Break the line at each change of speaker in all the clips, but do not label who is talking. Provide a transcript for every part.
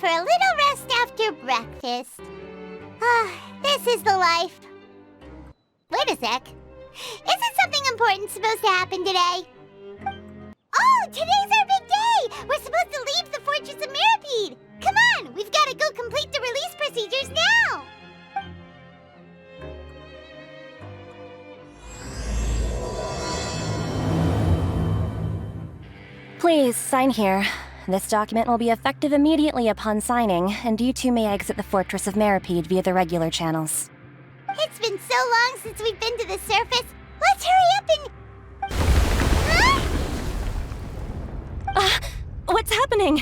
for a little rest after breakfast. This is the life. Wait a sec. Isn't something important supposed to happen today? Oh, today's our big day! We're supposed to leave the Fortress of Mirapede! Come on, we've got to go complete the release procedures now!
Please, sign here. This document will be effective immediately upon signing, and you two may exit the Fortress of Mirapede via the regular channels.
It's been so long since we've been to the surface. Let's hurry up and...
What's happening?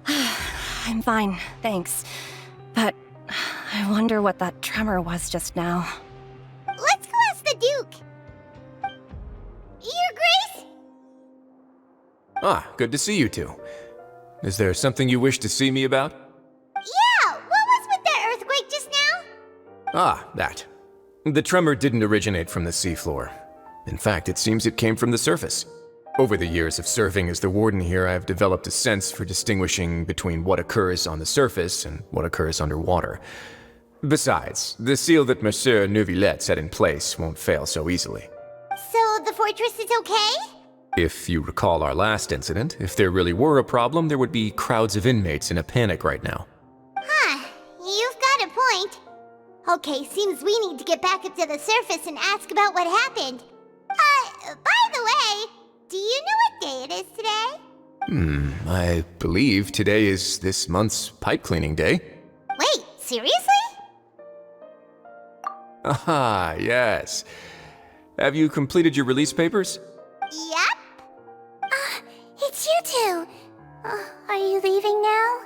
I'm fine, thanks. But I wonder what that tremor was just now.
Let's go ask the Duke. Your Grace?
Good to see you two. Is there something you wish to see me about?
Yeah, what was with that earthquake just now?
That. The tremor didn't originate from the seafloor. In fact, it seems it came from the surface. Over the years of serving as the warden here, I've developed a sense for distinguishing between what occurs on the surface and what occurs underwater. Besides, the seal that Monsieur Neuvillette set in place won't fail so easily.
So the fortress is okay?
If you recall our last incident, if there really were a problem, there would be crowds of inmates in a panic right now.
You've got a point. Okay, seems we need to get back up to the surface and ask about what happened. By the way, do you know what day it is today?
I believe today is this month's pipe cleaning day.
Wait, seriously?
Yes. Have you completed your release papers?
Yep. It's you two. Are you leaving now?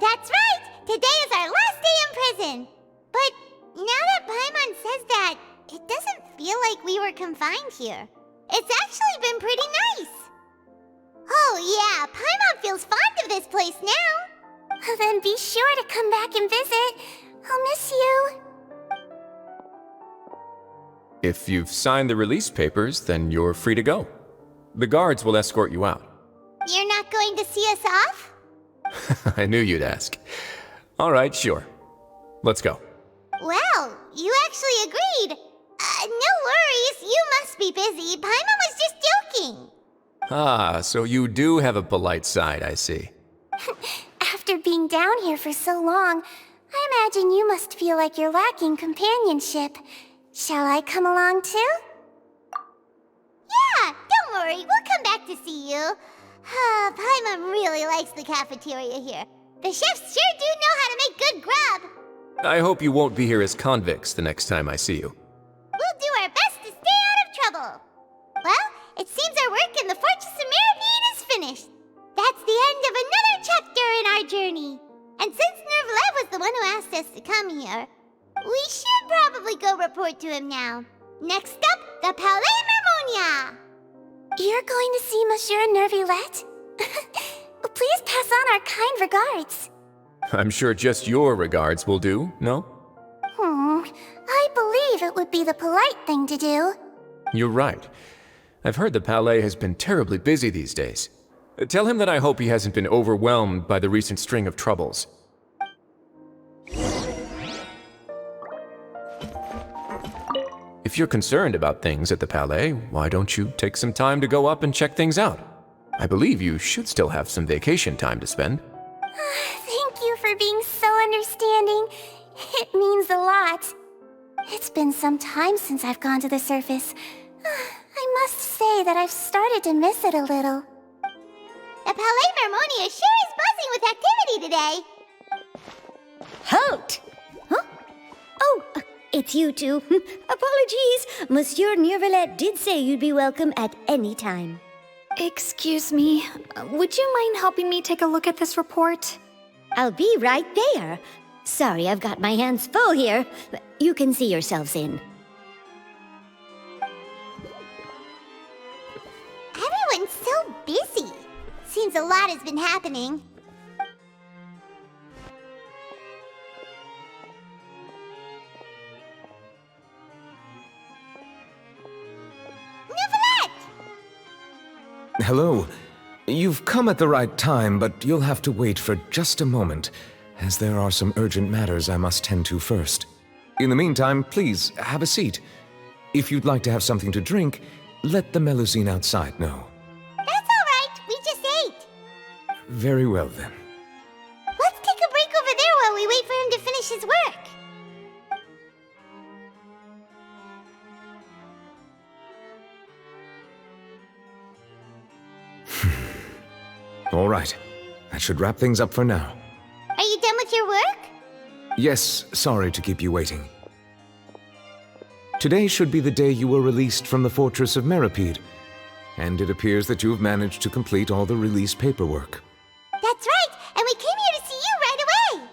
That's right! Today is our last day in prison. But now that Paimon says that, it doesn't feel like we were confined here. It's actually been pretty nice. Oh yeah, Paimon feels fond of this place now. Then be sure to come back and visit. I'll miss you.
If you've signed the release papers, then you're free to go. The guards will escort you out.
You're not going to see us off?
I knew you'd ask. All right, sure. Let's go.
Well, you actually agreed. No worries, you must be busy. Paimon was just joking.
So you do have a polite side, I see.
After being down here for so long, I imagine you must feel like you're lacking companionship. Shall I come along too? Yeah, don't worry, we'll come back to see you. Paimon really likes the cafeteria here. The chefs sure do know how to make good grub.
I hope you won't be here as convicts the next time I see you.
We'll do our best to stay out of trouble. Well, it seems our work in the Fortress of Mirapede is finished. That's the end of another chapter in our journey. And since Neuvillette was the one who asked us to come here, we should probably go report to him now. Next up, the Palais Mermonia. You're going to see Monsieur Neuvillette? Please pass on our kind regards.
I'm sure just your regards will do, no?
I believe it would be the polite thing to do.
You're right. I've heard the Palais has been terribly busy these days. Tell him that I hope he hasn't been overwhelmed by the recent string of troubles. If you're concerned about things at the Palais, why don't you take some time to go up and check things out? I believe you should still have some vacation time to spend.
Thank you for being so understanding. It means a lot. It's been some time since I've gone to the surface. I must say that I've started to miss it a little. The Palais Mermonia sure is buzzing with activity today.
Halt! Huh? Oh, it's you two. Apologies. Monsieur Neuvillette did say you'd be welcome at any time.
Excuse me, would you mind helping me take a look at this report?
I'll be right there. Sorry, I've got my hands full here. You can see yourselves in.
Everyone's so busy. Seems a lot has been happening. Neuvillette!
Hello. You've come at the right time, but you'll have to wait for just a moment, as there are some urgent matters I must tend to first. In the meantime, please, have a seat. If you'd like to have something to drink, let the Melusine outside know.
That's all right. We just ate.
Very well, then.
Let's take a break over there while we wait for him to finish his work.
All right. That should wrap things up for now.
Are you done with your work?
Yes, sorry to keep you waiting. Today should be the day you were released from the Fortress of Meripede, and it appears that you have managed to complete all the release paperwork.
That's right, and we came here to see you right away.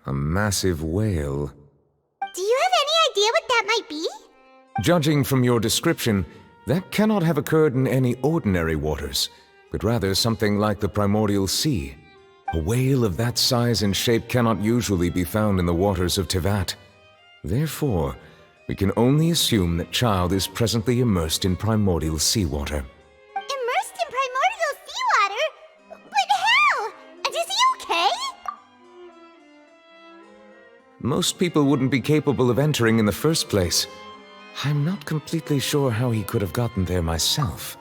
A massive whale.
Do you have any idea what that might be?
Judging from your description, that cannot have occurred in any ordinary waters, but rather something like the primordial sea. A whale of that size and shape cannot usually be found in the waters of Tevat. Therefore, we can only assume that Child is presently immersed in primordial seawater.
Immersed in primordial seawater? But how? And is he okay?
Most people wouldn't be capable of entering in the first place. I'm not completely sure how he could have gotten there myself.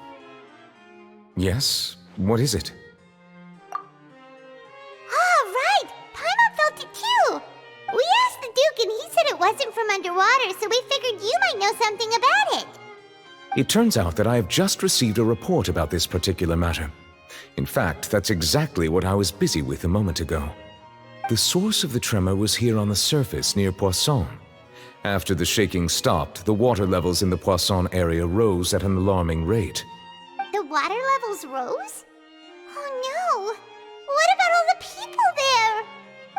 Yes, what is it?
Ah, right! Paimon felt it too! We asked the Duke and he said it wasn't from underwater, so we figured you might know something about it.
It turns out that I have just received a report about this particular matter. In fact, that's exactly what I was busy with a moment ago. The source of the tremor was here on the surface near Poisson. After the shaking stopped, the water levels in the Poisson area rose at an alarming rate.
The water levels rose? Oh no! What about all the people there?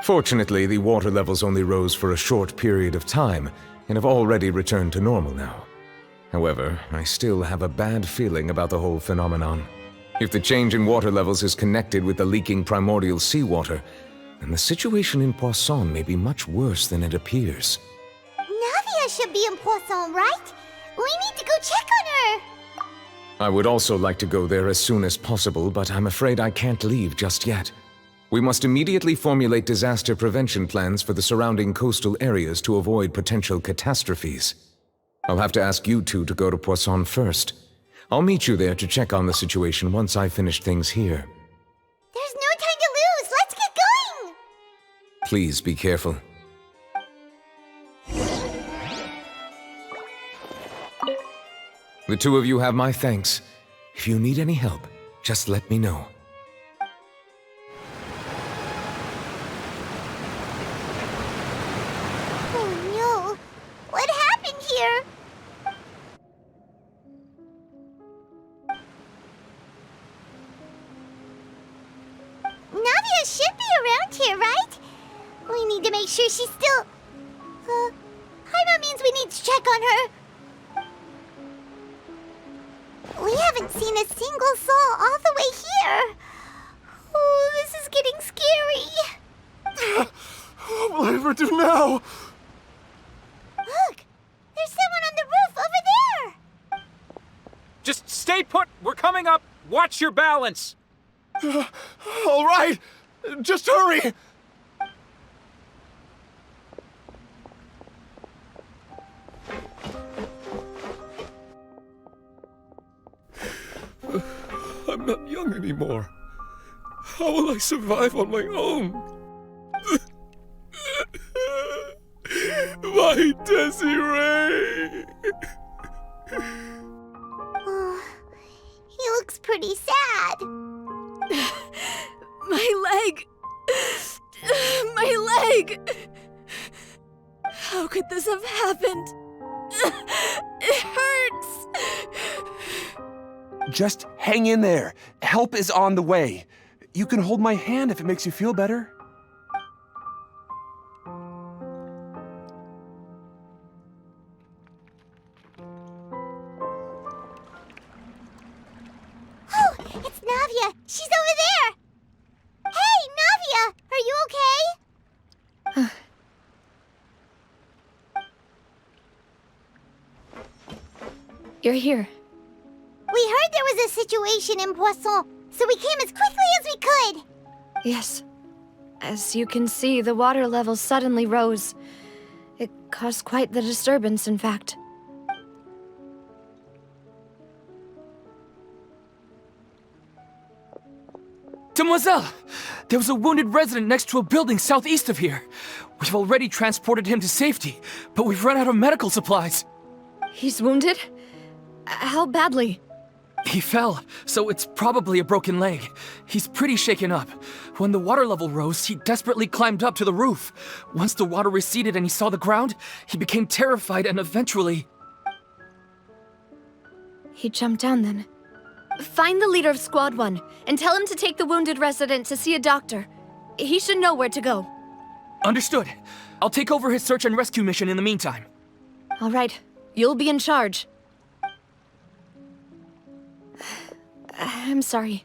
Fortunately, the water levels only rose for a short period of time and have already returned to normal now. However, I still have a bad feeling about the whole phenomenon. If the change in water levels is connected with the leaking primordial seawater, then the situation in Poisson may be much worse than it appears.
Navia should be in Poisson, right? We need to go check on her!
I would also like to go there as soon as possible, but I'm afraid I can't leave just yet. We must immediately formulate disaster prevention plans for the surrounding coastal areas to avoid potential catastrophes. I'll have to ask you two to go to Poisson first. I'll meet you there to check on the situation once I finish things here.
There's no time to lose! Let's get going!
Please be careful. The two of you have my thanks. If you need any help, just let me know.
Oh no! What happened here? Navia should be around here, right? We need to make sure she's still... Paimon means we need to check on her. We haven't seen a single soul all the way here. Oh, this is getting scary.
What will I ever do now?
Look! There's someone on the roof over there!
Just stay put! We're coming up! Watch your balance!
All right, just hurry! I'm not young anymore. How will I survive on my own? My Desiree!
Oh, he looks pretty sad.
My leg! My leg! How could this have happened? It hurts!
Just hang in there. Help is on the way. You can hold my hand if it makes you feel better.
Oh, it's Navia! She's over there! Hey, Navia! Are you okay?
You're here.
We heard there was a situation in Poisson, so we came as quickly as we could.
Yes. As you can see, the water level suddenly rose. It caused quite the disturbance, in fact.
Demoiselle! There was a wounded resident next to a building southeast of here. We've already transported him to safety, but we've run out of medical supplies.
He's wounded? How badly?
He fell, so it's probably a broken leg. He's pretty shaken up. When the water level rose, he desperately climbed up to the roof. Once the water receded and he saw the ground, he became terrified and eventually...
He jumped down then. Find the leader of Squad 1 and tell him to take the wounded resident to see a doctor. He should know where to go.
Understood. I'll take over his search and rescue mission in the meantime.
All right. You'll be in charge. I'm sorry.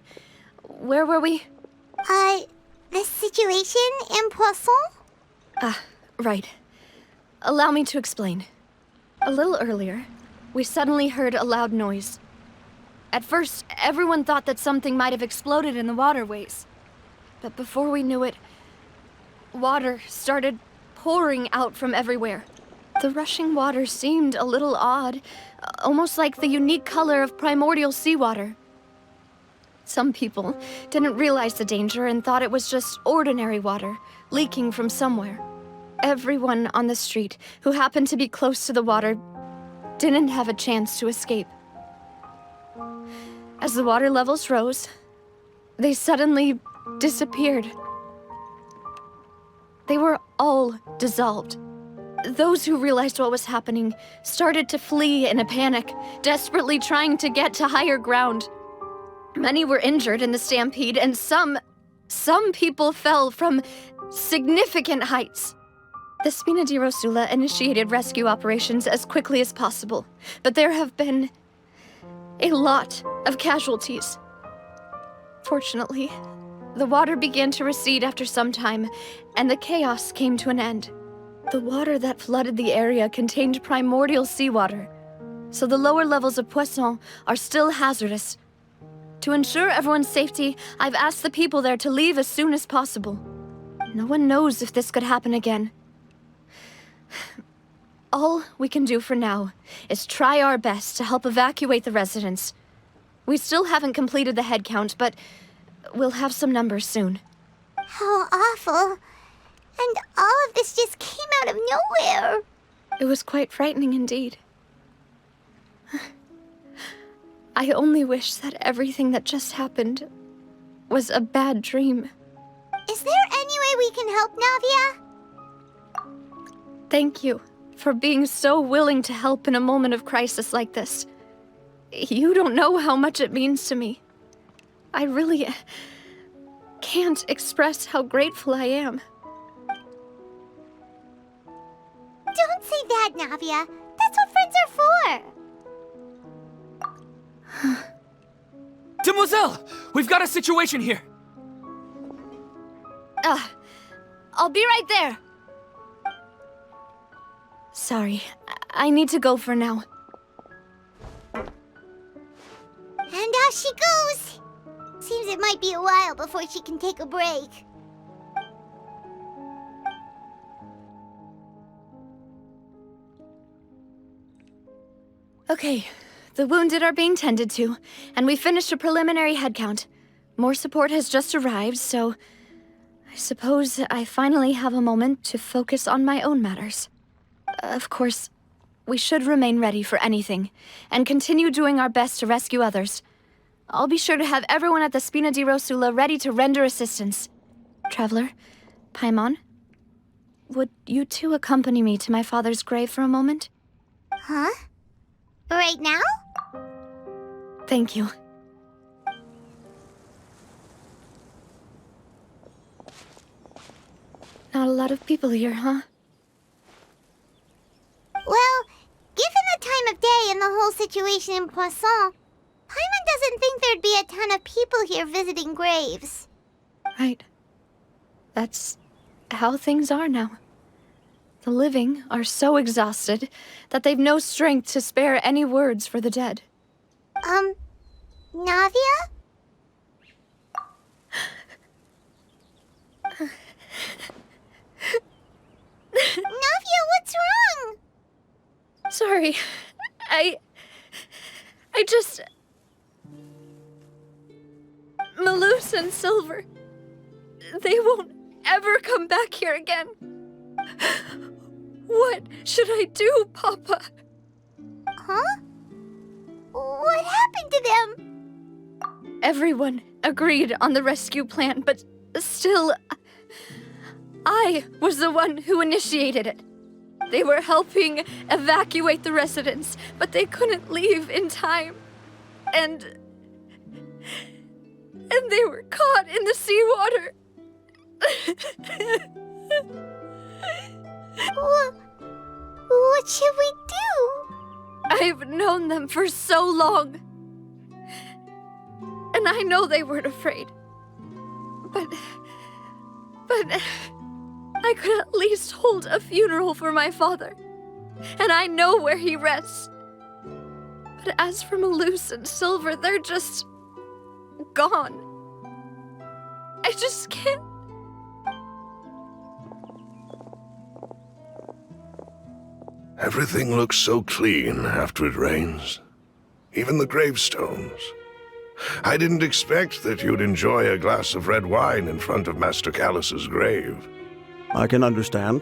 Where were we?
The situation in Poisson?
Right. Allow me to explain. A little earlier, we suddenly heard a loud noise. At first, everyone thought that something might have exploded in the waterways. But before we knew it, water started pouring out from everywhere. The rushing water seemed a little odd, almost like the unique color of primordial seawater. Some people didn't realize the danger and thought it was just ordinary water, leaking from somewhere. Everyone on the street who happened to be close to the water didn't have a chance to escape. As the water levels rose, they suddenly disappeared. They were all dissolved. Those who realized what was happening started to flee in a panic, desperately trying to get to higher ground. Many were injured in the stampede, and some people fell from significant heights. The Spina di Rosula initiated rescue operations as quickly as possible, but there have been a lot of casualties. Fortunately, the water began to recede after some time, and the chaos came to an end. The water that flooded the area contained primordial seawater, so the lower levels of Poisson are still hazardous. To ensure everyone's safety, I've asked the people there to leave as soon as possible. No one knows if this could happen again. All we can do for now is try our best to help evacuate the residents. We still haven't completed the head count, but we'll have some numbers soon.
How awful. And all of this just came out of nowhere.
It was quite frightening indeed. I only wish that everything that just happened was a bad dream.
Is there any way we can help, Navia?
Thank you for being so willing to help in a moment of crisis like this. You don't know how much it means to me. I really can't express how grateful I am.
Don't say that, Navia. That's what friends are for.
Demoiselle! We've got a situation here!
I'll be right there. Sorry, I need to go for now.
And off she goes. Seems it might be a while before she can take a break.
Okay, the wounded are being tended to, and we finished a preliminary head count. More support has just arrived, so I suppose I finally have a moment to focus on my own matters. Of course, we should remain ready for anything, and continue doing our best to rescue others. I'll be sure to have everyone at the Spina di Rosula ready to render assistance. Traveler, Paimon, would you two accompany me to my father's grave for a moment?
Huh? Right now?
Thank you. Not a lot of people here, huh?
Well, given the time of day and the whole situation in Poisson, Paimon doesn't think there'd be a ton of people here visiting graves.
Right. That's how things are now. The living are so exhausted that they've no strength to spare any words for the dead.
Navia? Navia, what's wrong?
Sorry. I just... Malus and Silver, they won't ever come back here again. What should I do, Papa?
Huh? What happened to them?
Everyone agreed on the rescue plan, but still, I was the one who initiated it. They were helping evacuate the residents, but they couldn't leave in time. And they were caught in the seawater.
What should we do?
I've known them for so long. And I know they weren't afraid. But I could at least hold a funeral for my father. And I know where he rests. But as for Malus and Silver, they're just gone. I just can't.
Everything looks so clean after it rains. Even the gravestones. I didn't expect that you'd enjoy a glass of red wine in front of Master Callus's grave.
I can understand.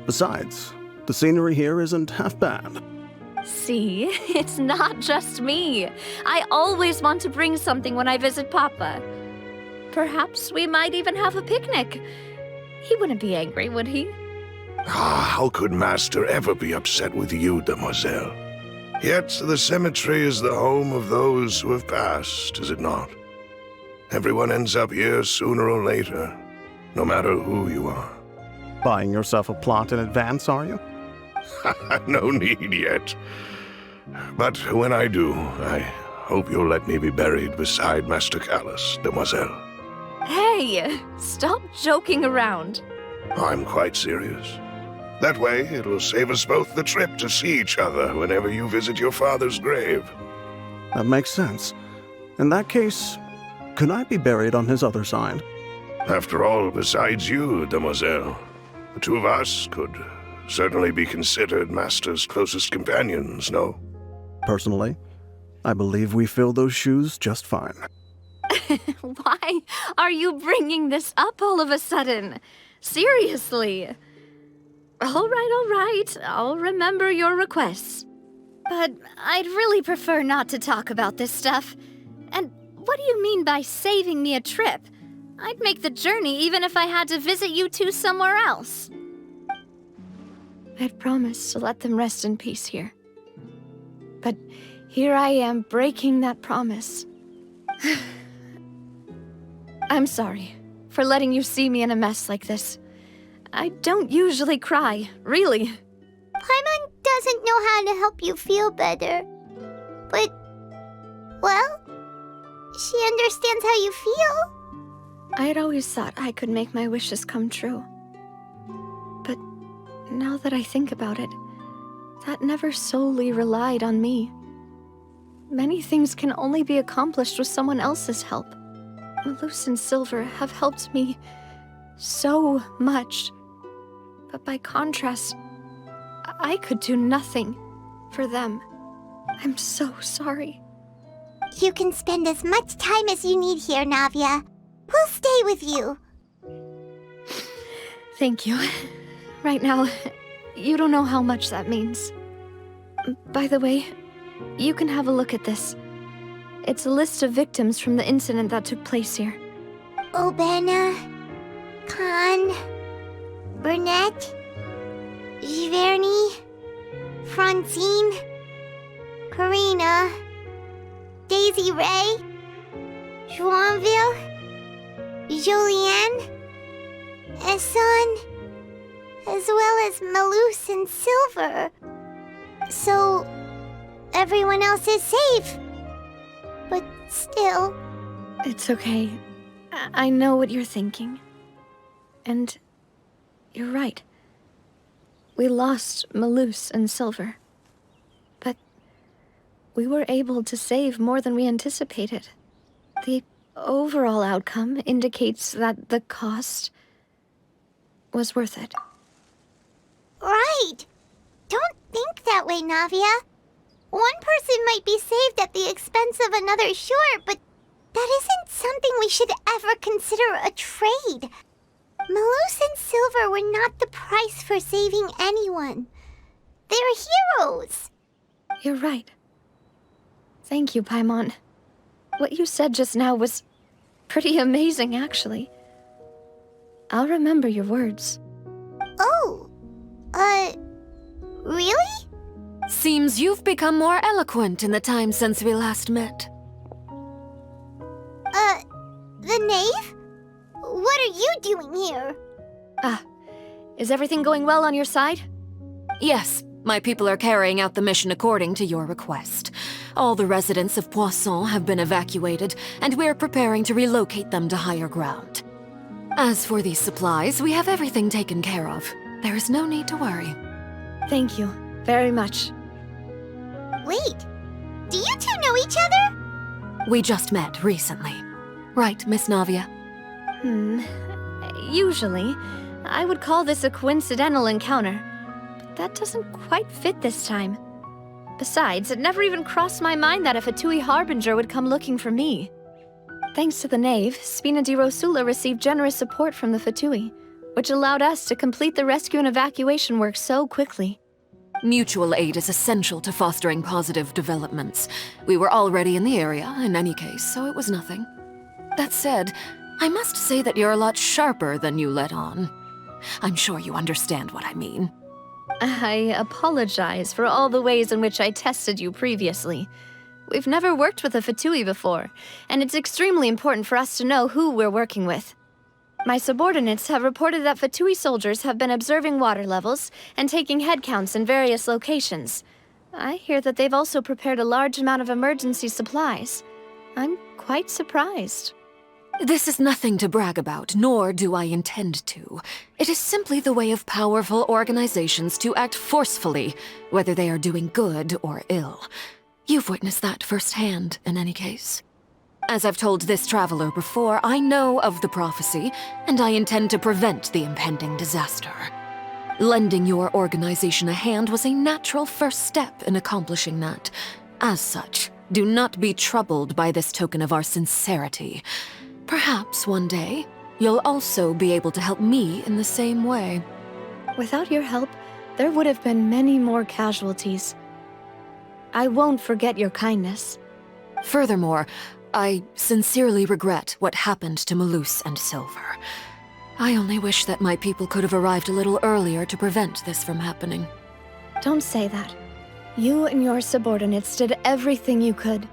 Besides, the scenery here isn't half bad.
See, it's not just me. I always want to bring something when I visit Papa. Perhaps we might even have a picnic. He wouldn't be angry, would he?
How could Master ever be upset with you, Demoiselle? Yet the cemetery is the home of those who have passed, is it not? Everyone ends up here sooner or later, no matter who you are.
Buying yourself a plot in advance, are you?
No need yet. But when I do, I hope you'll let me be buried beside Master Callus, Demoiselle.
Hey, stop joking around.
I'm quite serious. That way, it'll save us both the trip to see each other whenever you visit your father's grave.
That makes sense. In that case, could I be buried on his other side?
After all, besides you, Demoiselle, the two of us could certainly be considered Master's closest companions, no?
Personally, I believe we fill those shoes just fine.
Why are you bringing this up all of a sudden? Seriously. All right. I'll remember your requests. But I'd really prefer not to talk about this stuff. And what do you mean by saving me a trip? I'd make the journey even if I had to visit you two somewhere else. I'd promised to let them rest in peace here. But here I am breaking that promise. I'm sorry for letting you see me in a mess like this. I don't usually cry, really.
Paimon doesn't know how to help you feel better. But, well, she understands how you feel.
I had always thought I could make my wishes come true. But now that I think about it, that never solely relied on me. Many things can only be accomplished with someone else's help. Malus and Silver have helped me so much. But by contrast, I could do nothing for them. I'm so sorry.
You can spend as much time as you need here, Navia. We'll stay with you.
Thank you. Right now, you don't know how much that means. By the way, you can have a look at this. It's a list of victims from the incident that took place here.
Obena, Khan, Burnett, Giverny, Francine, Karina, Daisy Ray, Joinville, Julianne, Esson, as well as Malus and Silver. So, everyone else is safe. But still...
It's okay. I know what you're thinking. And you're right. We lost Malus and Silver. But we were able to save more than we anticipated. The overall outcome indicates that the cost was worth it.
Right. Don't think that way, Navia. One person might be saved at the expense of another, sure, but that isn't something we should ever consider a trade. Malus and Silver were not the price for saving anyone. They're heroes.
You're right. Thank you, Paimon. What you said just now was pretty amazing, actually. I'll remember your words.
Oh, really?
Seems you've become more eloquent in the time since we last met.
The knave? What are you doing here?
Is everything going well on your side?
Yes, my people are carrying out the mission according to your request. All the residents of Poisson have been evacuated, and we're preparing to relocate them to higher ground. As for these supplies, we have everything taken care of. There is no need to worry.
Thank you very much.
Wait, do you two know each other?
We just met recently. Right, Miss Navia?
Usually, I would call this a coincidental encounter, but that doesn't quite fit this time. Besides, it never even crossed my mind that a Fatui Harbinger would come looking for me. Thanks to the Knave, Spina di Rosula received generous support from the Fatui, which allowed us to complete the rescue and evacuation work so quickly.
Mutual aid is essential to fostering positive developments. We were already in the area, in any case, so it was nothing. That said, I must say that you're a lot sharper than you let on. I'm sure you understand what I mean.
I apologize for all the ways in which I tested you previously. We've never worked with a Fatui before, and it's extremely important for us to know who we're working with. My subordinates have reported that Fatui soldiers have been observing water levels and taking head counts in various locations. I hear that they've also prepared a large amount of emergency supplies. I'm quite surprised.
This is nothing to brag about, nor do I intend to. It is simply the way of powerful organizations to act forcefully, whether they are doing good or ill. You've witnessed that firsthand, in any case. As I've told this traveler before, I know of the prophecy, and I intend to prevent the impending disaster. Lending your organization a hand was a natural first step in accomplishing that. As such, do not be troubled by this token of our sincerity. Perhaps one day, you'll also be able to help me in the same way.
Without your help, there would have been many more casualties. I won't forget your kindness.
Furthermore, I sincerely regret what happened to Malus and Silver. I only wish that my people could have arrived a little earlier to prevent this from happening.
Don't say that. You and your subordinates did everything you could.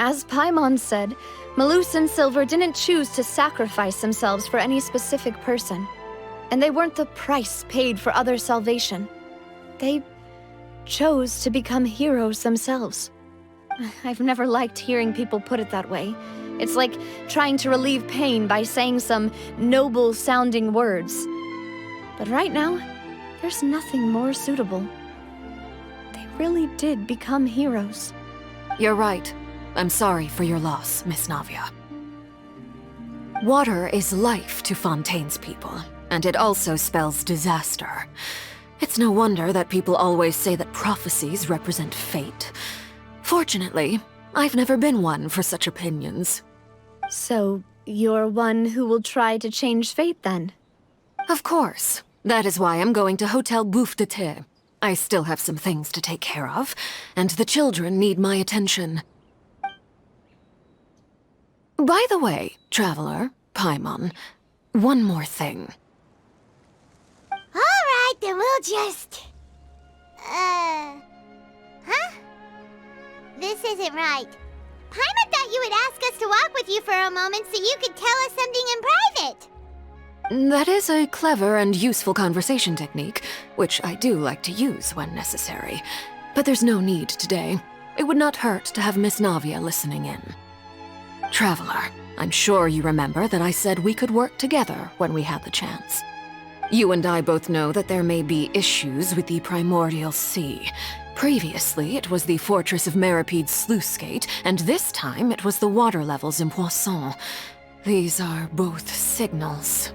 As Paimon said, Malus and Silver didn't choose to sacrifice themselves for any specific person. And they weren't the price paid for other salvation. They chose to become heroes themselves. I've never liked hearing people put it that way. It's like trying to relieve pain by saying some noble-sounding words. But right now, there's nothing more suitable. They really did become heroes.
You're right. I'm sorry for your loss, Miss Navia. Water is life to Fontaine's people, and it also spells disaster. It's no wonder that people always say that prophecies represent fate. Fortunately, I've never been one for such opinions.
So, you're one who will try to change fate, then?
Of course. That is why I'm going to Hotel Bouffe de Thé. I still have some things to take care of, and the children need my attention. By the way, traveler, Paimon, one more thing.
Alright, then we'll just... Huh? This isn't right. Paimon thought you would ask us to walk with you for a moment so you could tell us something in private.
That is a clever and useful conversation technique, which I do like to use when necessary. But there's no need today. It would not hurt to have Miss Navia listening in. Traveler, I'm sure you remember that I said we could work together when we had the chance. You and I both know that there may be issues with the Primordial Sea. Previously, it was the Fortress of Meripede's sluice gate, and this time it was the water levels in Poisson. These are both signals.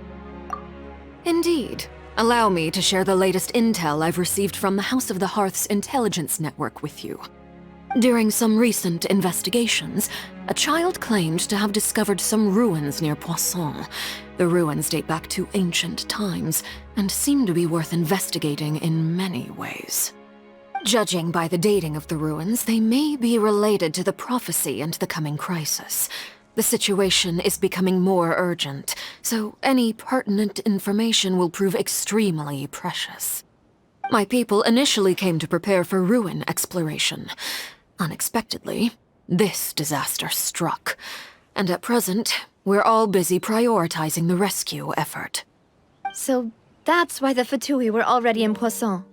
Indeed. Allow me to share the latest intel I've received from the House of the Hearth's intelligence network with you. During some recent investigations, a child claimed to have discovered some ruins near Poisson. The ruins date back to ancient times, and seem to be worth investigating in many ways. Judging by the dating of the ruins, they may be related to the prophecy and the coming crisis. The situation is becoming more urgent, so any pertinent information will prove extremely precious. My people initially came to prepare for ruin exploration. Unexpectedly, this disaster struck, and at present, we're all busy prioritizing the rescue effort.
So that's why the Fatui were already in Poisson.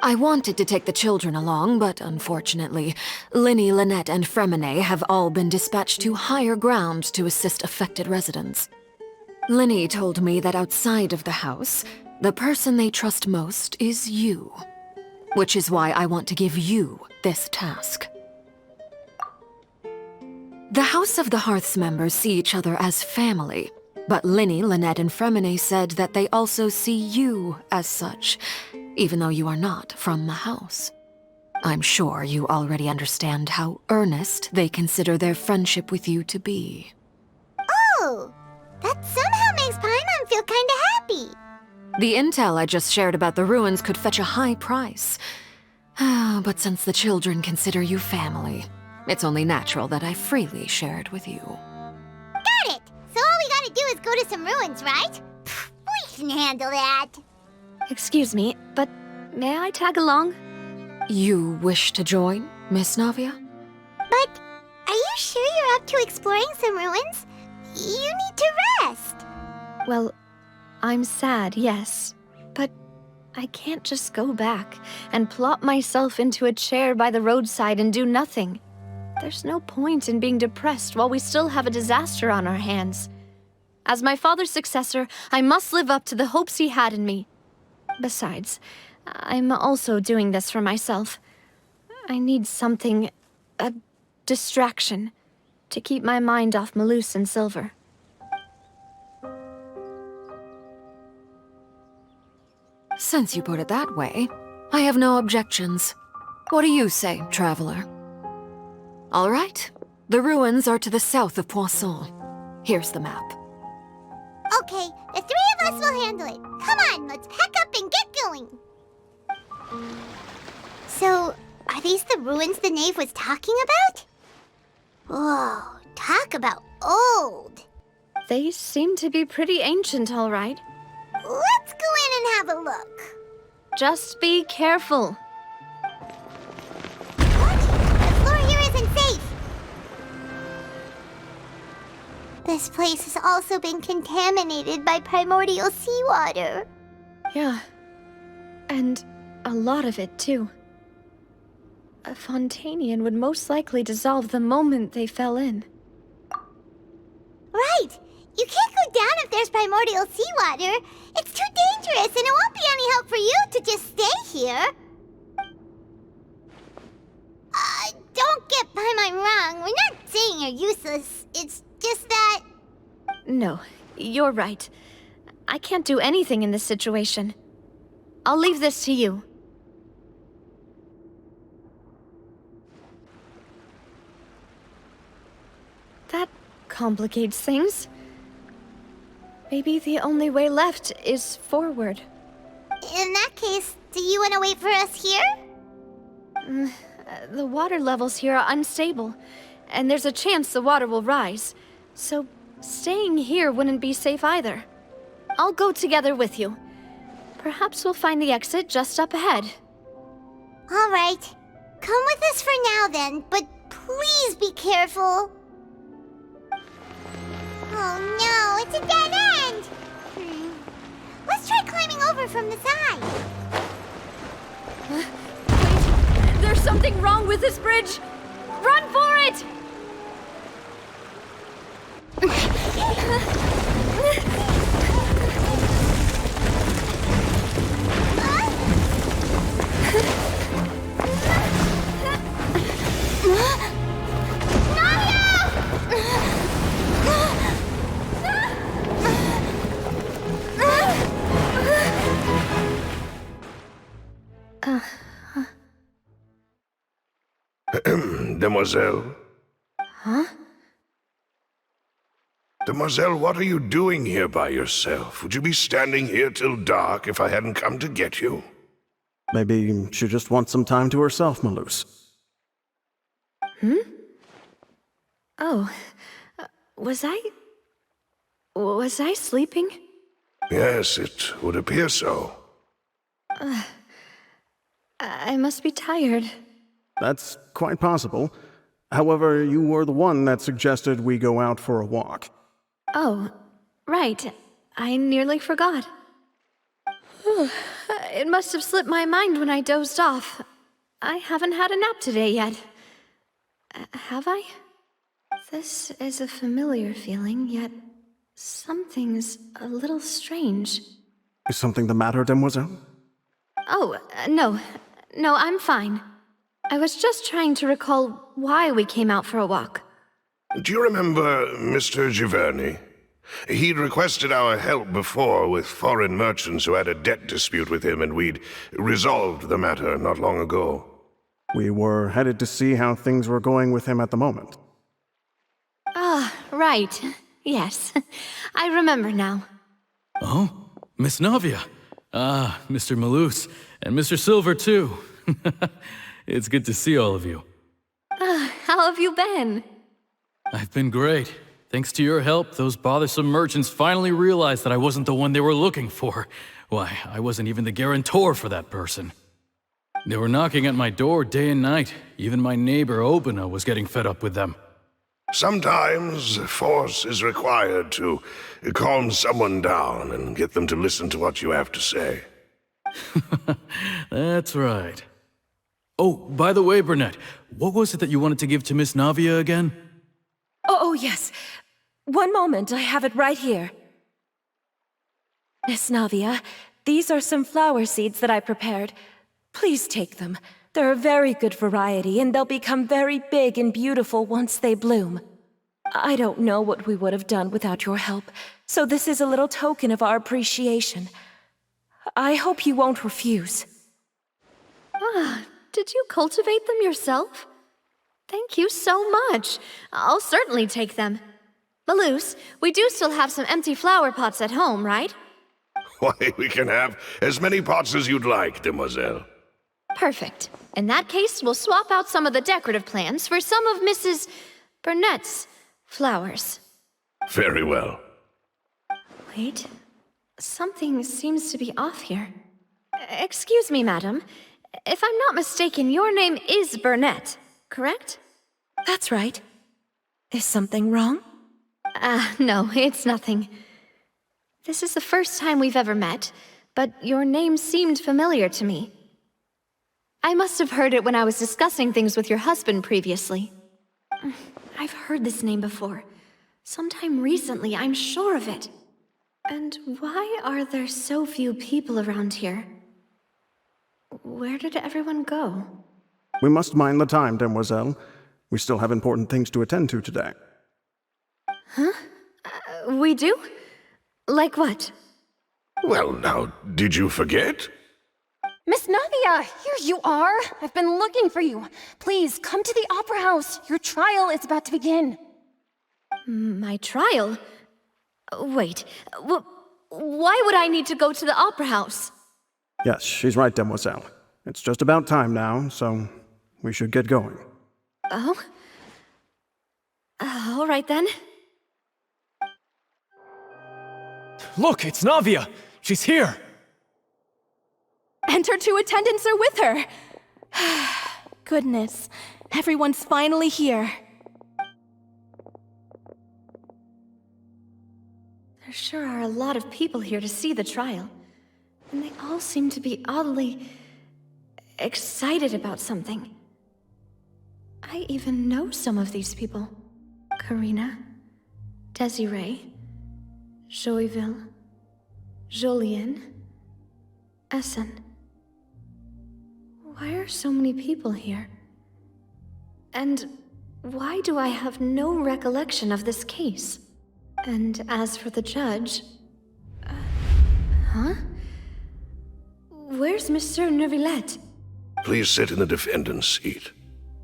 I wanted to take the children along, but unfortunately, Linny, Lynette, and Fremine have all been dispatched to higher ground to assist affected residents. Linny told me that outside of the house, the person they trust most is you. Which is why I want to give you this task. The House of the Hearth's members see each other as family, but Linny, Lynette, and Fremine said that they also see you as such, even though you are not from the house. I'm sure you already understand how earnest they consider their friendship with you to be.
Oh, that somehow makes Paimon feel kinda happy.
The intel I just shared about the ruins could fetch a high price. But since the children consider you family, it's only natural that I freely share it with you.
Got it! So all we gotta do is go to some ruins, right? We can handle that.
Excuse me, but may I tag along?
You wish to join, Miss Navia?
But are you sure you're up to exploring some ruins? You need to rest.
Well, I'm sad, yes. But I can't just go back and plop myself into a chair by the roadside and do nothing. There's no point in being depressed while we still have a disaster on our hands. As my father's successor, I must live up to the hopes he had in me. Besides, I'm also doing this for myself. I need something, a distraction, to keep my mind off Malus and Silver.
Since you put it that way, I have no objections. What do you say, traveler? All right. The ruins are to the south of Poisson. Here's the map.
Okay, the three of us will handle it. Come on, let's pack up and get going. So, are these the ruins the knave was talking about? Whoa, talk about old.
They seem to be pretty ancient, all right.
Let's go in and have a look.
Just be careful.
The floor here isn't safe. This place has also been contaminated by primordial seawater.
Yeah. And a lot of it, too. A Fontanian would most likely dissolve the moment they fell in.
Right! You can't go down if there's primordial seawater. It's too dangerous, and it won't be any help for you to just stay here. Don't get Paimon wrong. We're not saying you're useless. It's just that...
No, you're right. I can't do anything in this situation. I'll leave this to you. That complicates things. Maybe the only way left is forward.
In that case, do you want to wait for us here?
The water levels here are unstable, and there's a chance the water will rise. So staying here wouldn't be safe either. I'll go together with you. Perhaps we'll find the exit just up ahead.
All right. Come with us for now then, but please be careful. Oh no, it's a dead end! Let's try climbing over from the side.
Wait, there's something wrong with this bridge! Run for it!
Demoiselle?
Huh?
Demoiselle, what are you doing here by yourself? Would you be standing here till dark if I hadn't come to get you?
Maybe she just wants some time to herself, Malus.
Oh, was I sleeping?
Yes, it would appear so.
I must be tired.
That's quite possible. However, you were the one that suggested we go out for a walk.
Oh, right. I nearly forgot. It must have slipped my mind when I dozed off. I haven't had a nap today yet. Have I? This is a familiar feeling, yet something's a little strange.
Is something the matter, Demoiselle?
Oh, no. No, I'm fine. I was just trying to recall why we came out for a walk.
Do you remember Mr. Giverny? He'd requested our help before with foreign merchants who had a debt dispute with him, and we'd resolved the matter not long ago.
We were headed to see how things were going with him at the moment.
Ah, right. Yes. I remember now.
Oh, Miss Navia. Ah, Mr. Malus, and Mr. Silver, too. It's good to see all of you.
How have you been?
I've been great. Thanks to your help, those bothersome merchants finally realized that I wasn't the one they were looking for. Why, I wasn't even the guarantor for that person. They were knocking at my door day and night. Even my neighbor, Obina, was getting fed up with them.
Sometimes force is required to calm someone down and get them to listen to what you have to say.
That's right. Oh, by the way, Burnett, what was it that you wanted to give to Miss Navia again?
Oh, yes. One moment, I have it right here. Miss Navia, these are some flower seeds that I prepared. Please take them. They're a very good variety, and they'll become very big and beautiful once they bloom. I don't know what we would have done without your help, so this is a little token of our appreciation. I hope you won't refuse.
Did you cultivate them yourself? Thank you so much. I'll certainly take them. Malus, we do still have some empty flower pots at home, right?
Why, we can have as many pots as you'd like, Demoiselle.
Perfect. In that case, we'll swap out some of the decorative plants for some of Mrs. Burnett's flowers.
Very well.
Wait. Something seems to be off here. Excuse me, madam. If I'm not mistaken, your name is Burnett, correct?
That's right. Is something wrong?
No, it's nothing. This is the first time we've ever met, but your name seemed familiar to me. I must have heard it when I was discussing things with your husband previously. I've heard this name before. Sometime recently, I'm sure of it. And why are there so few people around here? Where did everyone go?
We must mind the time, Demoiselle. We still have important things to attend to today.
Huh? We do? Like what?
Well, now, did you forget?
Miss Navia, here you are. I've been looking for you. Please, come to the Opera House. Your trial is about to begin.
My trial? Wait, why would I need to go to the Opera House?
Yes, she's right, Demoiselle. It's just about time now, so we should get going.
Oh? All right then.
Look, it's Navia! She's here!
And her two attendants are with her! Goodness, everyone's finally here.
There sure are a lot of people here to see the trial. And they all seem to be oddly excited about something. I even know some of these people. Karina, Desiree, Joyville, Jolien, Essen. Why are so many people here? And why do I have no recollection of this case? And as for the judge... huh? Where's Monsieur Neuvillette?
Please sit in the defendant's seat.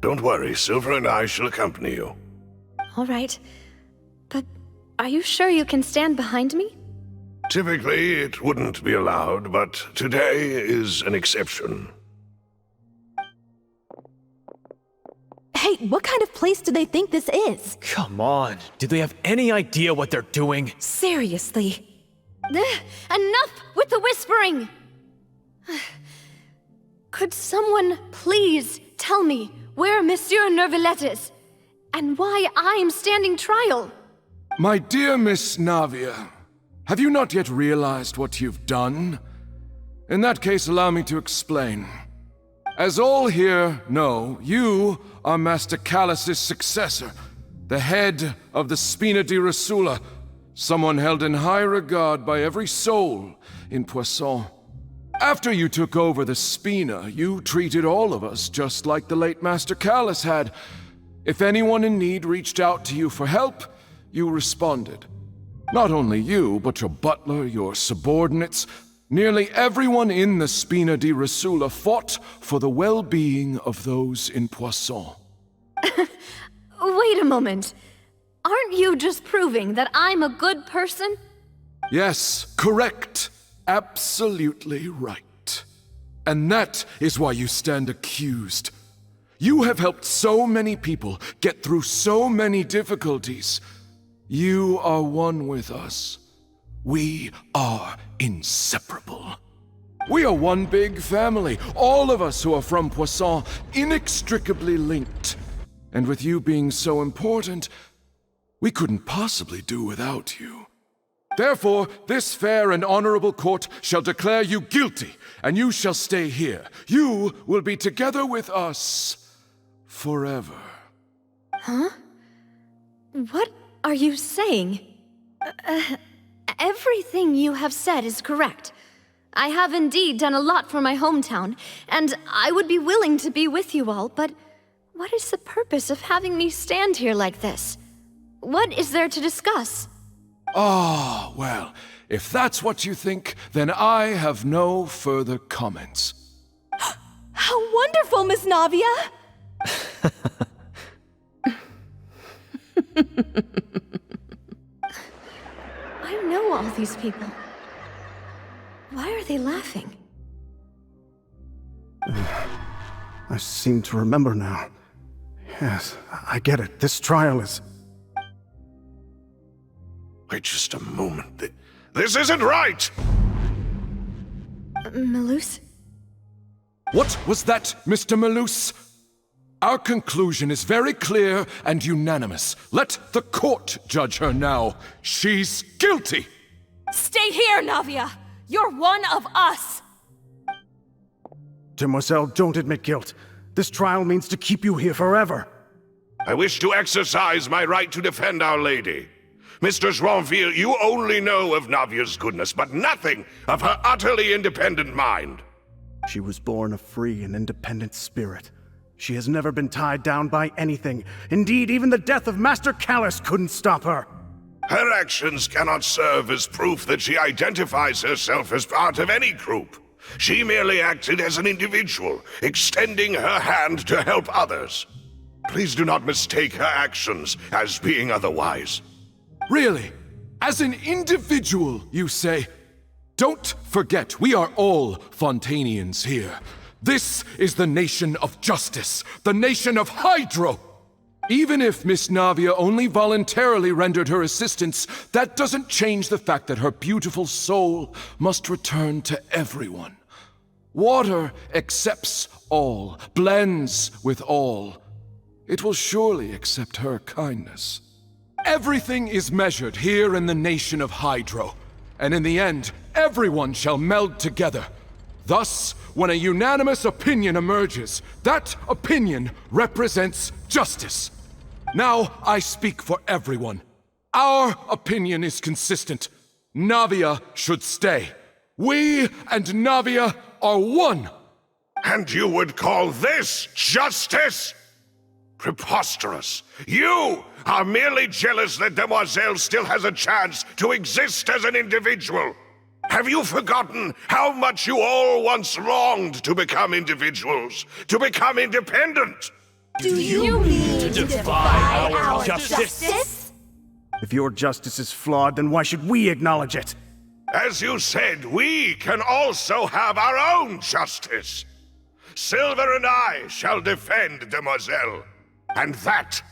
Don't worry, Silver and I shall accompany you.
All right. But are you sure you can stand behind me?
Typically, it wouldn't be allowed, but today is an exception.
Hey, what kind of place do they think this is?
Come on, do they have any idea what they're doing?
Seriously.
Enough with the whispering! Could someone please tell me where Monsieur Neuvillette is, and why I'm standing trial?
My dear Miss Navia, have you not yet realized what you've done? In that case, allow me to explain. As all here know, you are Master Callus's successor, the head of the Spina di Rosula, someone held in high regard by every soul in Poisson. After you took over the Spina, you treated all of us just like the late Master Callus had. If anyone in need reached out to you for help, you responded. Not only you, but your butler, your subordinates, nearly everyone in the Spina di Rosula fought for the well-being of those in Poisson.
Wait a moment. Aren't you just proving that I'm a good person?
Yes, correct. Absolutely right. And that is why you stand accused. You have helped so many people get through so many difficulties. You are one with us. We are inseparable. We are one big family, all of us who are from Poisson, inextricably linked. And with you being so important, we couldn't possibly do without you. Therefore, this fair and honorable court shall declare you guilty, and you shall stay here. You will be together with us forever.
Huh? What are you saying? Everything you have said is correct. I have indeed done a lot for my hometown, and I would be willing to be with you all, but what is the purpose of having me stand here like this? What is there to discuss?
Ah, well, if that's what you think, then I have no further comments.
How wonderful, Miss Navia!
I know all these people. Why are they laughing?
I seem to remember now. Yes, I get it. This trial is...
Wait just a moment. This isn't right!
Malus?
What was that, Mr. Malus? Our conclusion is very clear and unanimous. Let the court judge her now. She's guilty!
Stay here, Navia! You're one of us!
Demoiselle, don't admit guilt. This trial means to keep you here forever.
I wish to exercise my right to defend Our Lady. Mr. Joinville, you only know of Navia's goodness, but nothing of her utterly independent mind.
She was born a free and independent spirit. She has never been tied down by anything. Indeed, even the death of Master Callus couldn't stop her.
Her actions cannot serve as proof that she identifies herself as part of any group. She merely acted as an individual, extending her hand to help others. Please do not mistake her actions as being otherwise.
Really? As an individual, you say? Don't forget, we are all Fontanians here. This is the nation of justice, the nation of Hydro. Even if Miss Navia only voluntarily rendered her assistance, that doesn't change the fact that her beautiful soul must return to everyone. Water accepts all, blends with all. It will surely accept her kindness. Everything is measured here in the nation of Hydro, and in the end, everyone shall meld together. Thus, when a unanimous opinion emerges, that opinion represents justice. Now I speak for everyone. Our opinion is consistent. Navia should stay. We and Navia are one.
And you would call this justice? Preposterous. You are merely jealous that Demoiselle still has a chance to exist as an individual. Have you forgotten how much you all once longed to become individuals, to become independent?
Do you mean to defy our justice?
If your justice is flawed, then why should we acknowledge it?
As you said, we can also have our own justice. Silver and I shall defend Demoiselle. And that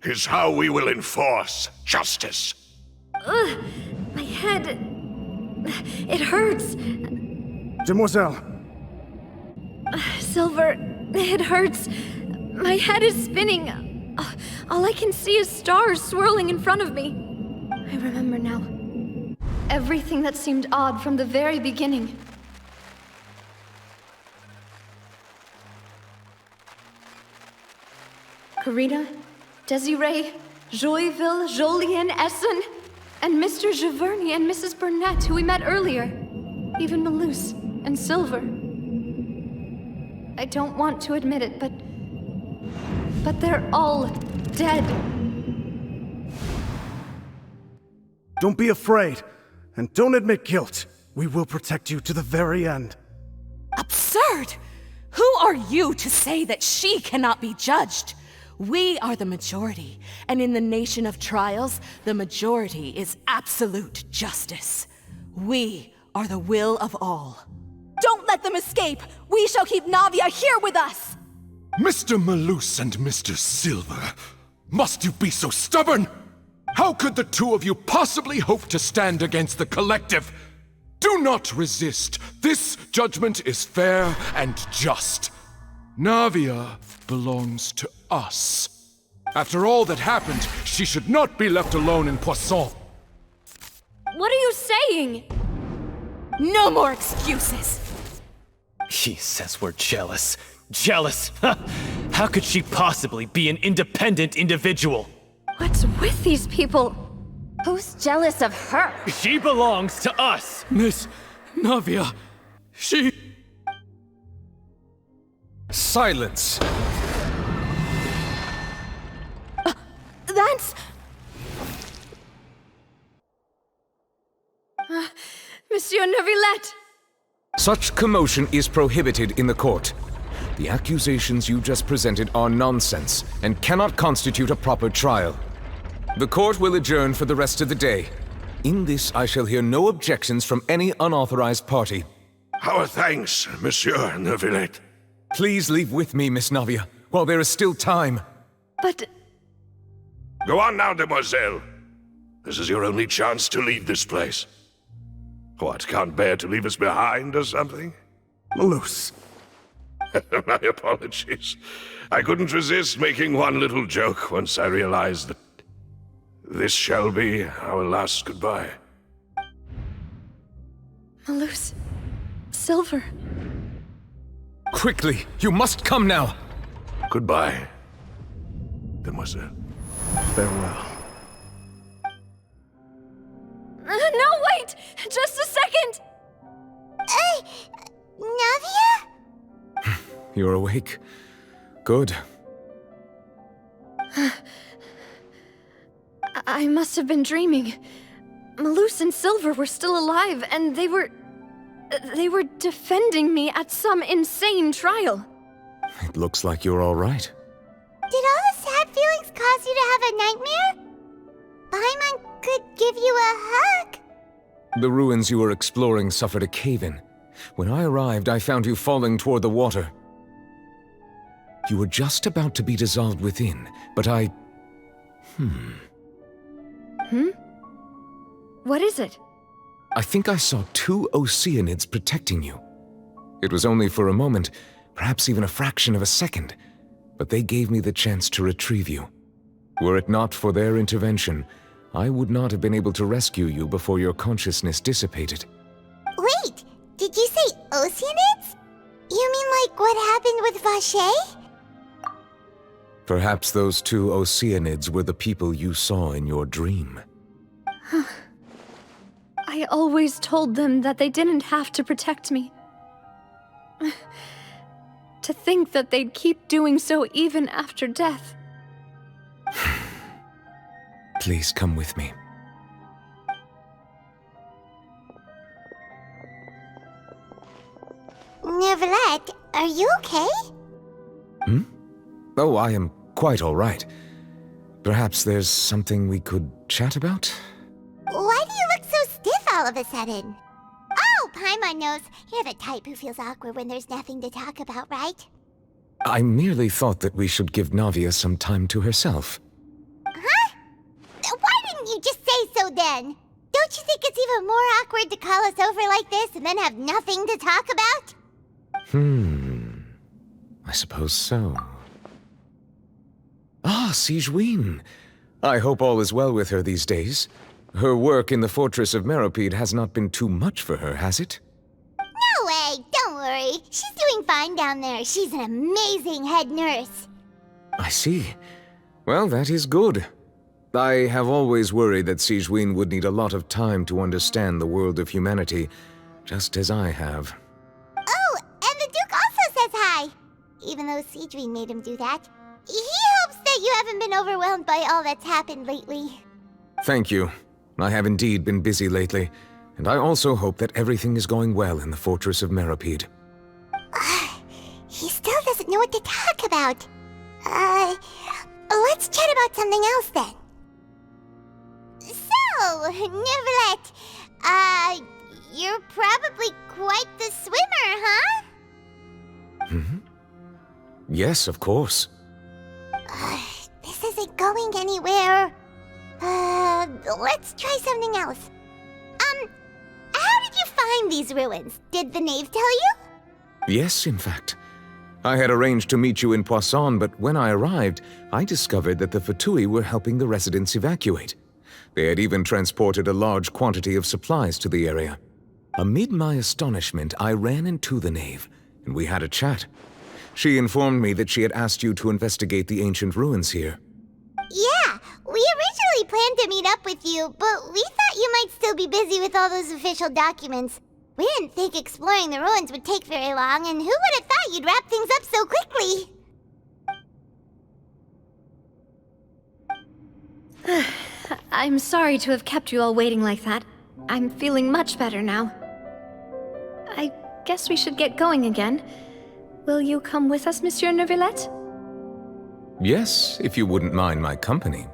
is how we will enforce justice.
Ugh, my head... It hurts.
Demoiselle.
Silver, it hurts. My head is spinning. All I can see is stars swirling in front of me. I remember now. Everything that seemed odd from the very beginning. Karina, Desiree, Joyville, Jolien, Essen, and Mr. Giverny and Mrs. Burnett, who we met earlier. Even Malus and Silver. I don't want to admit it, but they're all dead.
Don't be afraid, and don't admit guilt. We will protect you to the very end.
Absurd! Who are you to say that she cannot be judged? We are the majority, and in the nation of trials, the majority is absolute justice. We are the will of all.
Don't let them escape! We shall keep Navia here with us!
Mr. Malus and Mr. Silver, must you be so stubborn? How could the two of you possibly hope to stand against the collective? Do not resist. This judgment is fair and just. Navia belongs to us. After all that happened, she should not be left alone in Poisson.
What are you saying?
No more excuses!
He says we're jealous. Jealous? How could she possibly be an independent individual?
What's with these people? Who's jealous of her?
She belongs to us!
Miss Navia, she...
Silence!
That's...
Monsieur Neuvillette!
Such commotion is prohibited in the court. The accusations you just presented are nonsense and cannot constitute a proper trial. The court will adjourn for the rest of the day. In this, I shall hear no objections from any unauthorized party.
Our thanks, Monsieur Neuvillette.
Please leave with me, Miss Navia, while there is still time.
But...
Go on now, Demoiselle. This is your only chance to leave this place. What, can't bear to leave us behind or something?
Malus.
My apologies. I couldn't resist making one little joke once I realized that this shall be our last goodbye.
Malus... Silver...
Quickly, you must come now!
Goodbye, Demoiselle.
Farewell.
No, wait! Just a second!
Navia?
You're awake. Good.
I must have been dreaming. Malus and Silver were still alive, and they were defending me at some insane trial.
It looks like you're all right.
Did all the sad feelings cause you to have a nightmare? Paimon could give you a hug.
The ruins you were exploring suffered a cave-in. When I arrived, I found you falling toward the water. You were just about to be dissolved within, but I...
What is it?
I think I saw 2 Oceanids protecting you. It was only for a moment, perhaps even a fraction of a second, but they gave me the chance to retrieve you. Were it not for their intervention, I would not have been able to rescue you before your consciousness dissipated.
Wait, did you say Oceanids? You mean like what happened with Vache?
Perhaps those 2 Oceanids were the people you saw in your dream.
I always told them that they didn't have to protect me. To think that they'd keep doing so even after death.
Please come with me.
Neuvillette, are you okay?
Oh, I am quite all right. Perhaps there's something we could chat about?
Why do you look so stiff all of a sudden? Oh, Paimon knows. You're the type who feels awkward when there's nothing to talk about, right?
I merely thought that we should give Navia some time to herself.
Huh? Why didn't you just say so then? Don't you think it's even more awkward to call us over like this and then have nothing to talk about?
I suppose so. Ah, Sigewinne. I hope all is well with her these days. Her work in the Fortress of Meropide has not been too much for her, has it?
No way, don't worry. She's doing fine down there. She's an amazing head nurse.
I see. Well, that is good. I have always worried that Sigewinne would need a lot of time to understand the world of humanity, just as I have.
Oh, and the Duke also says hi. Even though Sigewinne made him do that. He hopes that you haven't been overwhelmed by all that's happened lately.
Thank you. I have indeed been busy lately, and I also hope that everything is going well in the Fortress of Meropide.
He still doesn't know what to talk about. Let's chat about something else then. So, Neverlet, you're probably quite the swimmer, huh?
Yes, of course.
This isn't going anywhere. Let's try something else. How did you find these ruins? Did the knave tell you?
Yes, in fact. I had arranged to meet you in Poisson, but when I arrived, I discovered that the Fatui were helping the residents evacuate. They had even transported a large quantity of supplies to the area. Amid my astonishment, I ran into the knave, and we had a chat. She informed me that she had asked you to investigate the ancient ruins here.
Yeah, we originally planned to meet up with you, but we thought you might still be busy with all those official documents. We didn't think exploring the ruins would take very long, and who would have thought you'd wrap things up so quickly?
I'm sorry to have kept you all waiting like that. I'm feeling much better now. I guess we should get going again. Will you come with us, Monsieur Neuvillette?
Yes, if you wouldn't mind my company.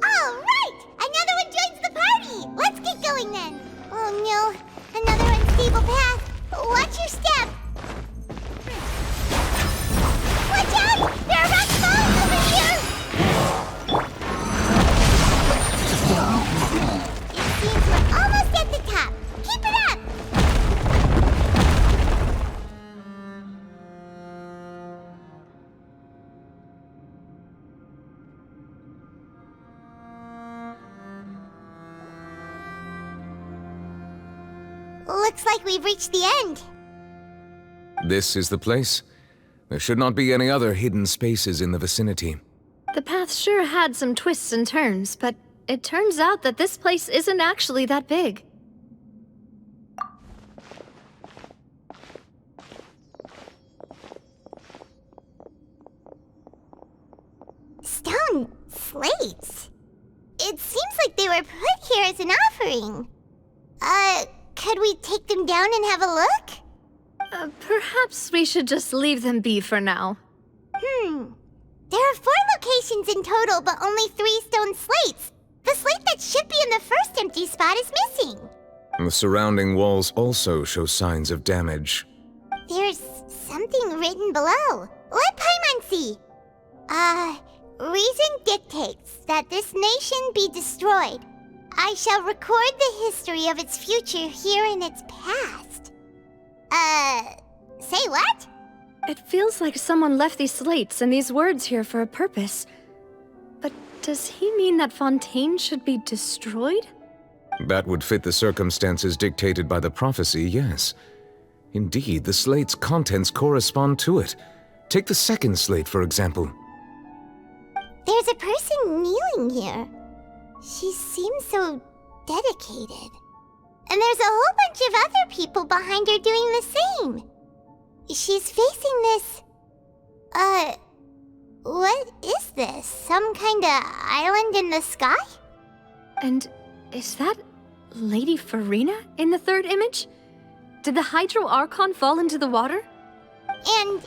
All right! Another one joins the party! Let's get going then! Oh no, another unstable path. Watch your step! Watch out! There are rock falls over here! It seems we're almost at the top. Keep it up! Looks like we've reached the end.
This is the place. There should not be any other hidden spaces in the vicinity.
The path sure had some twists and turns, but it turns out that this place isn't actually that big.
Stone slates? It seems like they were put here as an offering. Could we take them down and have a look?
Perhaps we should just leave them be for now.
There are 4 locations in total, but only 3 stone slates. The slate that should be in the first empty spot is missing.
The surrounding walls also show signs of damage.
There's something written below. Let Paimon see. Reason dictates that this nation be destroyed. I shall record the history of its future here in its past. Say what?
It feels like someone left these slates and these words here for a purpose. But does he mean that Fontaine should be destroyed?
That would fit the circumstances dictated by the prophecy, yes. Indeed, the slate's contents correspond to it. Take the second slate, for example.
There's a person kneeling here. She seems so dedicated. And there's a whole bunch of other people behind her doing the same. She's facing this... what is this? Some kind of island in the sky?
And is that Lady Farina in the third image? Did the Hydro Archon fall into the water?
And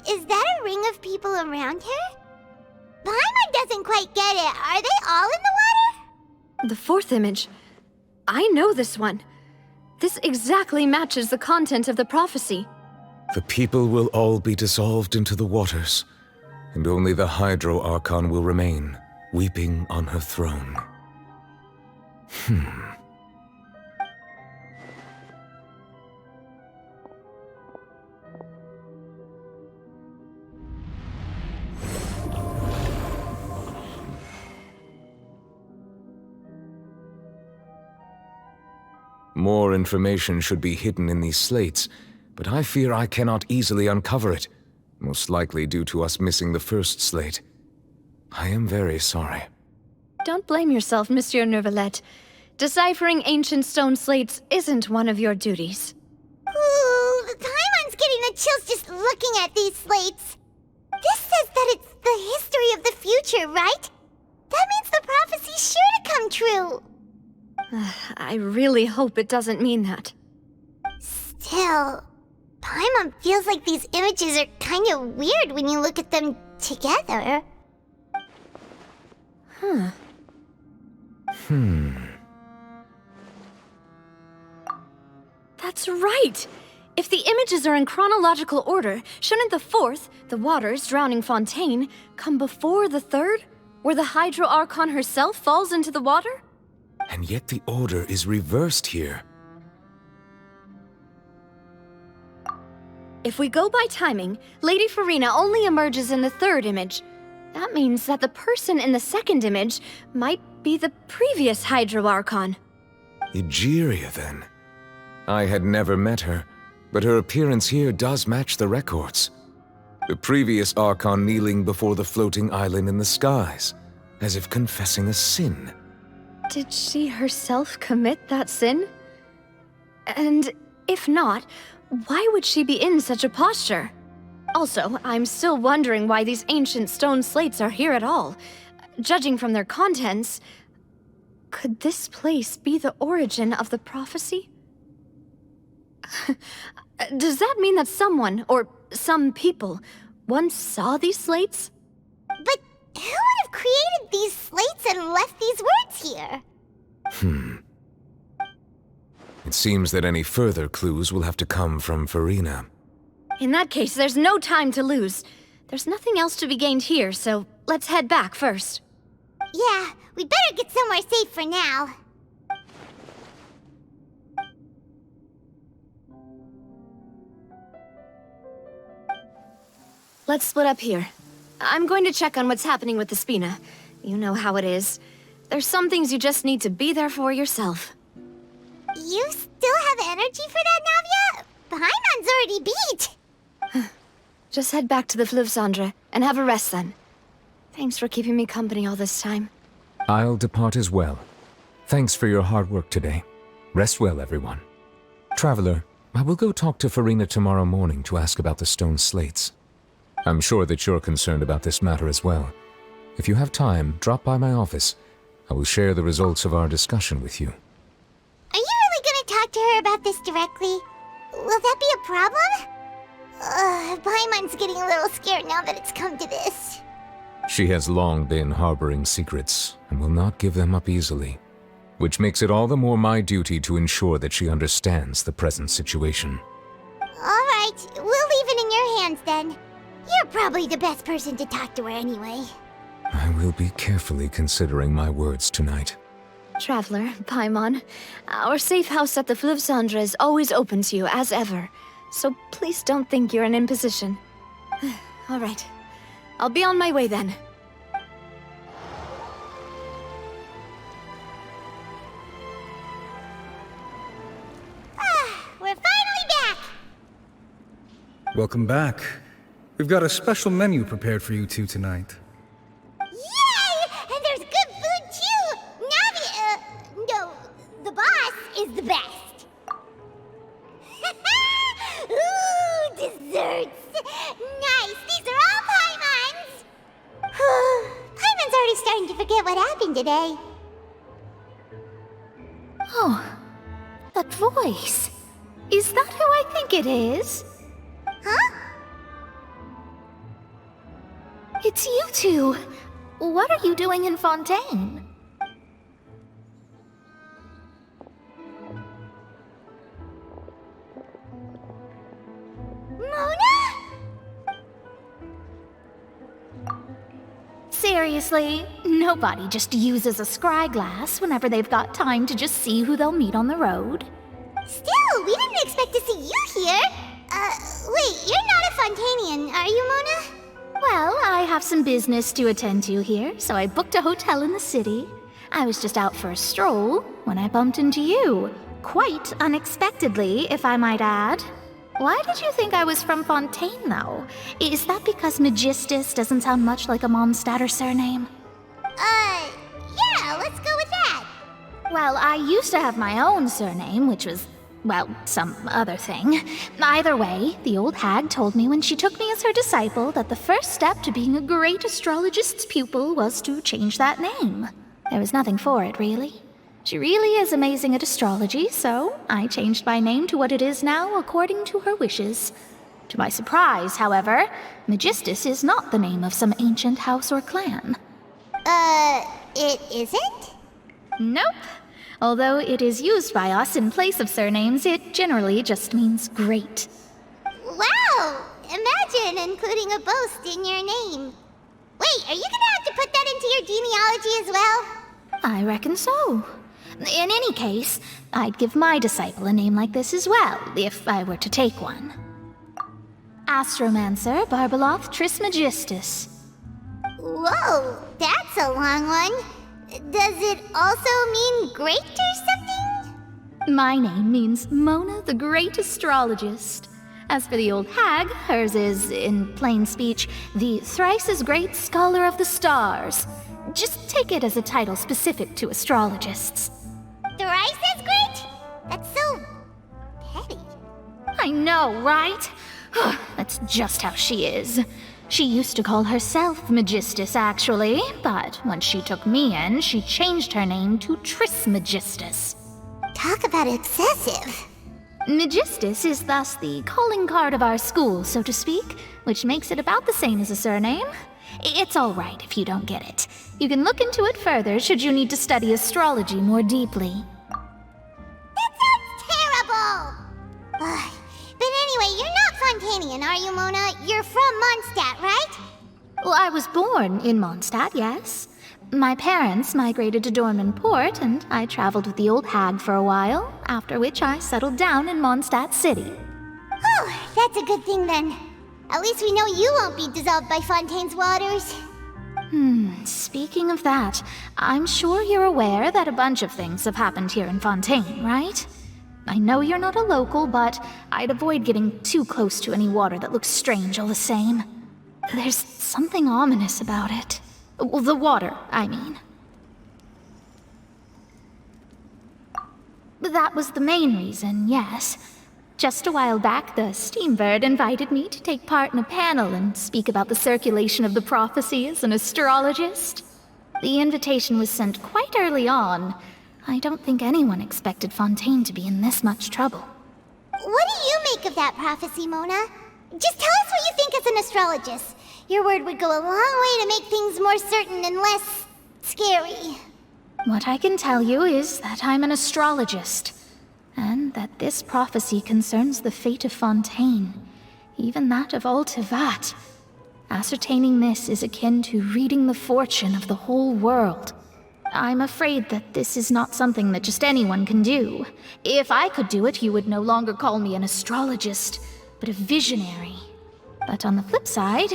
is that a ring of people around her? Paimon doesn't quite get it. Are they all in the water?
The fourth image. I know this one. This exactly matches the content of the prophecy.
The people will all be dissolved into the waters, and only the Hydro Archon will remain, weeping on her throne. More information should be hidden in these slates, but I fear I cannot easily uncover it, most likely due to us missing the first slate. I am very sorry.
Don't blame yourself, Monsieur Neuvillette. Deciphering ancient stone slates isn't one of your duties.
Ooh, Paimon's getting the chills just looking at these slates. This says that it's the history of the future, right? That means the prophecy's sure to come true.
I really hope it doesn't mean that.
Still, Paimon feels like these images are kind of weird when you look at them together.
That's right! If the images are in chronological order, shouldn't the fourth, the waters drowning Fontaine, come before the third, where the Hydro Archon herself falls into the water?
And yet the order is reversed here.
If we go by timing, Lady Farina only emerges in the third image. That means that the person in the second image might be the previous Hydro Archon.
Egeria, then. I had never met her, but her appearance here does match the records. The previous Archon kneeling before the floating island in the skies, as if confessing a sin.
Did she herself commit that sin? And if not, why would she be in such a posture? Also, I'm still wondering why these ancient stone slates are here at all. Judging from their contents, could this place be the origin of the prophecy? Does that mean that someone, or some people, once saw these slates?
But who would have created these slates and left these words here?
It seems that any further clues will have to come from Farina.
In that case, there's no time to lose. There's nothing else to be gained here, so let's head back first.
Yeah, we better get somewhere safe for now.
Let's split up here. I'm going to check on what's happening with the Spina. You know how it is. There's some things you just need to be there for yourself.
You still have energy for that, Navia? Paimon's already beat.
Just head back to the Fleuve Cendre and have a rest then. Thanks for keeping me company all this time.
I'll depart as well. Thanks for your hard work today. Rest well, everyone. Traveler, I will go talk to Farina tomorrow morning to ask about the stone slates. I'm sure that you're concerned about this matter as well. If you have time, drop by my office. I will share the results of our discussion with you.
Are you really gonna talk to her about this directly? Will that be a problem? Paimon's getting a little scared now that it's come to this.
She has long been harboring secrets, and will not give them up easily, which makes it all the more my duty to ensure that she understands the present situation.
Alright, we'll leave it in your hands then. You're probably the best person to talk to her anyway.
I will be carefully considering my words tonight.
Traveler, Paimon, our safe house at the Fleuve Cendre is always open to you, as ever. So please don't think you're an imposition. All right. I'll be on my way then.
We're finally back!
Welcome back. We've got a special menu prepared for you two tonight.
Yay! And there's good food too! Navi, no, the boss is the best. Ooh, desserts! Nice, these are all Paimon's! Paimon's already starting to forget what happened today.
Oh, that voice. Is that who I think it is?
Huh? it's you two. What are you doing in Fontaine? Mona? Seriously, nobody just uses a scry glass whenever they've got time to just see who they'll meet on the road. Still, we didn't expect to see you here. Wait, you're not a Fontanian, are you, Mona? Well, I have some business to attend to here, so I booked a hotel in the city. I was just out for a stroll when I bumped into you. Quite unexpectedly, if I might add. Why did you think I was from Fontaine, though? Is that because Magistus doesn't sound much like a Mondstadter surname? Yeah, let's go with that. Well, I used to have my own surname, which was, well, some other thing. Either way, the old hag told me when she took me as her disciple that the first step to being a great astrologist's pupil was to change that name. There was nothing for it, really. She really is amazing at astrology, so I changed my name to what it is now according to her wishes. To my surprise, however, Magistus is not the name of some ancient house or clan. It isn't? Nope. Although it is used by us in place of surnames, it generally just means great. Wow! Imagine including a boast in your name. Wait, are you gonna have to put that into your genealogy as well? I reckon so. In any case, I'd give my disciple a name like this as well, if I were to take one. Astromancer Barbeloth Trismegistus. Whoa, that's a long one. Does it also mean great or something? My name means Mona the Great Astrologist. As for the old hag, hers is, in plain speech, the thrice-as-great Scholar of the Stars. Just take it as a title specific to astrologists. Thrice as great? That's so petty. I know, right? That's just how she is. She used to call herself Magistus, actually, but when she took me in, she changed her name to Trismegistus. Talk about excessive. Magistus is thus the calling card of our school, so to speak, which makes it about the same as a surname. It's all right if you don't get it. You can look into it further should you need to study astrology more deeply. That sounds terrible! But anyway, you're not Fontanian, are you, Mona? You're from Mondstadt, right? Well, I was born in Mondstadt, yes. My parents migrated to Dornman Port, and I traveled with the old hag for a while, after which I settled down in Mondstadt City. Oh, that's a good thing then. At least we know you won't be dissolved by Fontaine's waters. Speaking of that, I'm sure you're aware that a bunch of things have happened here in Fontaine, right? I know you're not a local, but I'd avoid getting too close to any water that looks strange all the same. There's something ominous about it. Well, the water, I mean. That was the main reason, yes. Just a while back, the Steambird invited me to take part in a panel and speak about the circulation of the prophecy as an astrologist. The invitation was sent quite early on. I don't think anyone expected Fontaine to be in this much trouble. What do you make of that prophecy, Mona? Just tell us what you think as an astrologist. Your word would go a long way to make things more certain and less scary. What I can tell you is that I'm an astrologist, and that this prophecy concerns the fate of Fontaine, even that of all Tevat. Ascertaining this is akin to reading the fortune of the whole world. I'm afraid that this is not something that just anyone can do. If I could do it, you would no longer call me an astrologist, but a visionary. But on the flip side,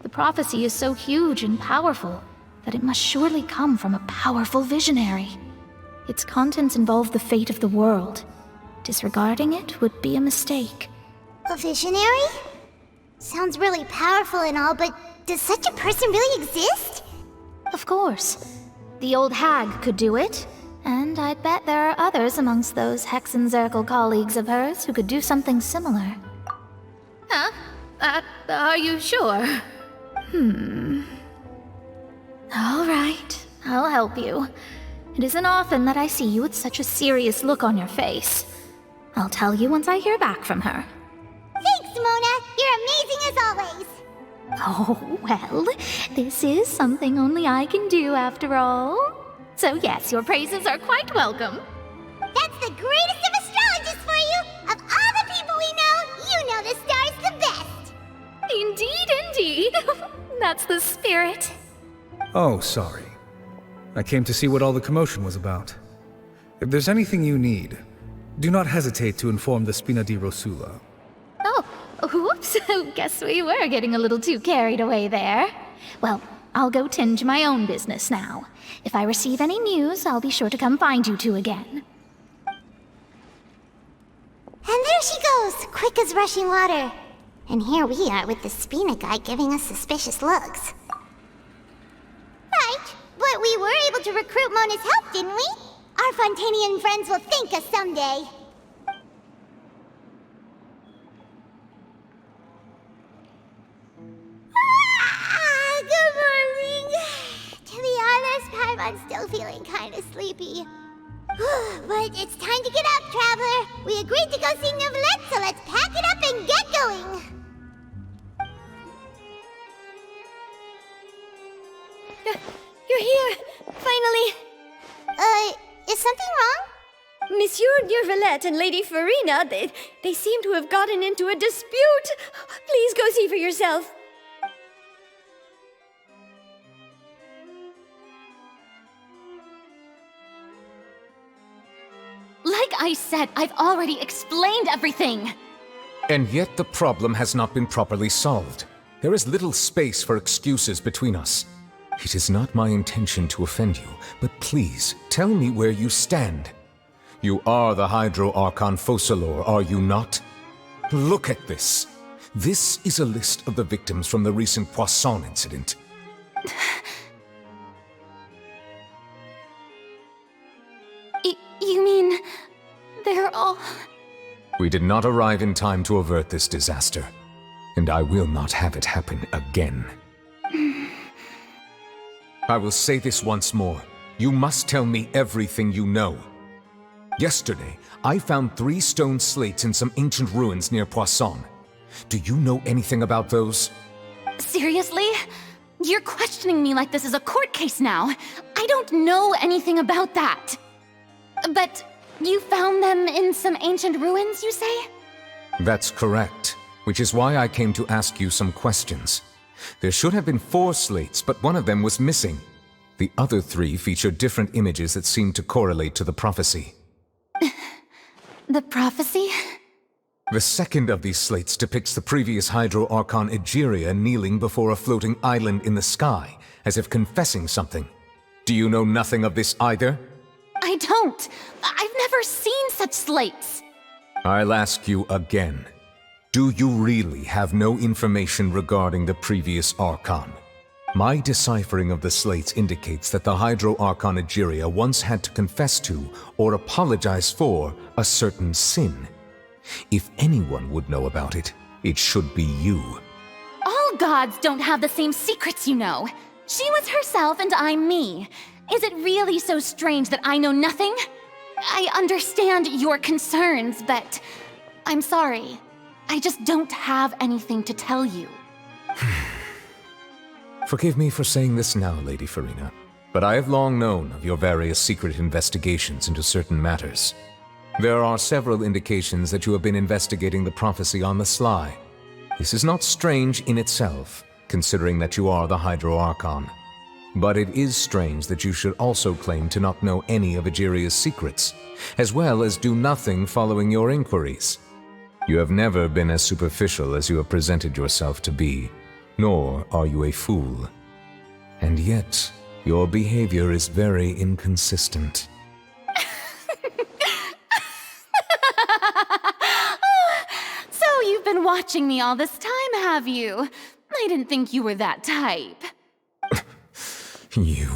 the prophecy is so huge and powerful that it must surely come from a powerful visionary. Its contents involve the fate of the world. Disregarding it would be a mistake. A visionary? Sounds really powerful and all, but does such a person really exist? Of course. The old hag could do it, and I'd bet there are others amongst those Hexenzirkel colleagues of hers who could do something similar. Huh? Are you sure? All right, I'll help you. It isn't often that I see you with such a serious look on your face. I'll tell you once I hear back from her. Thanks, Mona! You're amazing as always!
Oh, well, this is something only I can do after all. So yes, your praises are quite welcome.
That's the greatest of astrologists for you! Of all the people we know, you know the star's the best!
Indeed. That's the spirit.
Oh, sorry. I came to see what all the commotion was about. If there's anything you need, do not hesitate to inform the Spina di Rosula.
Oh, whoops. Guess we were getting a little too carried away there. Well, I'll go tend to my own business now. If I receive any news, I'll be sure to come find you two again.
And there she goes, quick as rushing water. And here we are with the Spina guy giving us suspicious looks. Right, but we were able to recruit Mona's help, didn't we? Our Fontanian friends will thank us someday. Good morning. To be honest, Paimon's still feeling kind of sleepy. But it's time to get up, Traveler. We agreed to go see Neuvillette, so let's pack it up and get going.
You're here! Finally!
Is something wrong?
Monsieur Neuvillette and Lady Farina, they seem to have gotten into a dispute. Please go see for yourself.
Like I said, I've already explained everything.
And yet the problem has not been properly solved. There is little space for excuses between us. It is not my intention to offend you, but please, tell me where you stand. You are the Hydro Archon Focalor, are you not? Look at this. This is a list of the victims from the recent Poisson incident.
You mean... they're all...
We did not arrive in time to avert this disaster, and I will not have it happen again. I will say this once more. You must tell me everything you know. Yesterday, I found 3 stone slates in some ancient ruins near Poisson. Do you know anything about those?
Seriously? You're questioning me like this is a court case now. I don't know anything about that. But you found them in some ancient ruins, you say?
That's correct, which is why I came to ask you some questions. There should have been 4 slates, but one of them was missing. The other 3 feature different images that seem to correlate to the prophecy.
The prophecy?
The second of these slates depicts the previous Hydro Archon Egeria kneeling before a floating island in the sky, as if confessing something. Do you know nothing of this either?
I don't. I've never seen such slates.
I'll ask you again. Do you really have no information regarding the previous Archon? My deciphering of the slates indicates that the Hydro Archon Egeria once had to confess to, or apologize for, a certain sin. If anyone would know about it, it should be you.
All gods don't have the same secrets, you know. She was herself and I'm me. Is it really so strange that I know nothing? I understand your concerns, but I'm sorry. I just don't have anything to tell you.
Forgive me for saying this now, Lady Farina, but I have long known of your various secret investigations into certain matters. There are several indications that you have been investigating the prophecy on the sly. This is not strange in itself, considering that you are the Hydro Archon. But it is strange that you should also claim to not know any of Egeria's secrets, as well as do nothing following your inquiries. You have never been as superficial as you have presented yourself to be, nor are you a fool. And yet, your behavior is very inconsistent.
So you've been watching me all this time, have you? I didn't think you were that type.
You...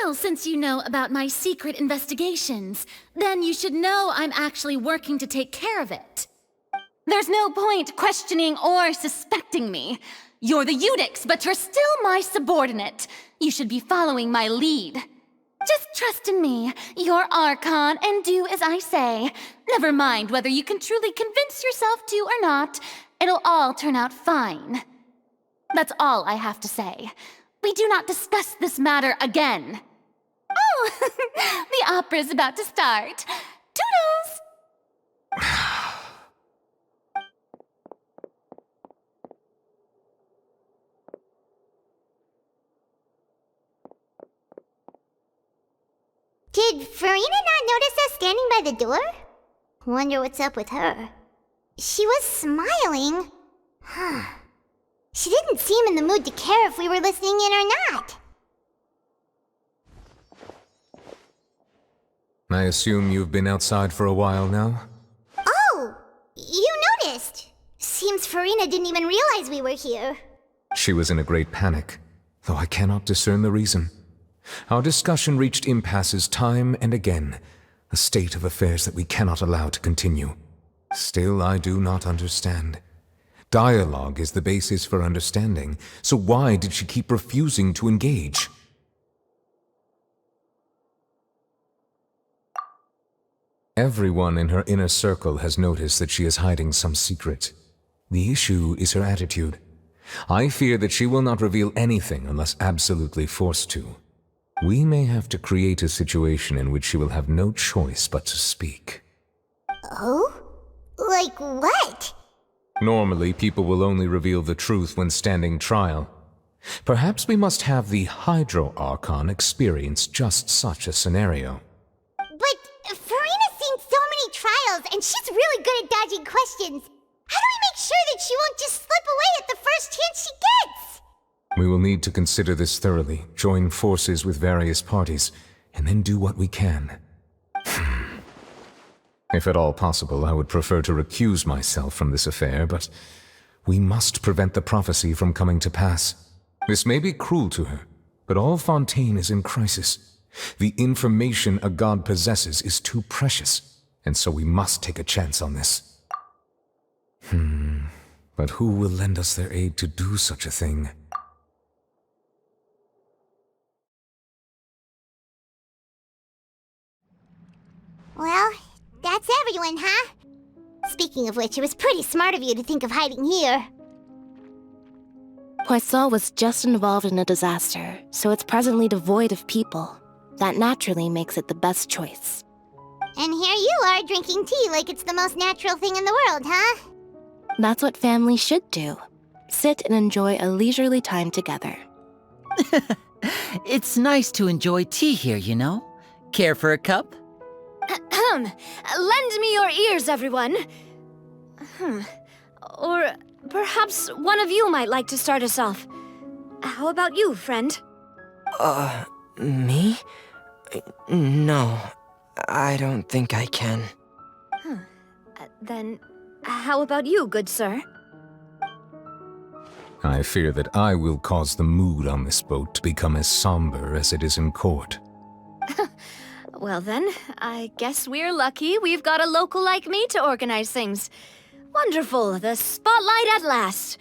Well, since you know about my secret investigations, then you should know I'm actually working to take care of it. There's no point questioning or suspecting me. You're the Eudix, but you're still my subordinate. You should be following my lead. Just trust in me. You're Archon, and do as I say. Never mind whether you can truly convince yourself to or not. It'll all turn out fine.
That's all I have to say. We do not discuss this matter again. Oh, the opera's about to start. Toodles!
Did Farina not notice us standing by the door? Wonder what's up with her. She was smiling. Huh. She didn't seem in the mood to care if we were listening in or not.
I assume you've been outside for a while now?
Oh! You noticed! Seems Farina didn't even realize we were here.
She was in a great panic, though I cannot discern the reason. Our discussion reached impasses time and again, a state of affairs that we cannot allow to continue. Still, I do not understand. Dialogue is the basis for understanding, so why did she keep refusing to engage? Everyone in her inner circle has noticed that she is hiding some secret. The issue is her attitude. I fear that she will not reveal anything unless absolutely forced to. We may have to create a situation in which she will have no choice but to speak.
Oh? Like what?
Normally, people will only reveal the truth when standing trial. Perhaps we must have the Hydro Archon experience just such a scenario.
But Farina's seen so many trials, and she's really good at dodging questions. How do we make sure that she won't just slip away at the first chance she gets?
We will need to consider this thoroughly, join forces with various parties, and then do what we can. If at all possible, I would prefer to recuse myself from this affair, but we must prevent the prophecy from coming to pass. This may be cruel to her, but all Fontaine is in crisis. The information a god possesses is too precious, and so we must take a chance on this. But who will lend us their aid to do such a thing?
Well, that's everyone, huh? Speaking of which, it was pretty smart of you to think of hiding here.
Poisson was just involved in a disaster, so it's presently devoid of people. That naturally makes it the best choice.
And here you are drinking tea like it's the most natural thing in the world, huh?
That's what family should do. Sit and enjoy a leisurely time together.
It's nice to enjoy tea here, you know? Care for a cup?
Lend me your ears, everyone. Or perhaps one of you might like to start us off. How about you, friend?
Me? No, I don't think I can.
Then, how about you, good sir?
I fear that I will cause the mood on this boat to become as somber as it is in court.
Well then, I guess we're lucky we've got a local like me to organize things. Wonderful, the spotlight at last.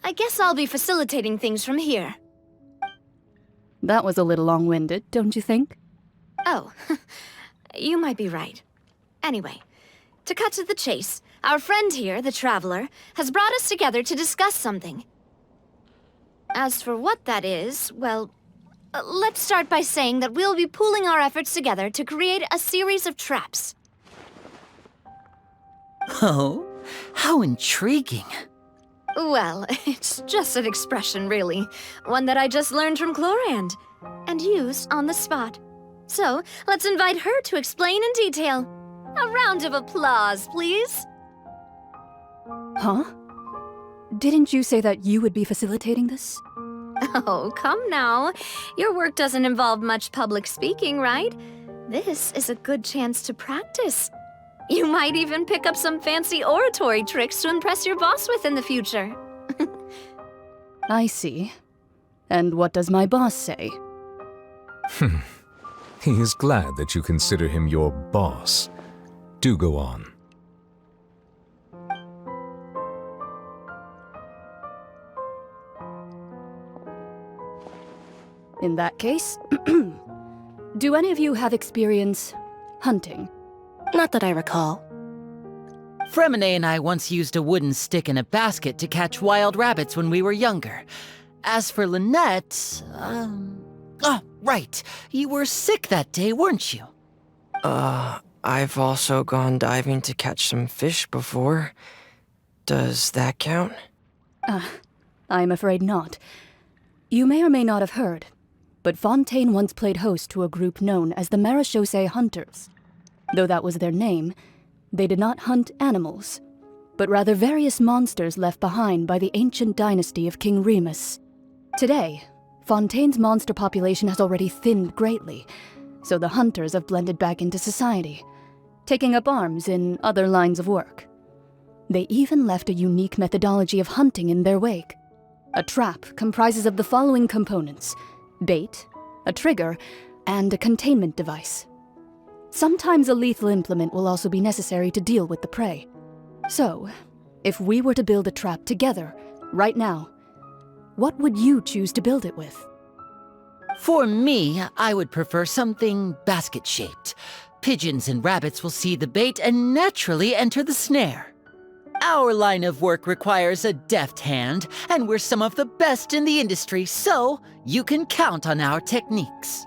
I guess I'll be facilitating things from here.
That was a little long-winded, don't you think?
Oh, you might be right. Anyway, to cut to the chase, our friend here, the Traveler, has brought us together to discuss something. As for what that is, well, let's start by saying that we'll be pooling our efforts together to create a series of traps.
Oh, how intriguing.
Well, it's just an expression, really. One that I just learned from Chlorand, and used on the spot. So, let's invite her to explain in detail. A round of applause, please.
Huh? Didn't you say that you would be facilitating this?
Oh, come now. Your work doesn't involve much public speaking, right? This is a good chance to practice. You might even pick up some fancy oratory tricks to impress your boss with in the future.
I see. And what does my boss say?
He is glad that you consider him your boss. Do go on.
In that case, do any of you have experience hunting?
Not that I recall.
Fremine and I once used a wooden stick in a basket to catch wild rabbits when we were younger. As for Lynette, Oh, right. You were sick that day, weren't you?
I've also gone diving to catch some fish before. Does that count?
I'm afraid not. You may or may not have heard, but Fontaine once played host to a group known as the Marechaussee Hunters. Though that was their name, they did not hunt animals, but rather various monsters left behind by the ancient dynasty of King Remus. Today, Fontaine's monster population has already thinned greatly, so the hunters have blended back into society, taking up arms in other lines of work. They even left a unique methodology of hunting in their wake. A trap comprises of the following components: bait, a trigger, and a containment device. Sometimes a lethal implement will also be necessary to deal with the prey. So, if we were to build a trap together, right now, what would you choose to build it with?
For me, I would prefer something basket-shaped. Pigeons and rabbits will see the bait and naturally enter the snare. Our line of work requires a deft hand, and we're some of the best in the industry, so you can count on our techniques.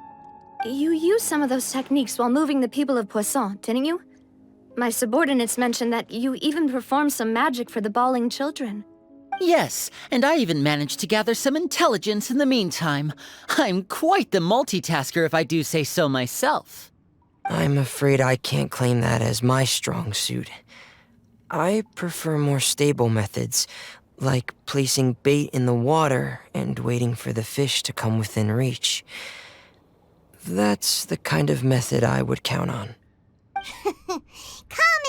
You used some of those techniques while moving the people of Poisson, didn't you? My subordinates mentioned that you even performed some magic for the bawling children.
Yes, and I even managed to gather some intelligence in the meantime. I'm quite the multitasker if I do say so myself.
I'm afraid I can't claim that as my strong suit. I prefer more stable methods, like placing bait in the water and waiting for the fish to come within reach. That's the kind of method I would count on.
Calm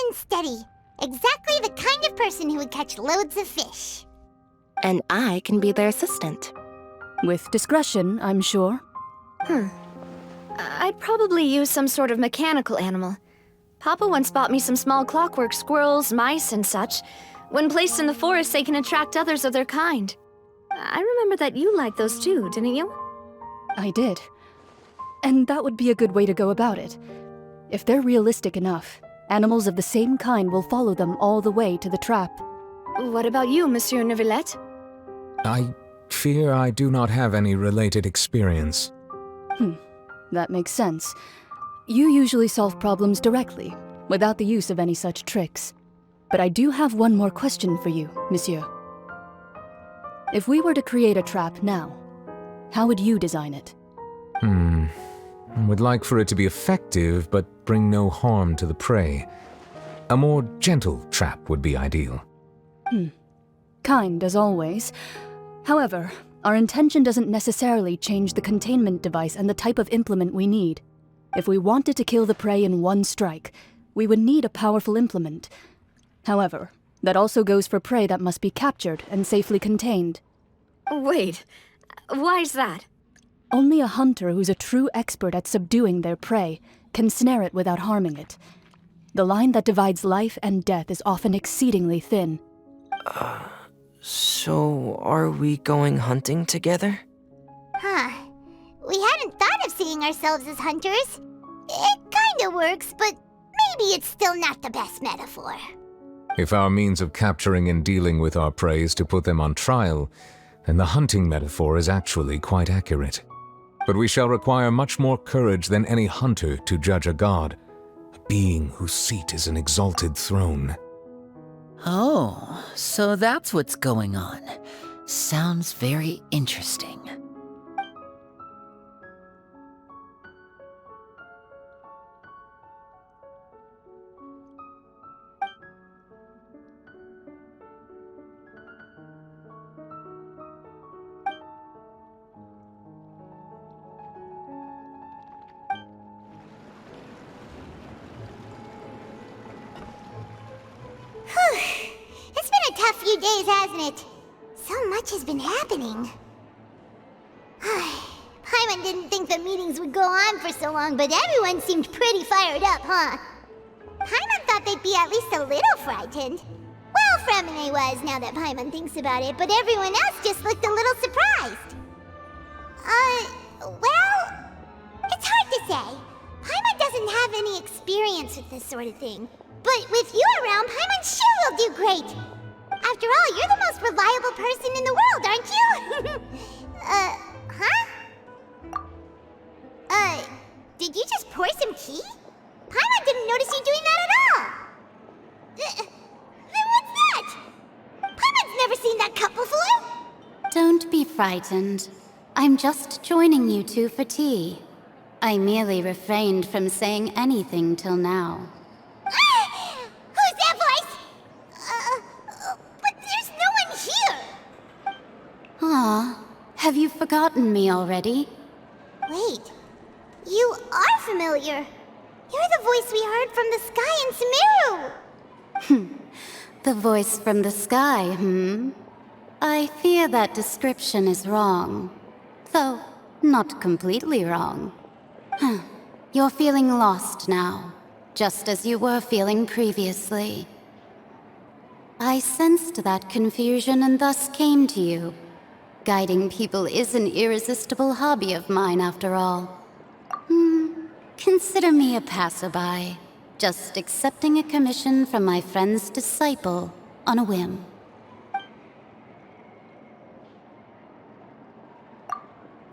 and steady. Exactly the kind of person who would catch loads of fish.
And I can be their assistant.
With discretion, I'm sure.
I'd probably use some sort of mechanical animal. Papa once bought me some small clockwork squirrels, mice, and such. When placed in the forest, they can attract others of their kind. I remember that you liked those too, didn't you?
I did. And that would be a good way to go about it. If they're realistic enough, animals of the same kind will follow them all the way to the trap.
What about you, Monsieur Neuvillette?
I fear I do not have any related experience.
That makes sense. You usually solve problems directly, without the use of any such tricks. But I do have one more question for you, monsieur. If we were to create a trap now, how would you design it?
I would like for it to be effective, but bring no harm to the prey. A more gentle trap would be ideal.
Kind, as always. However, our intention doesn't necessarily change the containment device and the type of implement we need. If we wanted to kill the prey in one strike, we would need a powerful implement. However, that also goes for prey that must be captured and safely contained.
Wait, why's that?
Only a hunter who's a true expert at subduing their prey can snare it without harming it. The line that divides life and death is often exceedingly thin.
So are we going hunting together?
We hadn't thought of seeing ourselves as hunters. It kinda works, but maybe it's still not the best metaphor.
If our means of capturing and dealing with our prey is to put them on trial, then the hunting metaphor is actually quite accurate. But we shall require much more courage than any hunter to judge a god, a being whose seat is an exalted throne.
Oh, so that's what's going on. Sounds very interesting.
It's been a tough few days, hasn't it? So much has been happening. Paimon didn't think the meetings would go on for so long, but everyone seemed pretty fired up, huh? Paimon thought they'd be at least a little frightened. Well, Fremine was, now that Paimon thinks about it, but everyone else just looked a little surprised. Well, it's hard to say. Paimon doesn't have any experience with this sort of thing. But with you around, Paimon sure will do great. After all, you're the most reliable person in the world, aren't you? Did you just pour some tea? Paimon didn't notice you doing that at all. Then what's that? Paimon's never seen that cup before.
Don't be frightened. I'm just joining you two for tea. I merely refrained from saying anything till now.
Who's that voice? But there's no one here.
Ah, have you forgotten me already?
Wait, you are familiar. You're the voice we heard from the sky in Sumeru.
The voice from the sky, I fear that description is wrong. Though, not completely wrong. You're feeling lost now, just as you were feeling previously. I sensed that confusion and thus came to you. Guiding people is an irresistible hobby of mine, after all. Consider me a passerby, just accepting a commission from my friend's disciple on a whim.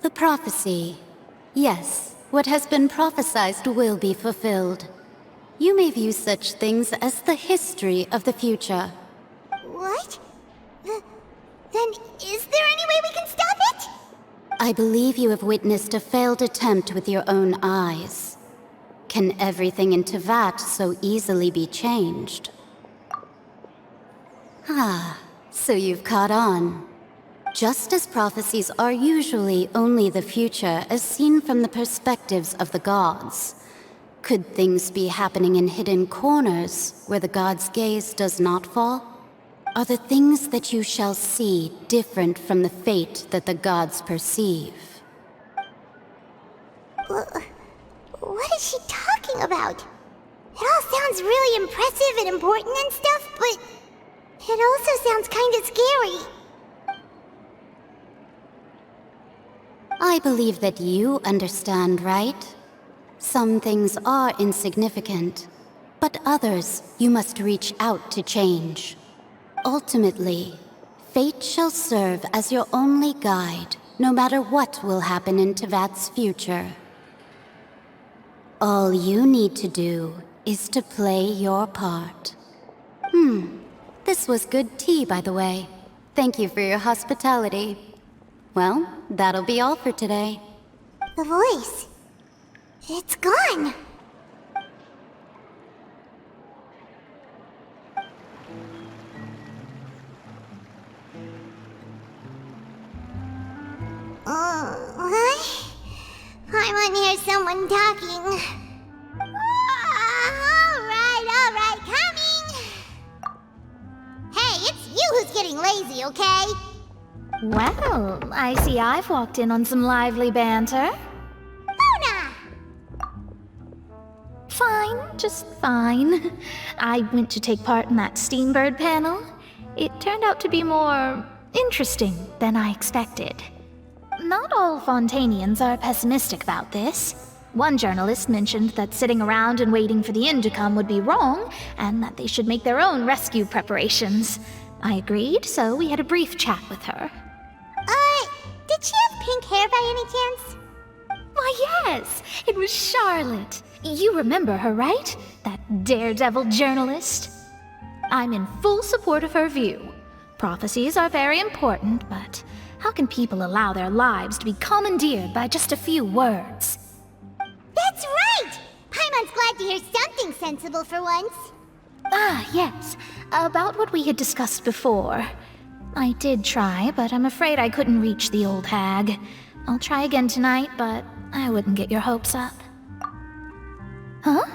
The prophecy. Yes, what has been prophesied will be fulfilled. You may view such things as the history of the future.
What? Then is there any way we can stop it?
I believe you have witnessed a failed attempt with your own eyes. Can everything in Tevat so easily be changed? So you've caught on. Just as prophecies are usually only the future as seen from the perspectives of the gods, could things be happening in hidden corners where the gods' gaze does not fall? Are the things that you shall see different from the fate that the gods perceive?
What is she talking about? It all sounds really impressive and important and stuff, but it also sounds kinda scary.
I believe that you understand, right? Some things are insignificant, but others you must reach out to change. Ultimately, fate shall serve as your only guide, no matter what will happen in Tevat's future. All you need to do is to play your part. This was good tea, by the way. Thank you for your hospitality. Well, that'll be all for today.
The voice. It's gone. I want to hear someone talking. Alright, coming! Hey, it's you who's getting lazy, okay?
Well, I see I've walked in on some lively banter.
Mona!
Fine, just fine. I went to take part in that Steambird panel. It turned out to be more interesting than I expected. Not all Fontanians are pessimistic about this. One journalist mentioned that sitting around and waiting for the end to come would be wrong, and that they should make their own rescue preparations. I agreed, so we had a brief chat with her.
Did she have pink hair by any chance?
Why, yes! It was Charlotte. You remember her, right? That daredevil journalist? I'm in full support of her view. Prophecies are very important, but how can people allow their lives to be commandeered by just a few words?
That's right! Paimon's glad to hear something sensible for once.
Yes. About what we had discussed before. I did try, but I'm afraid I couldn't reach the old hag. I'll try again tonight, but I wouldn't get your hopes up. Huh?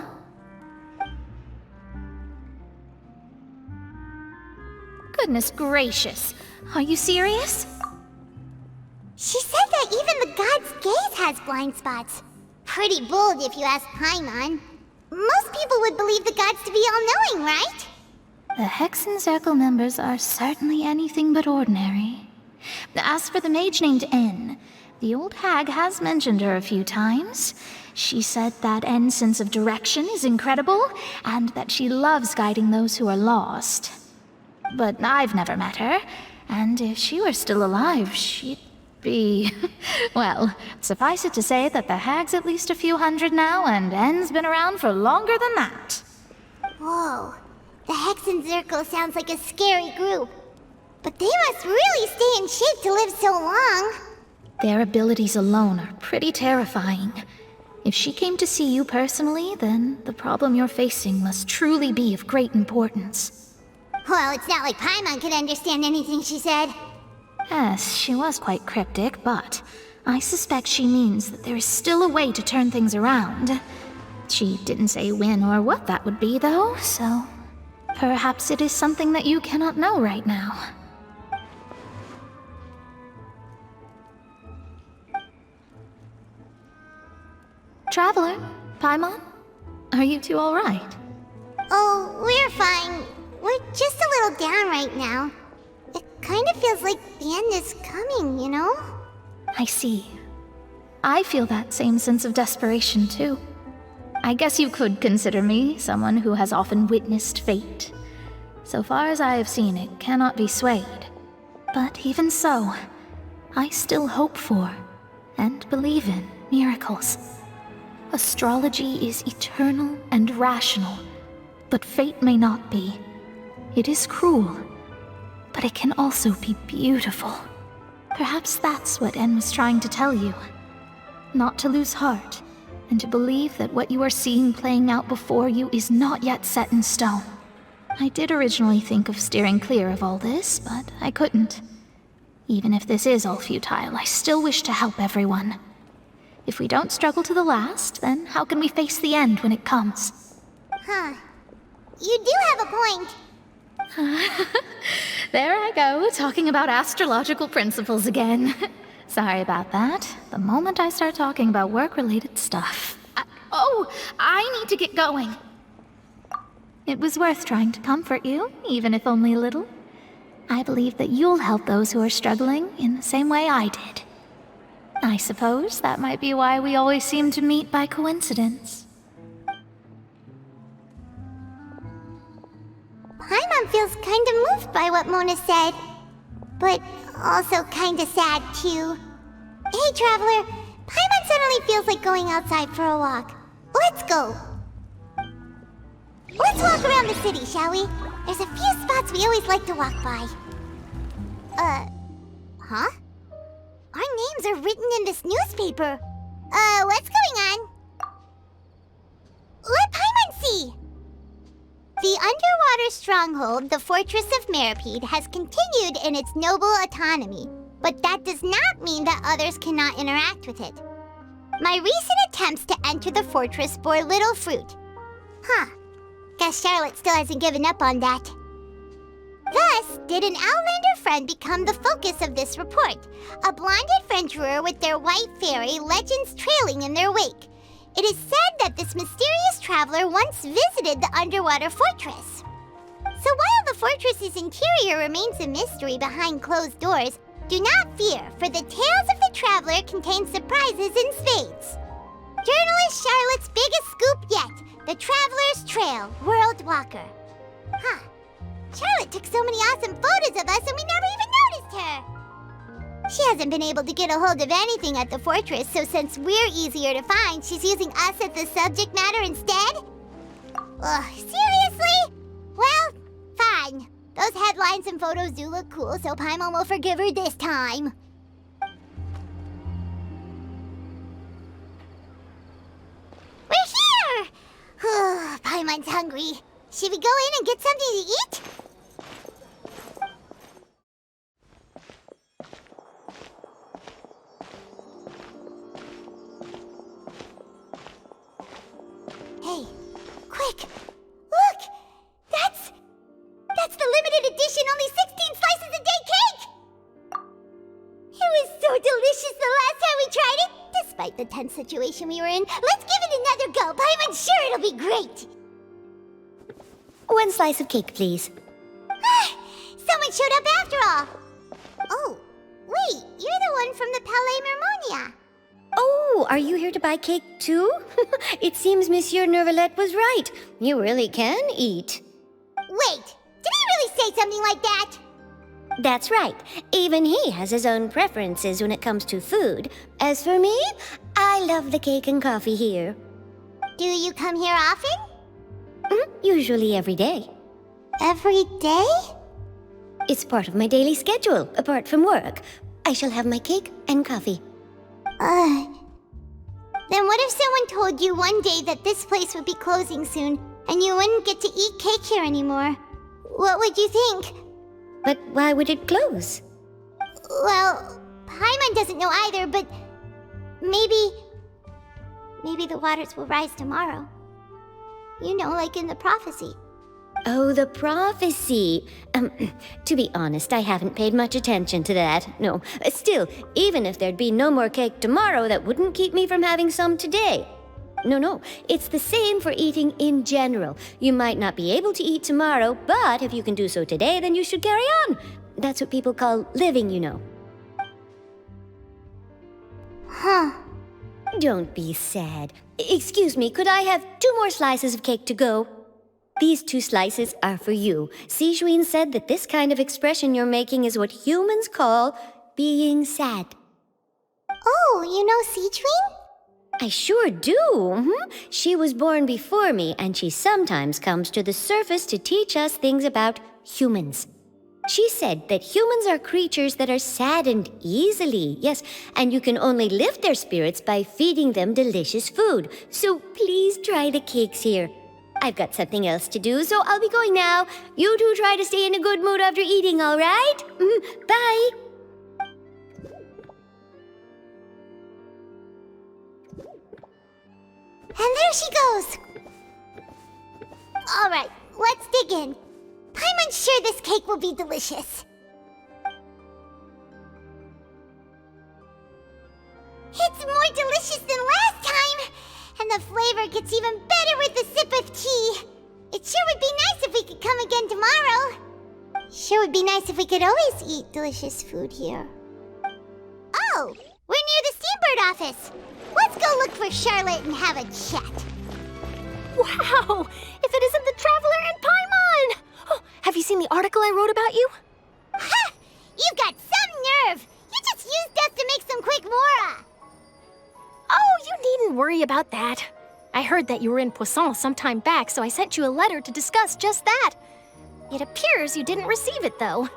Goodness gracious. Are you serious?
She said that even the god's gaze has blind spots. Pretty bold if you ask Paimon. Most people would believe the gods to be all-knowing, right?
The Hexen Circle members are certainly anything but ordinary. As for the mage named N, The old hag has mentioned her a few times. She said that N's sense of direction is incredible, and that she loves guiding those who are lost. But I've never met her, and if she were still alive, she'd be... well, suffice it to say that the hag's at least a few hundred now, and N's been around for longer than that.
Whoa, the Hexen Circle sounds like a scary group. But they must really stay in shape to live so long.
Their abilities alone are pretty terrifying. If she came to see you personally, then the problem you're facing must truly be of great importance.
Well, it's not like Paimon could understand anything she said.
Yes, she was quite cryptic, but I suspect she means that there is still a way to turn things around. She didn't say when or what that would be, though, so perhaps it is something that you cannot know right now. Traveler, Paimon, are you two all right?
Oh, we're fine. We're just a little down right now. It kind of feels like the end is coming, you know?
I see. I feel that same sense of desperation, too. I guess you could consider me someone who has often witnessed fate. So far as I have seen, it cannot be swayed. But even so, I still hope for, and believe in, miracles. Astrology is eternal and rational, but fate may not be. It is cruel, but it can also be beautiful. Perhaps that's what En was trying to tell you. Not to lose heart, and to believe that what you are seeing playing out before you is not yet set in stone. I did originally think of steering clear of all this, but I couldn't. Even if this is all futile, I still wish to help everyone. If we don't struggle to the last, then how can we face the end when it comes?
Huh. You do have a point.
There I go, talking about astrological principles again. Sorry about that. The moment I start talking about work-related stuff... I need to get going. It was worth trying to comfort you, even if only a little. I believe that you'll help those who are struggling in the same way I did. I suppose that might be why we always seem to meet by coincidence.
Paimon feels kind of moved by what Mona said, but also kind of sad too. Hey, Traveler, Paimon suddenly feels like going outside for a walk. Let's go. Let's walk around the city, shall we? There's a few spots we always like to walk by. Huh? Our names are written in this newspaper. What's going on? Let Paimon see! The underwater stronghold, the Fortress of Meripede, has continued in its noble autonomy, but that does not mean that others cannot interact with it. My recent attempts to enter the fortress bore little fruit. Huh. Guess Charlotte still hasn't given up on that. Thus, did an Outlander friend become the focus of this report, a blonde adventurer with their white fairy legends trailing in their wake. It is said that this mysterious traveler once visited the underwater fortress. So while the fortress's interior remains a mystery behind closed doors, do not fear, for the tales of the traveler contain surprises in spades. Journalist Charlotte's biggest scoop yet, the Traveler's Trail, World Walker. Huh. Charlotte took so many awesome photos of us and we never even noticed her! She hasn't been able to get a hold of anything at the fortress, so since we're easier to find, she's using us as the subject matter instead? Ugh, seriously? Well, fine. Those headlines and photos do look cool, so Paimon will forgive her this time. We're here! Paimon's hungry. Should we go in and get something to eat? Hey, quick! Look! That's the limited edition only 16 slices a day cake! It was so delicious the last time we tried it, despite the tense situation we were in. Let's give it another go. Paimon's sure it'll be great.
One slice of cake, please.
Someone showed up after all. Oh, Wait, you're the one from the Palais Mermonia.
Oh, are you here to buy cake too? It seems Monsieur Nervalet was right. You really can eat.
Wait, did he really say something like that?
That's right. Even he has his own preferences when it comes to food. As for me, I love the cake and coffee here.
Do you come here often?
Usually every day.
Every day?
It's part of my daily schedule, apart from work. I shall have my cake and coffee.
Then what if someone told you one day that this place would be closing soon, and you wouldn't get to eat cake here anymore? What would you think?
But why would it close?
Well, Paimon doesn't know either, but maybe the waters will rise tomorrow. You know, like in the prophecy.
Oh, the prophecy. To be honest, I haven't paid much attention to that. No, still, even if there'd be no more cake tomorrow, that wouldn't keep me from having some today. No, it's the same for eating in general. You might not be able to eat tomorrow, but if you can do so today, then you should carry on. That's what people call living, you know.
Huh.
Don't be sad. Excuse me, could I have 2 more slices of cake to go? These 2 slices are for you. Sijuin said that this kind of expression you're making is what humans call being sad.
Oh, you know Sijuin?
I sure do. She was born before me, and she sometimes comes to the surface to teach us things about humans. She said that humans are creatures that are saddened easily, yes, and you can only lift their spirits by feeding them delicious food. So please try the cakes here. I've got something else to do, so I'll be going now. You two try to stay in a good mood after eating, all right? Bye.
And there she goes. All right, let's dig in. Paimon's sure this cake will be delicious. It's more delicious than last time, and the flavor gets even better with a sip of tea. It sure would be nice if we could come again tomorrow. Sure would be nice if we could always eat delicious food here. Oh, we're near the Steambird office. Let's go look for Charlotte and have a chat.
Wow! If it isn't the Traveler and Paimon! Oh, have you seen the article I wrote about you?
Ha! You've got some nerve! You just used us to make some quick mora!
Oh, you needn't worry about that. I heard that you were in Poisson some time back, so I sent you a letter to discuss just that. It appears you didn't receive it, though.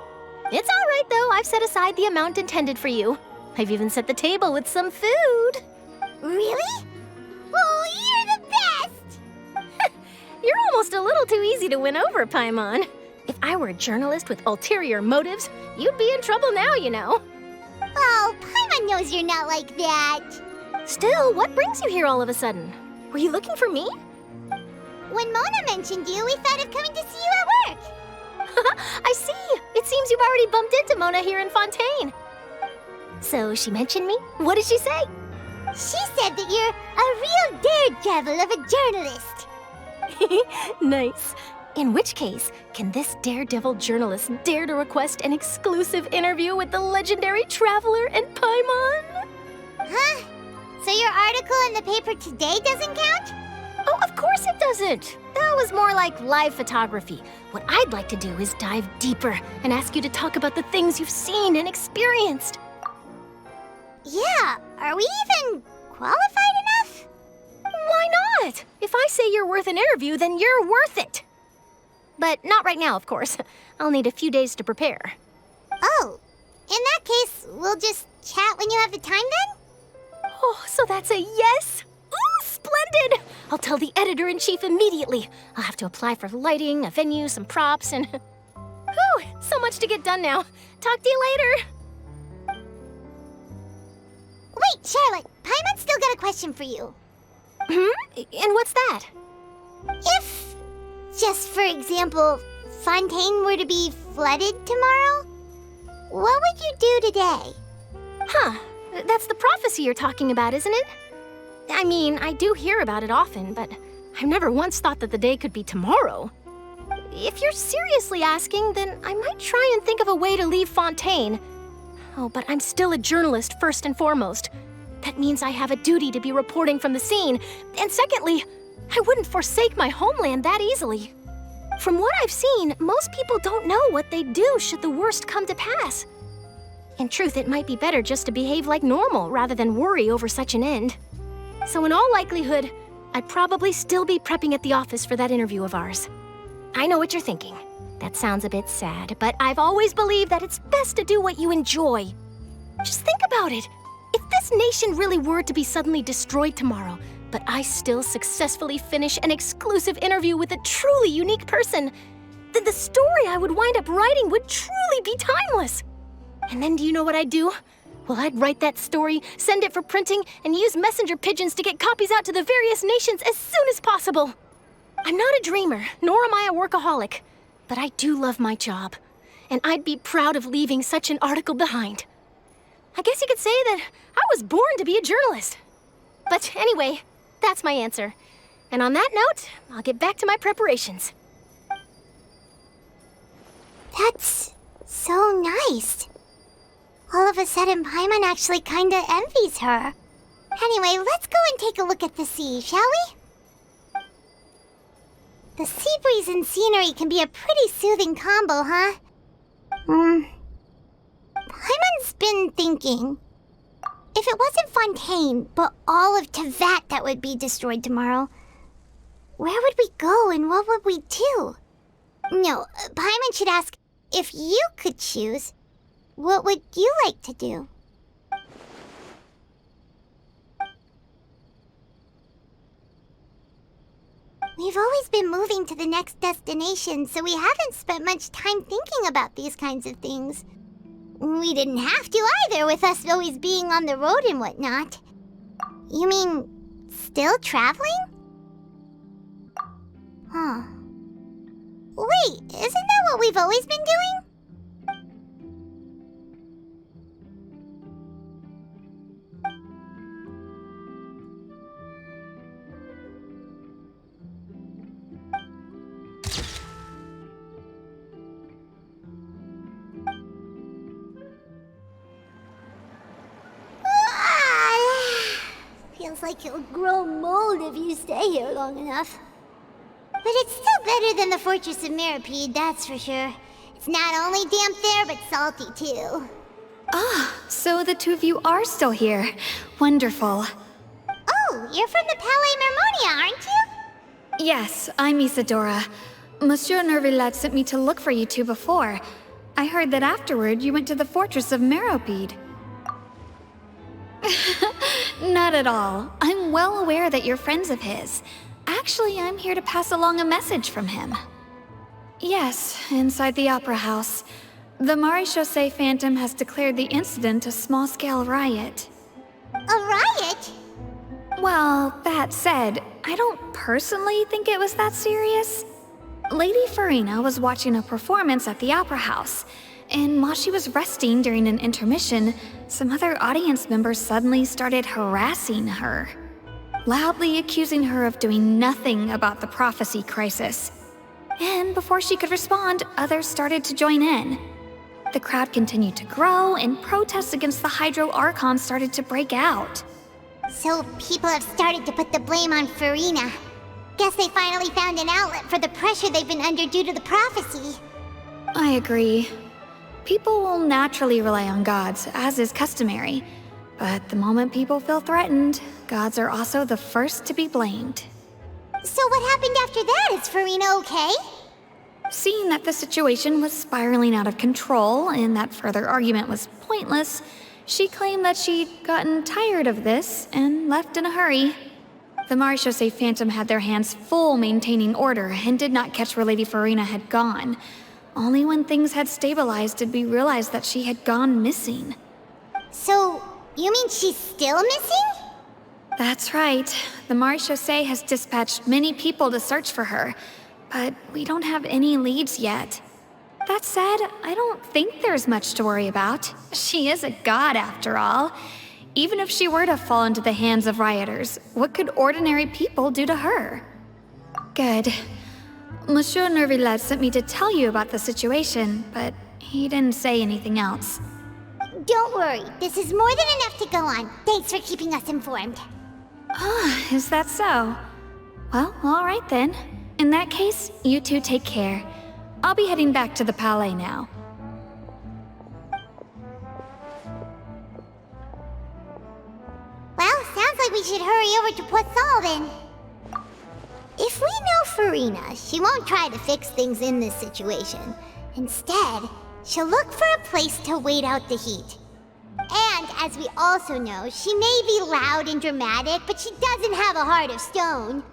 It's all right, though. I've set aside the amount intended for you. I've even set the table with some food.
Really? Oh, you're the best!
You're almost a little too easy to win over, Paimon. If I were a journalist with ulterior motives, you'd be in trouble now, you know.
Oh, Paimon knows you're not like that.
Still, what brings you here all of a sudden? Were you looking for me?
When Mona mentioned you, we thought of coming to see you at work.
I see. It seems you've already bumped into Mona here in Fontaine. So she mentioned me? What did she say?
She said that you're a real daredevil of a journalist.
Nice. In which case, can this daredevil journalist dare to request an exclusive interview with the legendary Traveler and Paimon?
Huh? So your article in the paper today doesn't count?
Oh, of course it doesn't. That was more like live photography. What I'd like to do is dive deeper and ask you to talk about the things you've seen and experienced.
Yeah, are we even qualified enough?
Why not? If I say you're worth an interview, then you're worth it. But not right now, of course. I'll need a few days to prepare.
Oh, in that case, we'll just chat when you have the time then?
Oh, so that's a yes? Ooh, splendid! I'll tell the editor-in-chief immediately. I'll have to apply for lighting, a venue, some props, and... Whew, so much to get done now. Talk to you later.
Wait, Charlotte, Paimon's still got a question for you.
And what's that?
If, just for example, Fontaine were to be flooded tomorrow, what would you do today?
Huh, that's the prophecy you're talking about, isn't it? I mean, I do hear about it often, but I've never once thought that the day could be tomorrow. If you're seriously asking, then I might try and think of a way to leave Fontaine.
Oh, but I'm still a journalist first and foremost. That means I have a duty to be reporting from the scene. And secondly, I wouldn't forsake my homeland that easily. From what I've seen, most people don't know what they'd do should the worst come to pass. In truth, it might be better just to behave like normal rather than worry over such an end. So in all likelihood, I'd probably still be prepping at the office for that interview of ours. I know what you're thinking. That sounds a bit sad, but I've always believed that it's best to do what you enjoy. Just think about it. If this nation really were to be suddenly destroyed tomorrow, but I still successfully finish an exclusive interview with a truly unique person, then the story I would wind up writing would truly be timeless. And then do you know what I'd do? Well, I'd write that story, send it for printing, and use messenger pigeons to get copies out to the various nations as soon as possible. I'm not a dreamer, nor am I a workaholic, but I do love my job, and I'd be proud of leaving such an article behind. I guess you could say that I was born to be a journalist. But anyway, that's my answer. And on that note, I'll get back to my preparations.
That's so nice. All of a sudden, Paimon actually kinda envies her. Anyway, let's go and take a look at the sea, shall we? The sea breeze and scenery can be a pretty soothing combo, huh? Paimon's been thinking. If it wasn't Fontaine, but all of Tevat that would be destroyed tomorrow, where would we go and what would we do? No, Paimon should ask, if you could choose, what would you like to do? We've always been moving to the next destination, so we haven't spent much time thinking about these kinds of things. We didn't have to either, with us always being on the road and whatnot. You mean, still traveling? Huh. Wait, isn't that what we've always been doing? Feels like you'll grow mold if you stay here long enough. But it's still better than the Fortress of Maripede, that's for sure. It's not only damp there, but salty too.
Ah, so the two of you are still here. Wonderful.
Oh, you're from the Palais Mermonia, aren't you?
Yes, I'm Isadora. Monsieur Nervillet sent me to look for you two before. I heard that afterward you went to the Fortress of Maripede. Not at all. I'm well aware that you're friends of his. Actually, I'm here to pass along a message from him. Yes, inside the Opera House. The Maréchaussée Phantom has declared the incident a small-scale riot.
A riot?
Well, that said, I don't personally think it was that serious. Lady Farina was watching a performance at the Opera House, and while she was resting during an intermission, some other audience members suddenly started harassing her, loudly accusing her of doing nothing about the prophecy crisis. And before she could respond, others started to join in. The crowd continued to grow, and protests against the Hydro Archon started to break out.
So people have started to put the blame on Farina. Guess they finally found an outlet for the pressure they've been under due to the prophecy.
I agree. People will naturally rely on gods, as is customary. But the moment people feel threatened, gods are also the first to be blamed.
So what happened after that? Is Farina okay?
Seeing that the situation was spiraling out of control and that further argument was pointless, she claimed that she'd gotten tired of this and left in a hurry. The Maréchaussée Phantom had their hands full maintaining order and did not catch where Lady Farina had gone. Only when things had stabilized did we realize that she had gone missing.
So, you mean she's still missing?
That's right. The Maréchaussée has dispatched many people to search for her, but we don't have any leads yet. That said, I don't think there's much to worry about. She is a god, after all. Even if she were to fall into the hands of rioters, what could ordinary people do to her? Good. Monsieur Nervillet sent me to tell you about the situation, but he didn't say anything else.
Don't worry, this is more than enough to go on. Thanks for keeping us informed.
Ah, is that so? Well, alright then. In that case, you two take care. I'll be heading back to the Palais now.
Well, sounds like we should hurry over to Poisson then. If we know Farina, she won't try to fix things in this situation. Instead, she'll look for a place to wait out the heat. And, as we also know, she may be loud and dramatic, but she doesn't have a heart of stone.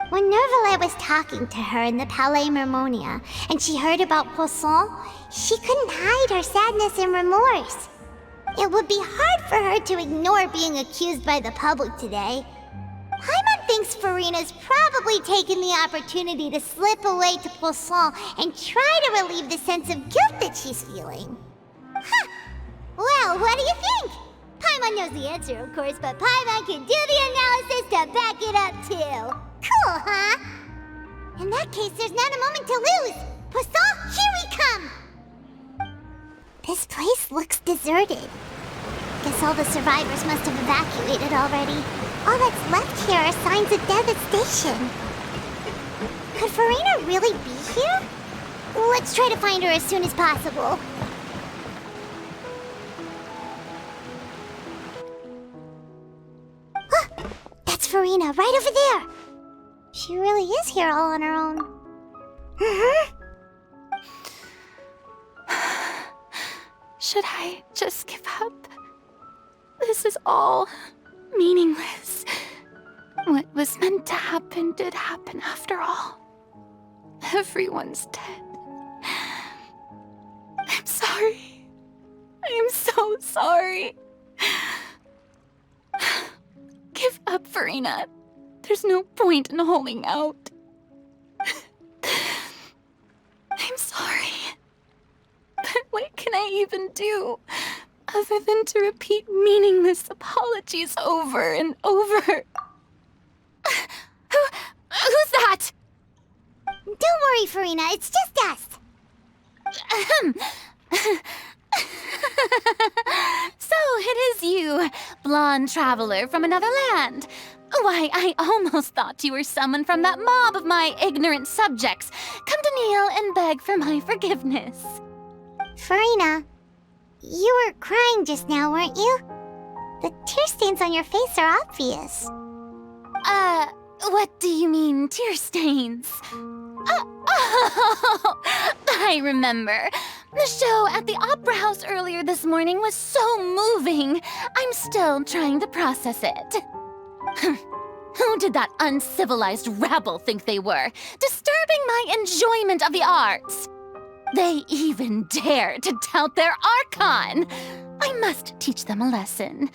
When Nervalet was talking to her in the Palais Mermonia, and she heard about Poisson, she couldn't hide her sadness and remorse. It would be hard for her to ignore being accused by the public today. Paimon thinks Farina's probably taken the opportunity to slip away to Poisson and try to relieve the sense of guilt that she's feeling. Huh. Well, what do you think? Paimon knows the answer, of course, but Paimon can do the analysis to back it up, too. Cool, huh? In that case, there's not a moment to lose. Poisson, here we come! This place looks deserted. Guess all the survivors must have evacuated already. All that's left here are signs of devastation. Could Farina really be here? Let's try to find her as soon as possible. That's Farina, right over there. She really is here all on her own.
Should I just give up? This is all meaningless. What was meant to happen did happen after all. Everyone's dead. I'm sorry. I am so sorry. Give up, Farina. There's no point in holding out. I'm sorry. But what can I even do other than to repeat meaningless apologies over and over? Who's that?
Don't worry, Farina. It's just us.
So it is you, blonde traveler from another land. Why, I almost thought you were someone from that mob of my ignorant subjects, come to kneel and beg for my forgiveness.
Farina, you were crying just now, weren't you? The tear stains on your face are obvious.
What do you mean, tear stains? Oh, I remember. The show at the Opera House earlier this morning was so moving. I'm still trying to process it. Who did that uncivilized rabble think they were, disturbing my enjoyment of the arts? They even dare to tout their Archon. I must teach them a lesson.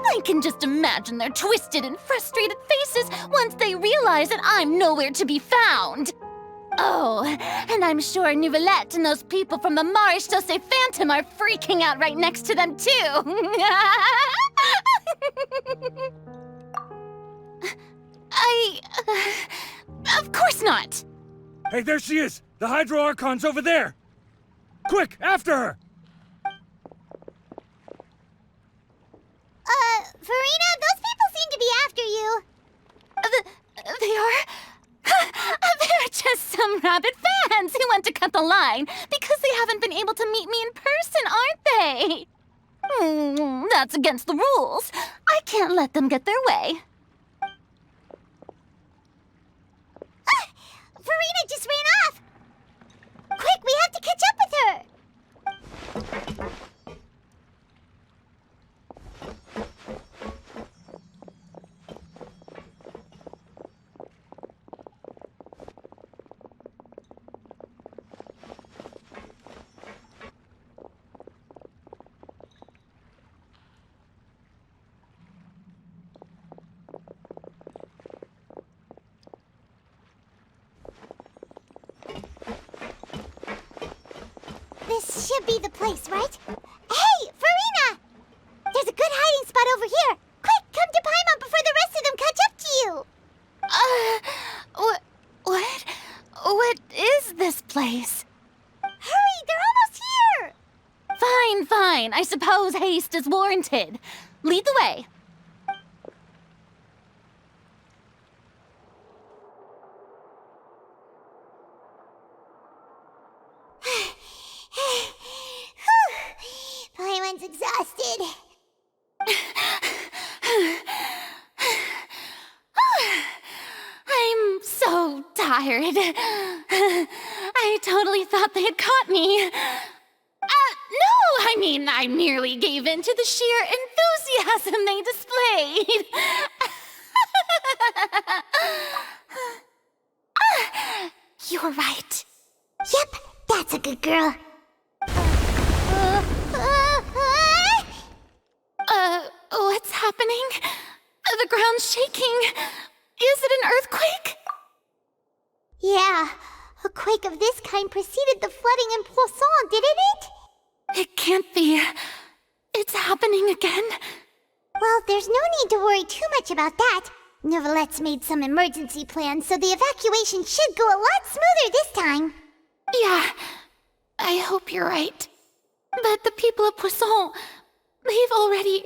I can just imagine their twisted and frustrated faces once they realize that I'm nowhere to be found. Oh, and I'm sure Nouvellette and those people from the Maréchaussée Phantom are freaking out right next to them, too. Of course not.
Hey, there she is! The Hydro Archon's over there! Quick, after her!
Farina, those people seem to be after you.
They are? They're just some rabid fans who want to cut the line because they haven't been able to meet me in person, aren't they? That's against the rules. I can't let them get their way.
Farina just ran off! Quick, we have to catch up with her! This should be the place, right? Hey, Farina! There's a good hiding spot over here. Quick, come to Paimon before the rest of them catch up to you.
What is this place?
Hurry, they're almost here!
Fine. I suppose haste is warranted. Lead the way.
Paimon's exhausted.
I'm so tired. I totally thought they had caught me. No, I mean, I merely gave in to the sheer enthusiasm they displayed. You're right.
Yep, that's a good girl.
What's happening? The ground's shaking. Is it an earthquake?
Yeah, a quake of this kind preceded the flooding in Poisson, didn't it?
It can't be. It's happening again.
Well, there's no need to worry too much about that. Neverlette's made some emergency plans, so the evacuation should go a lot smoother this time.
Yeah, I hope you're right. But the people of Poisson, they've already...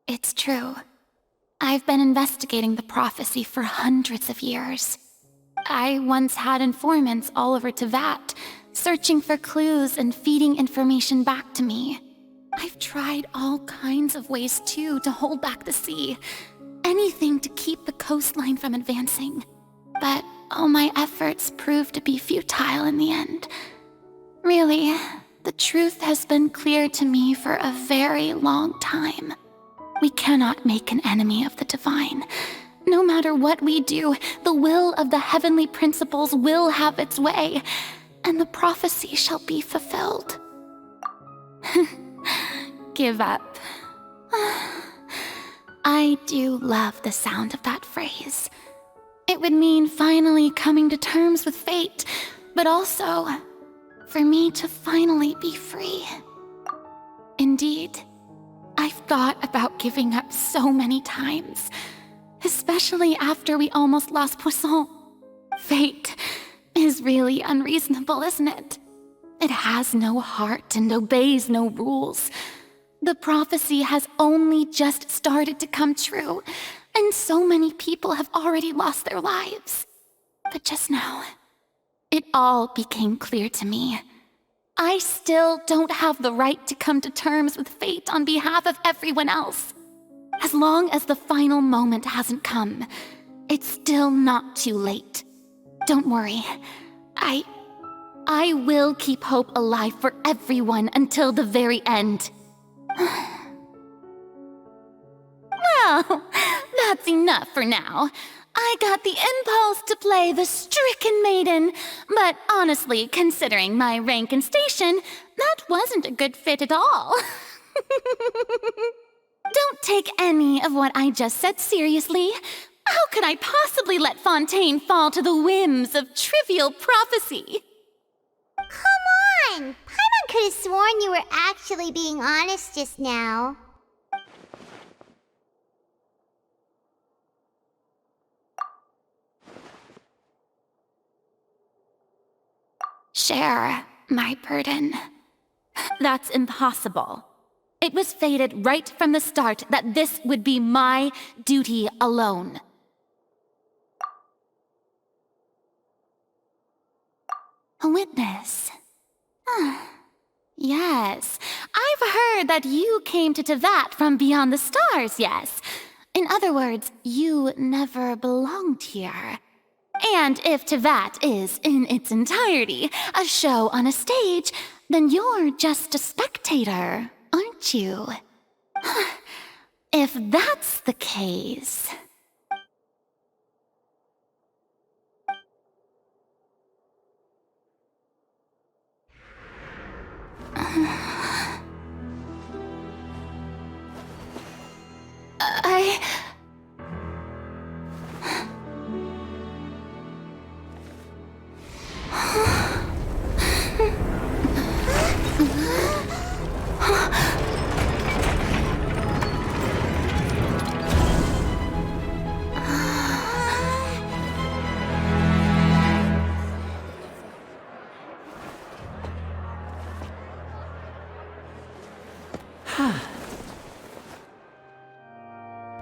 It's true. I've been investigating the prophecy for hundreds of years. I once had informants all over Tevat, searching for clues and feeding information back to me. I've tried all kinds of ways, too, to hold back the sea. Anything to keep the coastline from advancing. But all my efforts proved to be futile in the end. Really, the truth has been clear to me for a very long time. We cannot make an enemy of the divine. No matter what we do, the will of the heavenly principles will have its way, and the prophecy shall be fulfilled. Give up. I do love the sound of that phrase. It would mean finally coming to terms with fate, but also for me to finally be free. Indeed, I've thought about giving up so many times, especially after we almost lost Poisson. Fate is really unreasonable, isn't it? It has no heart and obeys no rules. The prophecy has only just started to come true, and so many people have already lost their lives. But just now, it all became clear to me. I still don't have the right to come to terms with fate on behalf of everyone else. As long as the final moment hasn't come, it's still not too late. Don't worry. I will keep hope alive for everyone until the very end. Well, that's enough for now. I got the impulse to play the stricken maiden, but honestly, considering my rank and station, that wasn't a good fit at all. Don't take any of what I just said seriously. How could I possibly let Fontaine fall to the whims of trivial prophecy?
Come on! Paimon could have sworn you were actually being honest just now.
Share my burden. That's impossible. It was fated right from the start that this would be my duty alone. A witness. Yes, I've heard that you came to Tevat from beyond the stars, yes. In other words, you never belonged here. And if Tevat is, in its entirety, a show on a stage, then you're just a spectator, aren't you? If that's the case...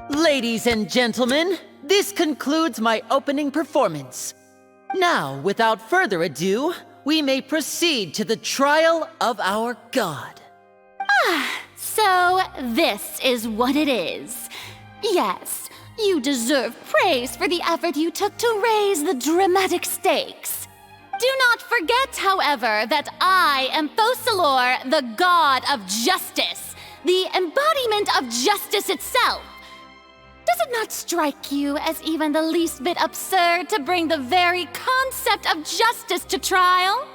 Ladies and gentlemen, this concludes my opening performance. Now, without further ado, we may proceed to the trial of our god.
So this is what it is. Yes, you deserve praise for the effort you took to raise the dramatic stakes. Do not forget, however, that I am Focalor, the god of justice, the embodiment of justice itself. Does it not strike you as even the least bit absurd to bring the very concept of justice to trial?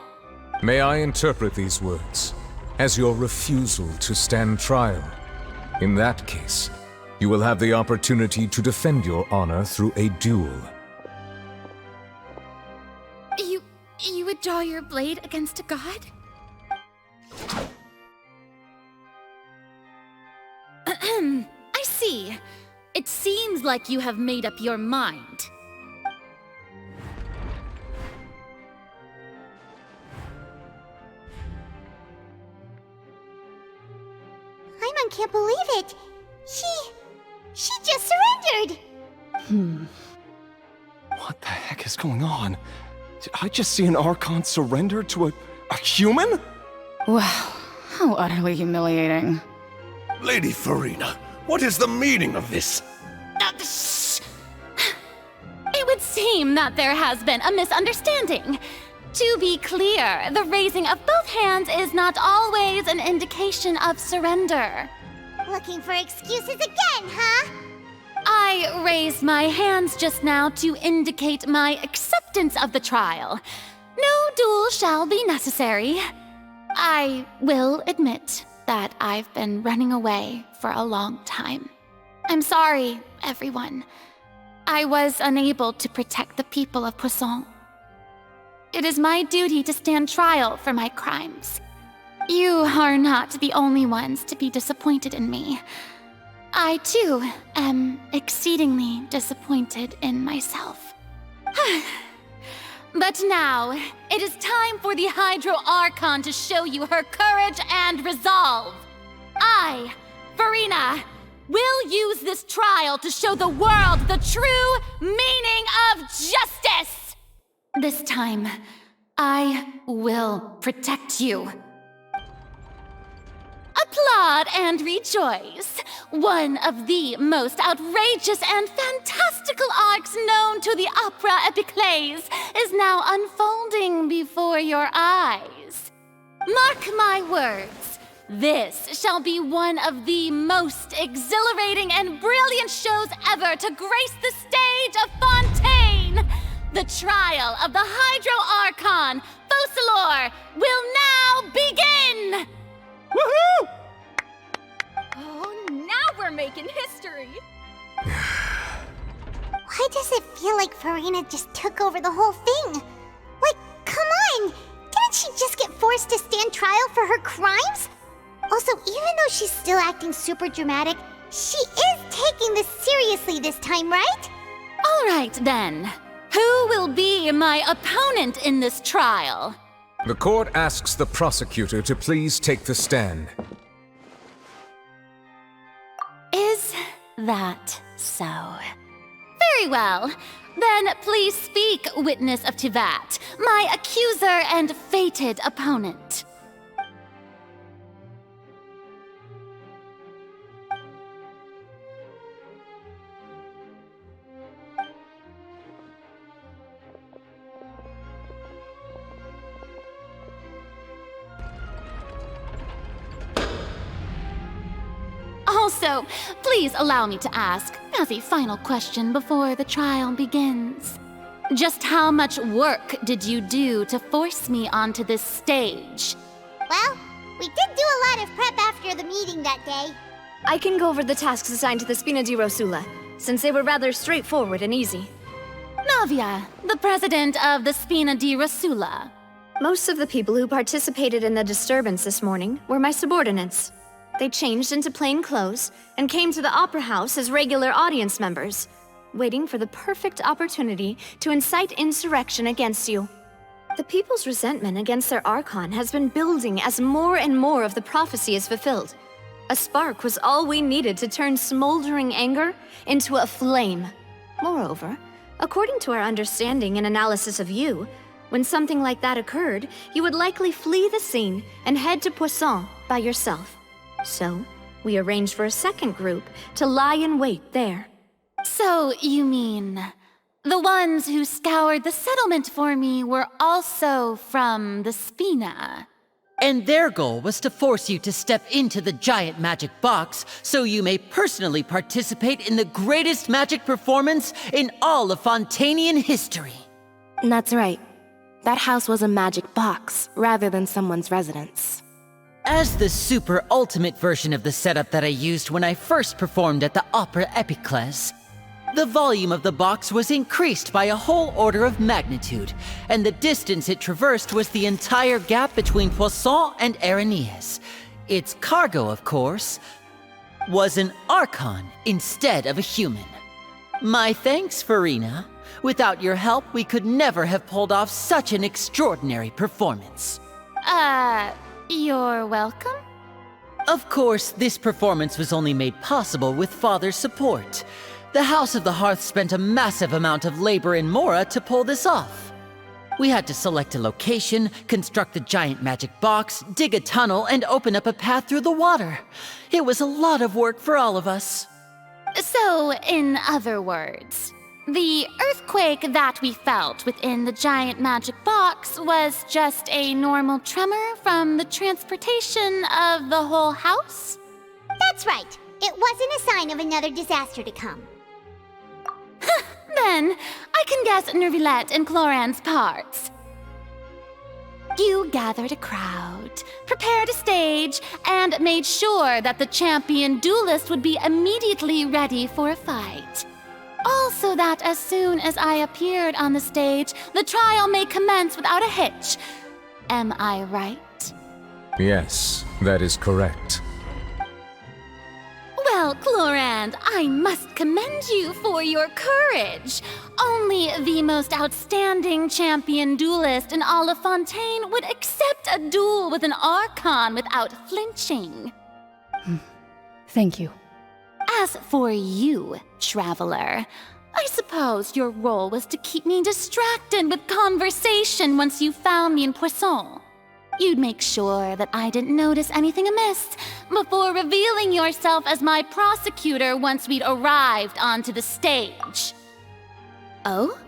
May I interpret these words as your refusal to stand trial? In that case, you will have the opportunity to defend your honor through a duel.
You would draw your blade against a god? I see. It seems like you have made up your mind.
Paimon can't believe it. She just surrendered.
What the heck is going on? Did I just see an Archon surrender to a human?
Wow, how utterly humiliating.
Lady Farina, what is the meaning of this?
It would seem that there has been a misunderstanding. To be clear, the raising of both hands is not always an indication of surrender.
Looking for excuses again, huh?
I raised my hands just now to indicate my acceptance of the trial. No duel shall be necessary. I will admit that I've been running away for a long time. I'm sorry, everyone. I was unable to protect the people of Poisson. It is my duty to stand trial for my crimes. You are not the only ones to be disappointed in me. I, too, am exceedingly disappointed in myself. But now, it is time for the Hydro Archon to show you her courage and resolve. I, Farina, will use this trial to show the world the true meaning of justice! This time, I will protect you. Applaud and rejoice. One of the most outrageous and fantastical arcs known to the opera epiclese is now unfolding before your eyes. Mark my words, this shall be one of the most exhilarating and brilliant shows ever to grace the stage of Fontaine. The trial of the Hydro Archon, Focalor, will now begin!
Woohoo! Oh, now we're making history!
Why does it feel like Farina just took over the whole thing? Like, come on! Didn't she just get forced to stand trial for her crimes? Also, even though she's still acting super dramatic, she is taking this seriously this time, right?
All right, then. Who will be my opponent in this trial?
The court asks the prosecutor to please take the stand.
Is that so? Very well. Then please speak, witness of Tivat, my accuser and fated opponent. Also, please allow me to ask, as a final question before the trial begins. Just how much work did you do to force me onto this stage?
Well, we did do a lot of prep after the meeting that day.
I can go over the tasks assigned to the Spina di Rosula, since they were rather straightforward and easy.
Navia, the president of the Spina di Rosula.
Most of the people who participated in the disturbance this morning were my subordinates. They changed into plain clothes and came to the Opera House as regular audience members, waiting for the perfect opportunity to incite insurrection against you. The people's resentment against their Archon has been building as more and more of the prophecy is fulfilled. A spark was all we needed to turn smoldering anger into a flame. Moreover, according to our understanding and analysis of you, when something like that occurred, you would likely flee the scene and head to Poisson by yourself. So, we arranged for a second group to lie in wait there.
So, you mean the ones who scoured the settlement for me were also from the Spina?
And their goal was to force you to step into the giant magic box so you may personally participate in the greatest magic performance in all of Fontanian history.
That's right. That house was a magic box, rather than someone's residence.
As the super ultimate version of the setup that I used when I first performed at the Opera Epiclese, the volume of the box was increased by a whole order of magnitude, and the distance it traversed was the entire gap between Poisson and Araneas. Its cargo, of course, was an Archon instead of a human. My thanks, Farina. Without your help, we could never have pulled off such an extraordinary performance.
You're welcome?
Of course, this performance was only made possible with Father's support. The House of the Hearth spent a massive amount of labor in Mora to pull this off. We had to select a location, construct the giant magic box, dig a tunnel, and open up a path through the water. It was a lot of work for all of us.
So, in other words, the earthquake that we felt within the giant magic box was just a normal tremor from the transportation of the whole house?
That's right. It wasn't a sign of another disaster to come.
Then, I can guess Nervilette and Cloran's parts. You gathered a crowd, prepared a stage, and made sure that the champion duelist would be immediately ready for a fight. Also that as soon as I appeared on the stage, the trial may commence without a hitch. Am I right?
Yes, that is correct.
Well, Clorand, I must commend you for your courage. Only the most outstanding champion duelist in all of Fontaine would accept a duel with an Archon without flinching.
Thank you.
As for you, Traveler, I suppose your role was to keep me distracted with conversation once you found me in Poisson. You'd make sure that I didn't notice anything amiss before revealing yourself as my prosecutor once we'd arrived onto the stage.
Oh?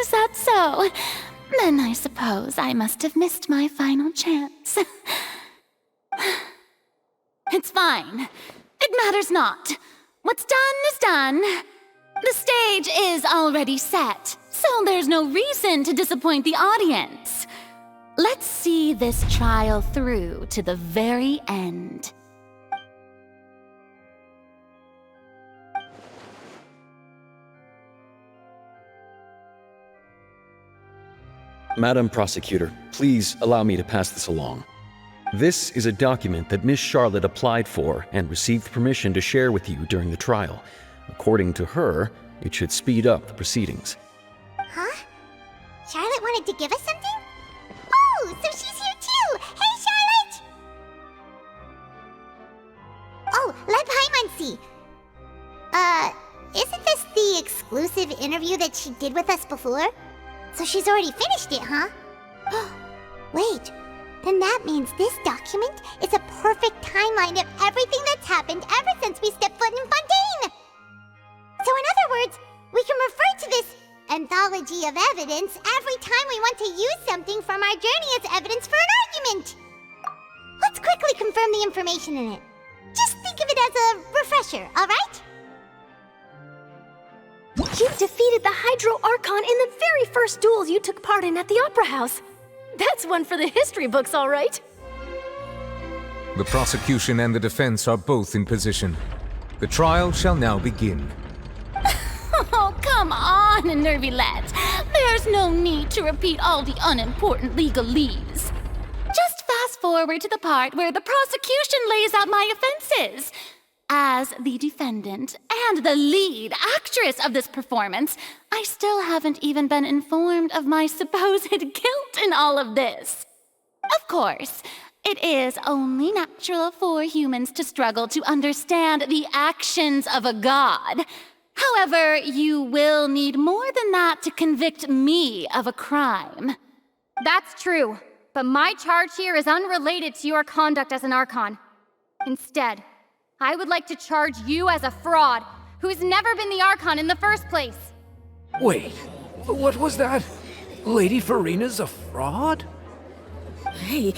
Is that so? Then I suppose I must have missed my final chance. It's fine. It matters not. What's done is done. The stage is already set, so there's no reason to disappoint the audience. Let's see this trial through to the very end.
Madam Prosecutor, please allow me to pass this along. This is a document that Miss Charlotte applied for and received permission to share with you during the trial. According to her, it should speed up the proceedings.
Huh? Charlotte wanted to give us something? Oh, so she's here too! Hey, Charlotte! Oh, let Paimon see. Isn't this the exclusive interview that she did with us before? So she's already finished it, huh? Wait, then that means this document is a perfect timeline of everything that's happened ever since we stepped foot in Fontaine! So in other words, we can refer to this anthology of evidence every time we want to use something from our journey as evidence for an argument! Let's quickly confirm the information in it. Just think of it as a refresher, alright?
You defeated the Hydro Archon in the very first duels you took part in at the Opera House. That's one for the history books, all right.
The prosecution and the defense are both in position. The trial shall now begin.
Oh, come on, Nervilette. There's no need to repeat all the unimportant legalese. Just fast forward to the part where the prosecution lays out my offenses.
As the defendant and the lead actress of this performance, I still haven't even been informed of my supposed guilt in all of this. Of course, it is only natural for humans to struggle to understand the actions of a god. However, you will need more than that to convict me of a crime.
That's true, but my charge here is unrelated to your conduct as an Archon. Instead, I would like to charge you as a fraud who's never been the Archon in the first place.
Wait, what was that? Lady Farina's a fraud?
Hey,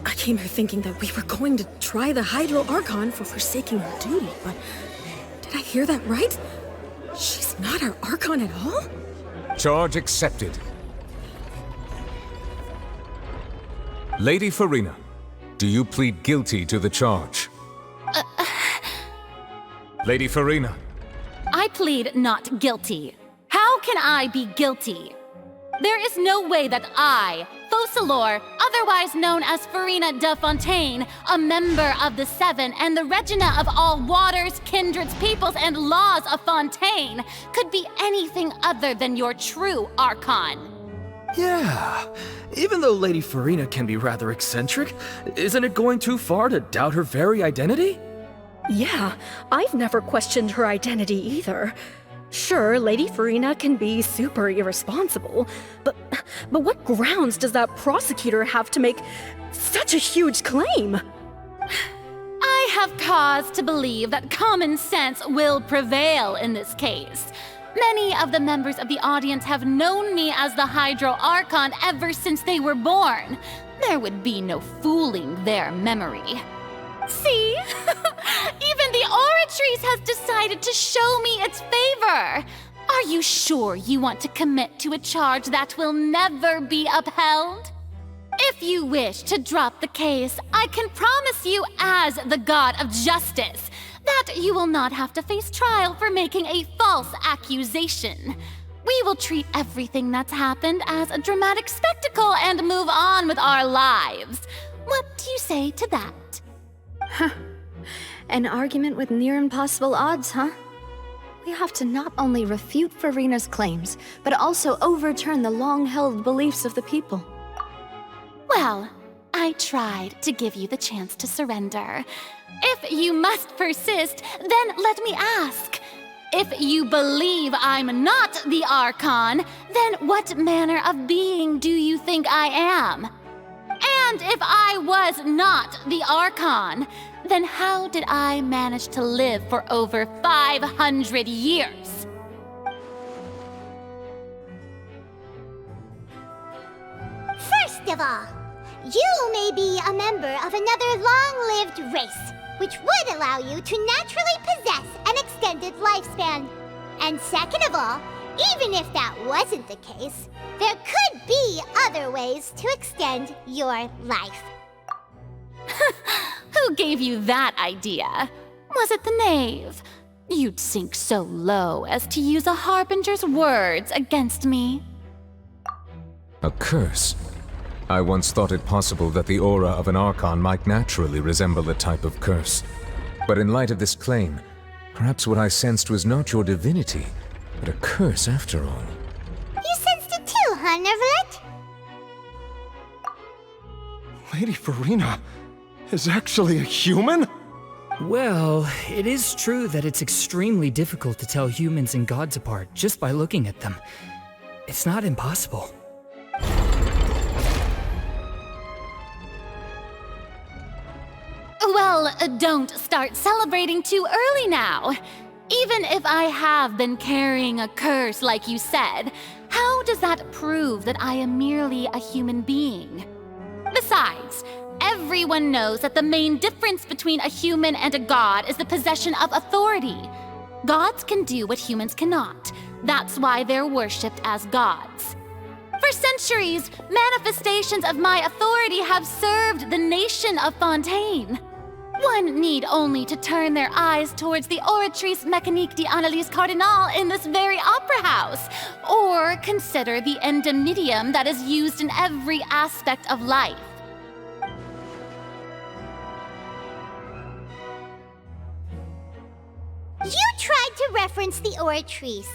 I came here thinking that we were going to try the Hydro Archon for forsaking her duty, but did I hear that right? She's not our Archon at all?
Charge accepted. Lady Farina, do you plead guilty to the charge? Lady Farina.
I plead not guilty. How can I be guilty? There is no way that I, Focalor, otherwise known as Farina de Fontaine, a member of the Seven and the Regina of all waters, kindreds, peoples, and laws of Fontaine, could be anything other than your true Archon.
Yeah, even though Lady Farina can be rather eccentric, isn't it going too far to doubt her very identity?
Yeah, I've never questioned her identity either. Sure, Lady Farina can be super irresponsible, but what grounds does that prosecutor have to make such a huge claim?
I have cause to believe that common sense will prevail in this case. Many of the members of the audience have known me as the Hydro Archon ever since they were born. There would be no fooling their memory. See? Even the Oratrice has decided to show me its favor. Are you sure you want to commit to a charge that will never be upheld? If you wish to drop the case, I can promise you as the God of Justice that you will not have to face trial for making a false accusation. We will treat everything that's happened as a dramatic spectacle and move on with our lives. What do you say to that?
Huh. An argument with near impossible odds, huh? We have to not only refute Farina's claims, but also overturn the long-held beliefs of the people.
Well, I tried to give you the chance to surrender. If you must persist, then let me ask. If you believe I'm not the Archon, then what manner of being do you think I am? And if I was not the Archon, then how did I manage to live for over 500 years?
First of all, you may be a member of another long-lived race, which would allow you to naturally possess an extended lifespan. And second of all, even if that wasn't the case, there could be other ways to extend your life.
Who gave you that idea? Was it the knave? You'd sink so low as to use a harbinger's words against me.
A curse? I once thought it possible that the aura of an Archon might naturally resemble a type of curse. But in light of this claim, perhaps what I sensed was not your divinity, but a curse after all.
You sensed it too, huh, Neverlet?
Lady Farina is actually a human?
Well, it is true that it's extremely difficult to tell humans and gods apart just by looking at them. It's not impossible.
Well, don't start celebrating too early now. Even if I have been carrying a curse like you said, how does that prove that I am merely a human being? Besides, everyone knows that the main difference between a human and a god is the possession of authority. Gods can do what humans cannot. That's why they're worshipped as gods. For centuries, manifestations of my authority have served the nation of Fontaine. One need only to turn their eyes towards the Oratrice Mécanique d'Analyse Cardinal in this very opera house, or consider the endemnitium that is used in every aspect of life.
reference the Oratrice.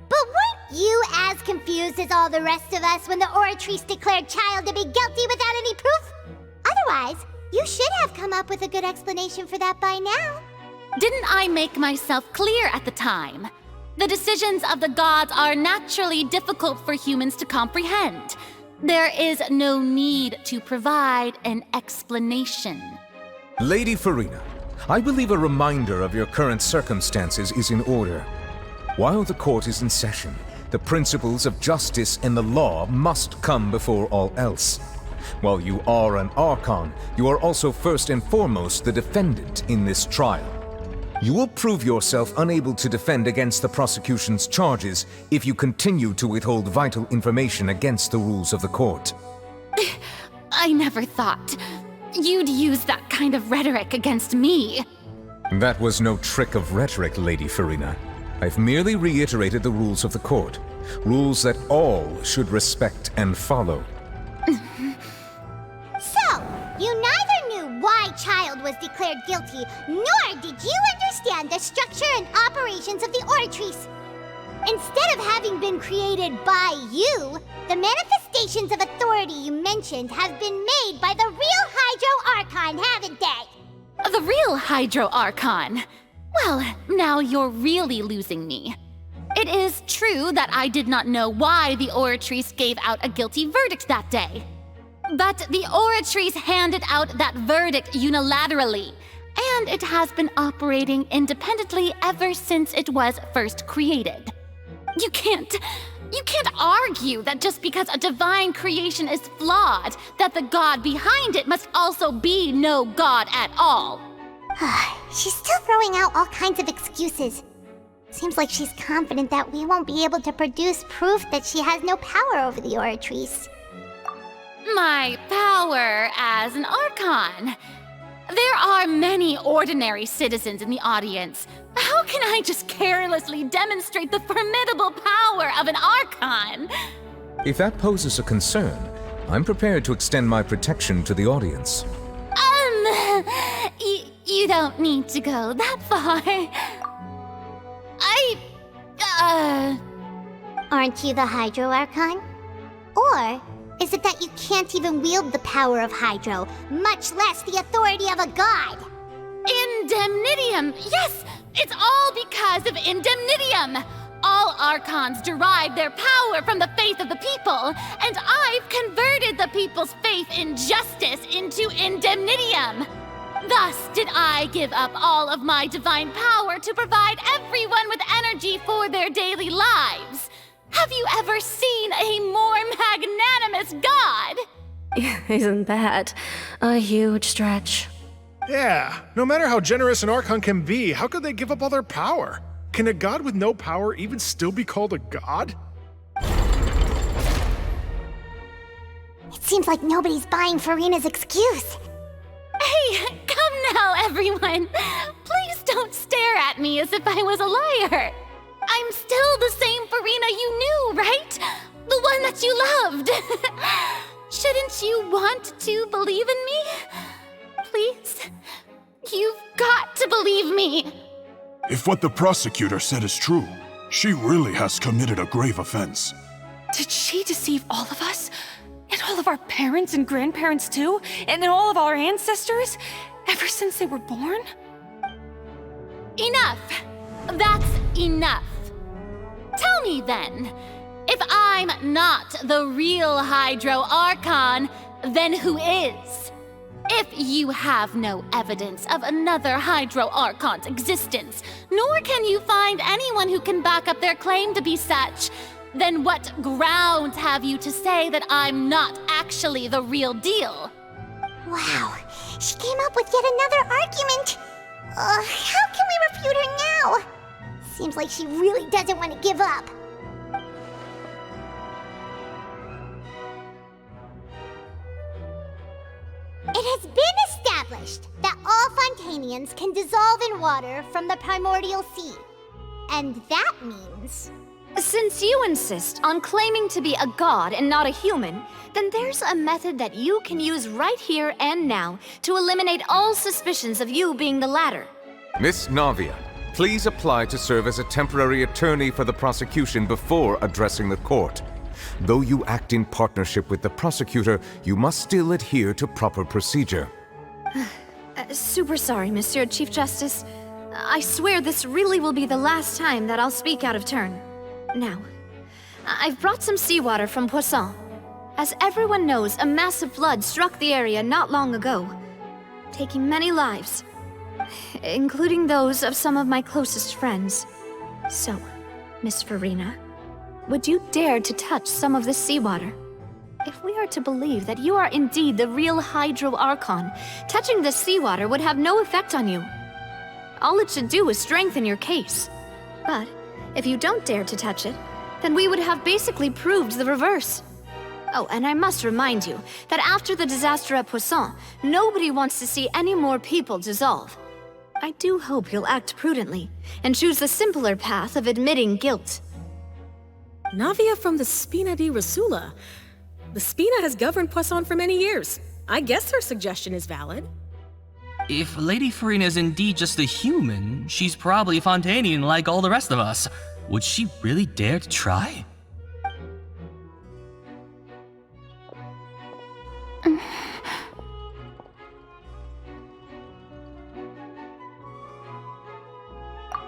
But weren't you as confused as all the rest of us when the Oratrice declared Child to be guilty without any proof? Otherwise, you should have come up with a good explanation for that by now.
Didn't I make myself clear at the time? The decisions of the gods are naturally difficult for humans to comprehend. There is no need to provide an explanation.
Lady Farina, I believe a reminder of your current circumstances is in order. While the court is in session, the principles of justice and the law must come before all else. While you are an Archon, you are also first and foremost the defendant in this trial. You will prove yourself unable to defend against the prosecution's charges if you continue to withhold vital information against the rules of the court.
I never thought you'd use that kind of rhetoric against me.
That was no trick of rhetoric, Lady Farina. I've merely reiterated the rules of the court. Rules that all should respect and follow.
So, you neither knew why Child was declared guilty, nor did you understand the structure and operations of the Oratrice. Instead of having been created by you, the manifestations of authority you mentioned have been made by the real Hydro Archon, haven't they?
The real Hydro Archon? Well, now you're really losing me. It is true that I did not know why the Oratrice gave out a guilty verdict that day. But the Oratrice handed out that verdict unilaterally, and it has been operating independently ever since it was first created. You can't argue that just because a divine creation is flawed, that the god behind it must also be no god at all.
She's still throwing out all kinds of excuses. Seems like she's confident that we won't be able to produce proof that she has no power over the Oratrice.
My power as an Archon. There are many ordinary citizens in the audience. How can I just carelessly demonstrate the formidable power of an Archon?
If that poses a concern, I'm prepared to extend my protection to the audience.
You don't need to go that far.
Aren't you the Hydro Archon? Or is it that you can't even wield the power of Hydro, much less the authority of a god?
Indemnitium! Yes! It's all because of Indemnitium! All Archons derive their power from the faith of the people, and I've converted the people's faith in justice into Indemnitium! Thus did I give up all of my divine power to provide everyone with energy for their daily lives. Have you ever seen a more magnanimous god?
Isn't that a huge stretch?
Yeah, no matter how generous an Archon can be, how could they give up all their power? Can a god with no power even still be called a god?
It seems like nobody's buying Farina's excuse.
Hey, come now, everyone. Please don't stare at me as if I was a liar. I'm still the same Farina you knew, right? The one that you loved. Shouldn't you want to believe in me? Please? You've got to believe me.
If what the prosecutor said is true, she really has committed a grave offense.
Did she deceive all of us? And all of our parents and grandparents too? And all of our ancestors? Ever since they were born?
Enough! That's enough. Tell me then, if I'm not the real Hydro Archon, then who is? If you have no evidence of another Hydro Archon's existence, nor can you find anyone who can back up their claim to be such, then what grounds have you to say that I'm not actually the real deal?
Wow, she came up with yet another argument. How can we refute her now? Seems like she really doesn't want to give up. It has been established that all Fontanians can dissolve in water from the primordial sea. And that means...
Since you insist on claiming to be a god and not a human, then there's a method that you can use right here and now to eliminate all suspicions of you being the latter.
Miss Navia, please apply to serve as a temporary attorney for the prosecution before addressing the court. Though you act in partnership with the prosecutor, you must still adhere to proper procedure.
Super sorry, Monsieur Chief Justice. I swear this really will be the last time that I'll speak out of turn. Now, I've brought some seawater from Poisson. As everyone knows, a massive flood struck the area not long ago, taking many lives, including those of some of my closest friends. So, Miss Farina, would you dare to touch some of this seawater? If we are to believe that you are indeed the real Hydro Archon, touching this seawater would have no effect on you. All it should do is strengthen your case. But if you don't dare to touch it, then we would have basically proved the reverse. Oh, and I must remind you that after the disaster at Poisson, nobody wants to see any more people dissolve. I do hope you'll act prudently and choose the simpler path of admitting guilt.
Navia from the Spina di Rasula. The Spina has governed Poisson for many years. I guess her suggestion is valid.
If Lady Farina is indeed just a human, she's probably Fontanian like all the rest of us. Would she really dare to try?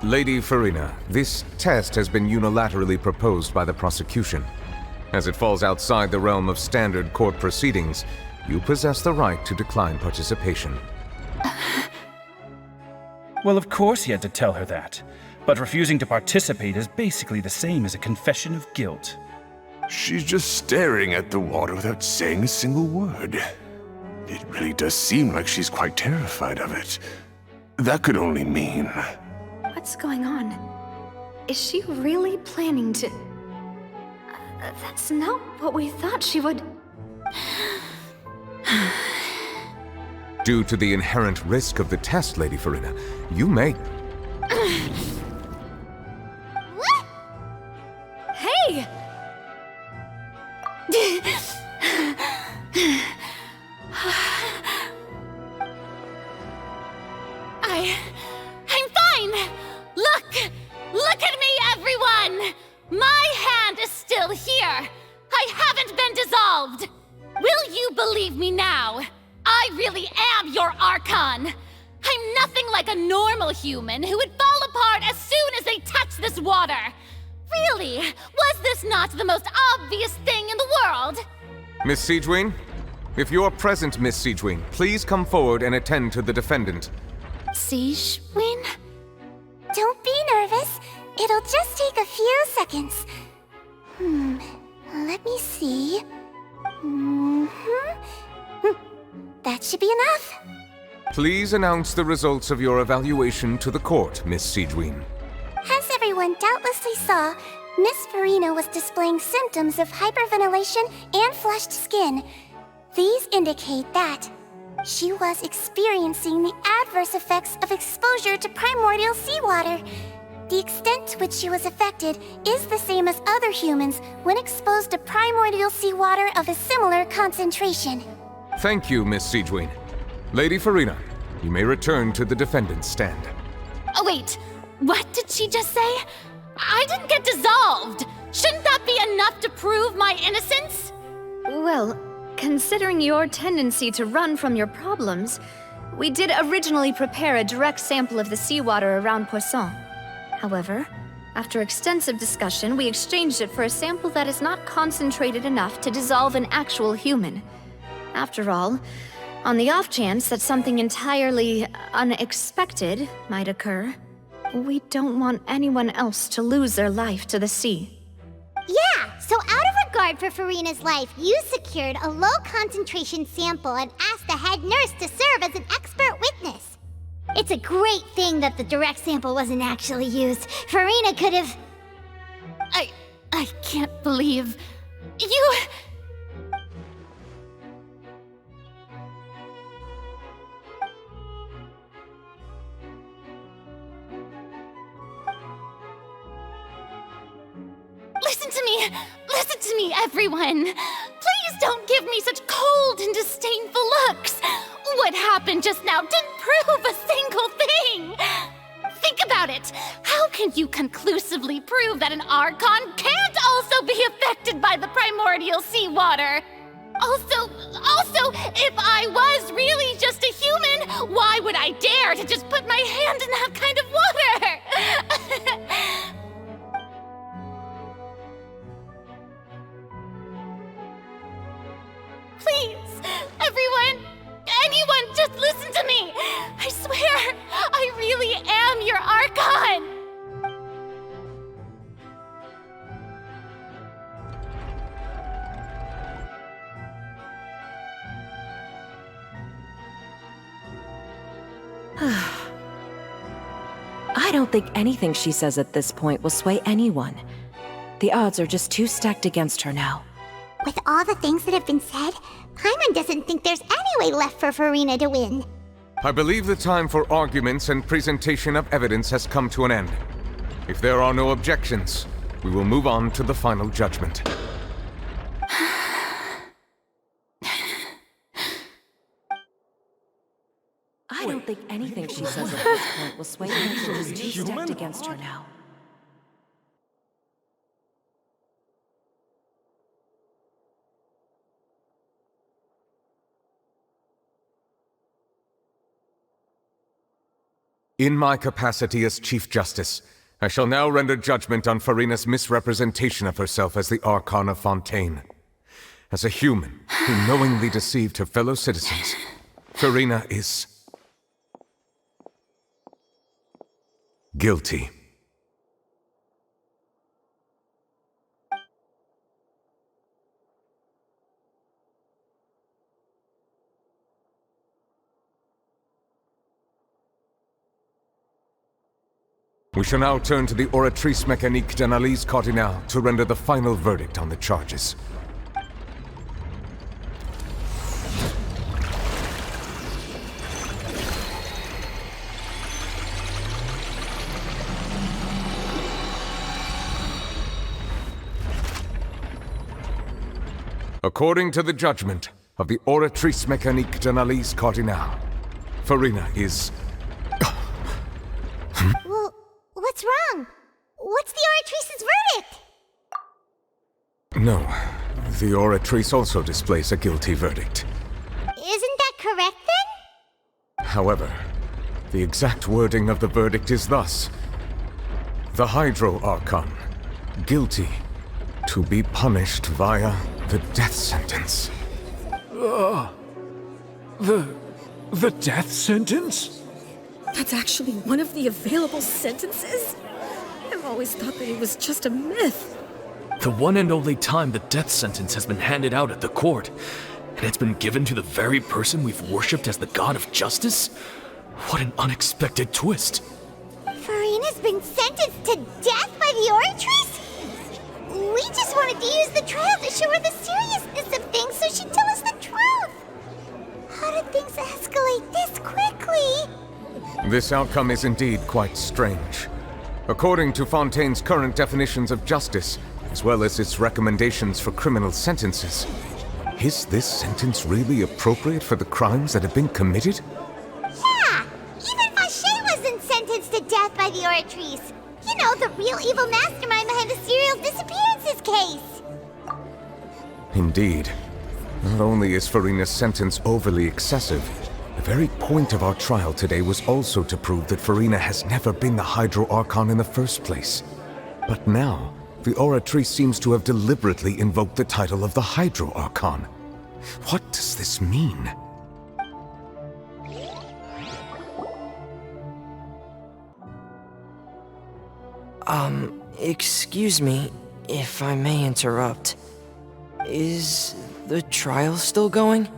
Lady Farina, this test has been unilaterally proposed by the prosecution. As it falls outside the realm of standard court proceedings, you possess the right to decline participation.
Well, of course he had to tell her that. But refusing to participate is basically the same as a confession of guilt.
She's just staring at the water without saying a single word. It really does seem like she's quite terrified of it. That could only mean...
What's going on? Is she really planning to... that's not what we thought she would...
Due to the inherent risk of the test, Lady Farina, you may...
Hey!
I'm fine! Look at me, everyone! My hand is still here! I haven't been dissolved! Will you believe me now? I really am your Archon! I'm nothing like a normal human who would fall apart as soon as they touch this water! Really? Was this not the most obvious thing in the world?
Miss Siegewin? If you're present, Miss Siegewin, please come forward and attend to the defendant.
Siegewin? Don't be nervous. It'll just take a few seconds. Let me see. That should be enough.
Please announce the results of your evaluation to the court, Miss Siegewin.
As everyone doubtlessly saw, Miss Farina was displaying symptoms of hyperventilation and flushed skin. These indicate that she was experiencing the adverse effects of exposure to primordial seawater. The extent to which she was affected is the same as other humans when exposed to primordial seawater of a similar concentration.
Thank you, Miss Siegewin. Lady Farina, you may return to the defendant's stand.
Oh wait, what did she just say? I didn't get dissolved! Shouldn't that be enough to prove my innocence?
Well, considering your tendency to run from your problems, we did originally prepare a direct sample of the seawater around Poisson. However, after extensive discussion, we exchanged it for a sample that is not concentrated enough to dissolve an actual human. After all, on the off chance that something entirely unexpected might occur, we don't want anyone else to lose their life to the sea.
Yeah, so out of regard for Farina's life, you secured a low-concentration sample and asked the head nurse to serve as an expert witness. It's a great thing that the direct sample wasn't actually used. Farina could have... I can't believe... You... Listen to me, everyone! Please don't give me such cold and disdainful looks! What happened just now didn't prove a single thing! Think
about it! How can you conclusively prove that an Archon can't also be affected by the primordial seawater? Also, if I was really just a human, why would I dare to just put my hand in that kind of water? Please, everyone, anyone, just listen to me! I swear, I really am your Archon!
I don't think anything she says at this point will sway anyone. The odds are just too stacked against her now.
With all the things that have been said, Paimon doesn't think there's any way left for Furina to win.
I believe the time for arguments and presentation of evidence has come to an end. If there are no objections, we will move on to the final judgment.
I don't think anything she says at this point will sway anyone. She's too stacked against her now.
In my capacity as Chief Justice, I shall now render judgment on Furina's misrepresentation of herself as the Archon of Fontaine. As a human who knowingly deceived her fellow citizens, Furina is guilty. We shall now turn to the Oratrice Mécanique d'Analyse Cardinale to render the final verdict on the charges. According to the judgment of the Oratrice Mécanique d'Analyse Cardinale, Furina is...
Well, what's wrong? What's the Oratrice's verdict?
No, the Oratrice also displays a guilty verdict.
Isn't that correct then?
However, the exact wording of the verdict is thus: the Hydro Archon, guilty, to be punished via the death sentence.
The death sentence?
That's actually one of the available sentences? I've always thought that it was just a myth.
The one and only time the death sentence has been handed out at the court, and it's been given to the very person we've worshipped as the god of justice? What an unexpected twist.
Furina's been sentenced to death by the Oratrice? We just wanted to use the trial to show her the seriousness of things so she'd tell us the truth. How did things escalate this quickly?
This outcome is indeed quite strange. According to Fontaine's current definitions of justice, as well as its recommendations for criminal sentences, is this sentence really appropriate for the crimes that have been committed?
Yeah! Even Vacher wasn't sentenced to death by the Oratrice. You know, the real evil mastermind behind the serial disappearances case.
Indeed. Not only is Furina's sentence overly excessive, the very point of our trial today was also to prove that Furina has never been the Hydro Archon in the first place. But now, the Oratrice seems to have deliberately invoked the title of the Hydro Archon. What does this mean?
Excuse me, if I may interrupt. Is the trial still going?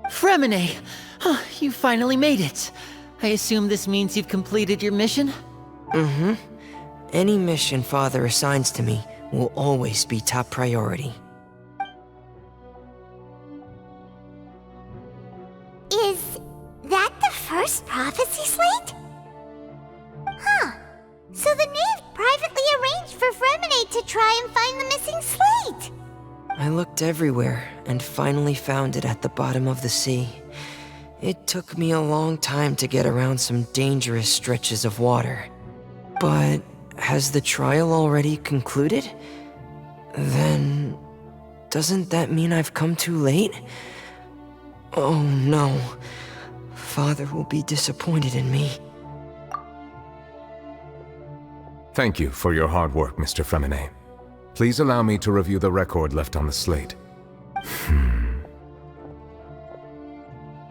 Fremine! You finally made it. I assume this means you've completed your mission?
Mm-hmm. Any mission Father assigns to me will always be top priority.
Is that the first prophecy slate? Huh. So the knave privately arranged for Fremine to try and find the missing slate.
I looked everywhere and finally found it at the bottom of the sea. It took me a long time to get around some dangerous stretches of water. But has the trial already concluded? Then... doesn't that mean I've come too late? Oh no. Father will be disappointed in me.
Thank you for your hard work, Mr. Fremine. Please allow me to review the record left on the slate.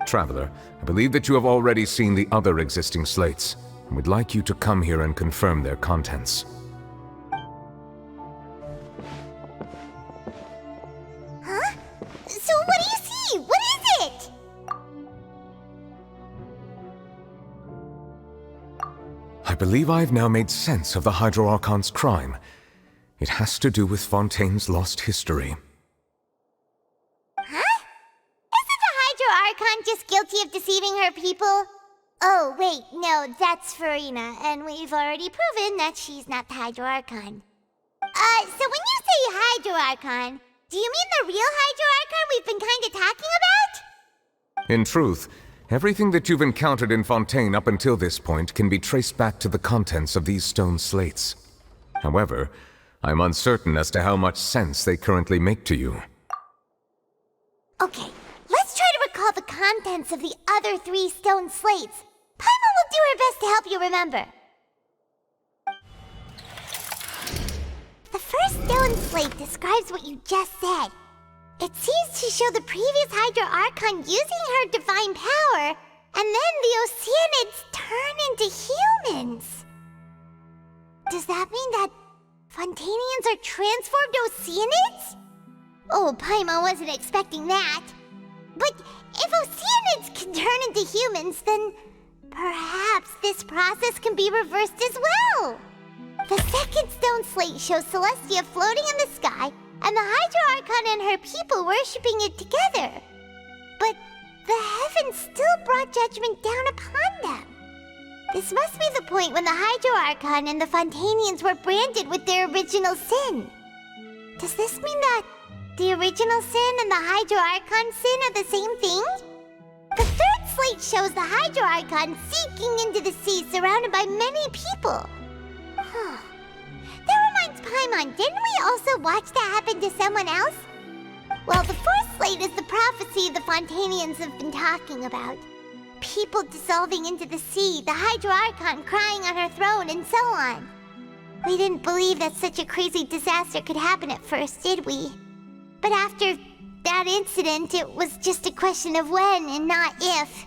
Traveler, I believe that you have already seen the other existing slates, and would like you to come here and confirm their contents.
Huh? So what do you see? What is it?
I believe I have now made sense of the Hydro Archon's crime. It has to do with Fontaine's lost history.
Huh? Isn't the Hydro Archon just guilty of deceiving her people? Oh, wait, no, that's Farina, and we've already proven that she's not the Hydro Archon. So when you say Hydro Archon, do you mean the real Hydro Archon we've been kinda talking about?
In truth, everything that you've encountered in Fontaine up until this point can be traced back to the contents of these stone slates. However, I'm uncertain as to how much sense they currently make to you.
Okay, let's try to recall the contents of the other 3 stone slates. Paimon will do her best to help you remember. The first stone slate describes what you just said. It seems to show the previous Hydro Archon using her divine power, and then the Oceanids turn into humans. Does that mean that Fontanians are transformed Oceanids? Oh, Paimon wasn't expecting that. But if Oceanids can turn into humans, then perhaps this process can be reversed as well. The second stone slate shows Celestia floating in the sky, and the Hydro Archon and her people worshipping it together. But the heavens still brought judgment down upon them. This must be the point when the Hydro Archon and the Fontanians were branded with their original sin. Does this mean that the original sin and the Hydro Archon sin are the same thing? The third slate shows the Hydro Archon sinking into the sea surrounded by many people. That reminds Paimon, didn't we also watch that happen to someone else? Well, the fourth slate is the prophecy the Fontanians have been talking about. People dissolving into the sea, the Hydro Archon crying on her throne, and so on. We didn't believe that such a crazy disaster could happen at first, did we? But after that incident, it was just a question of when and not if.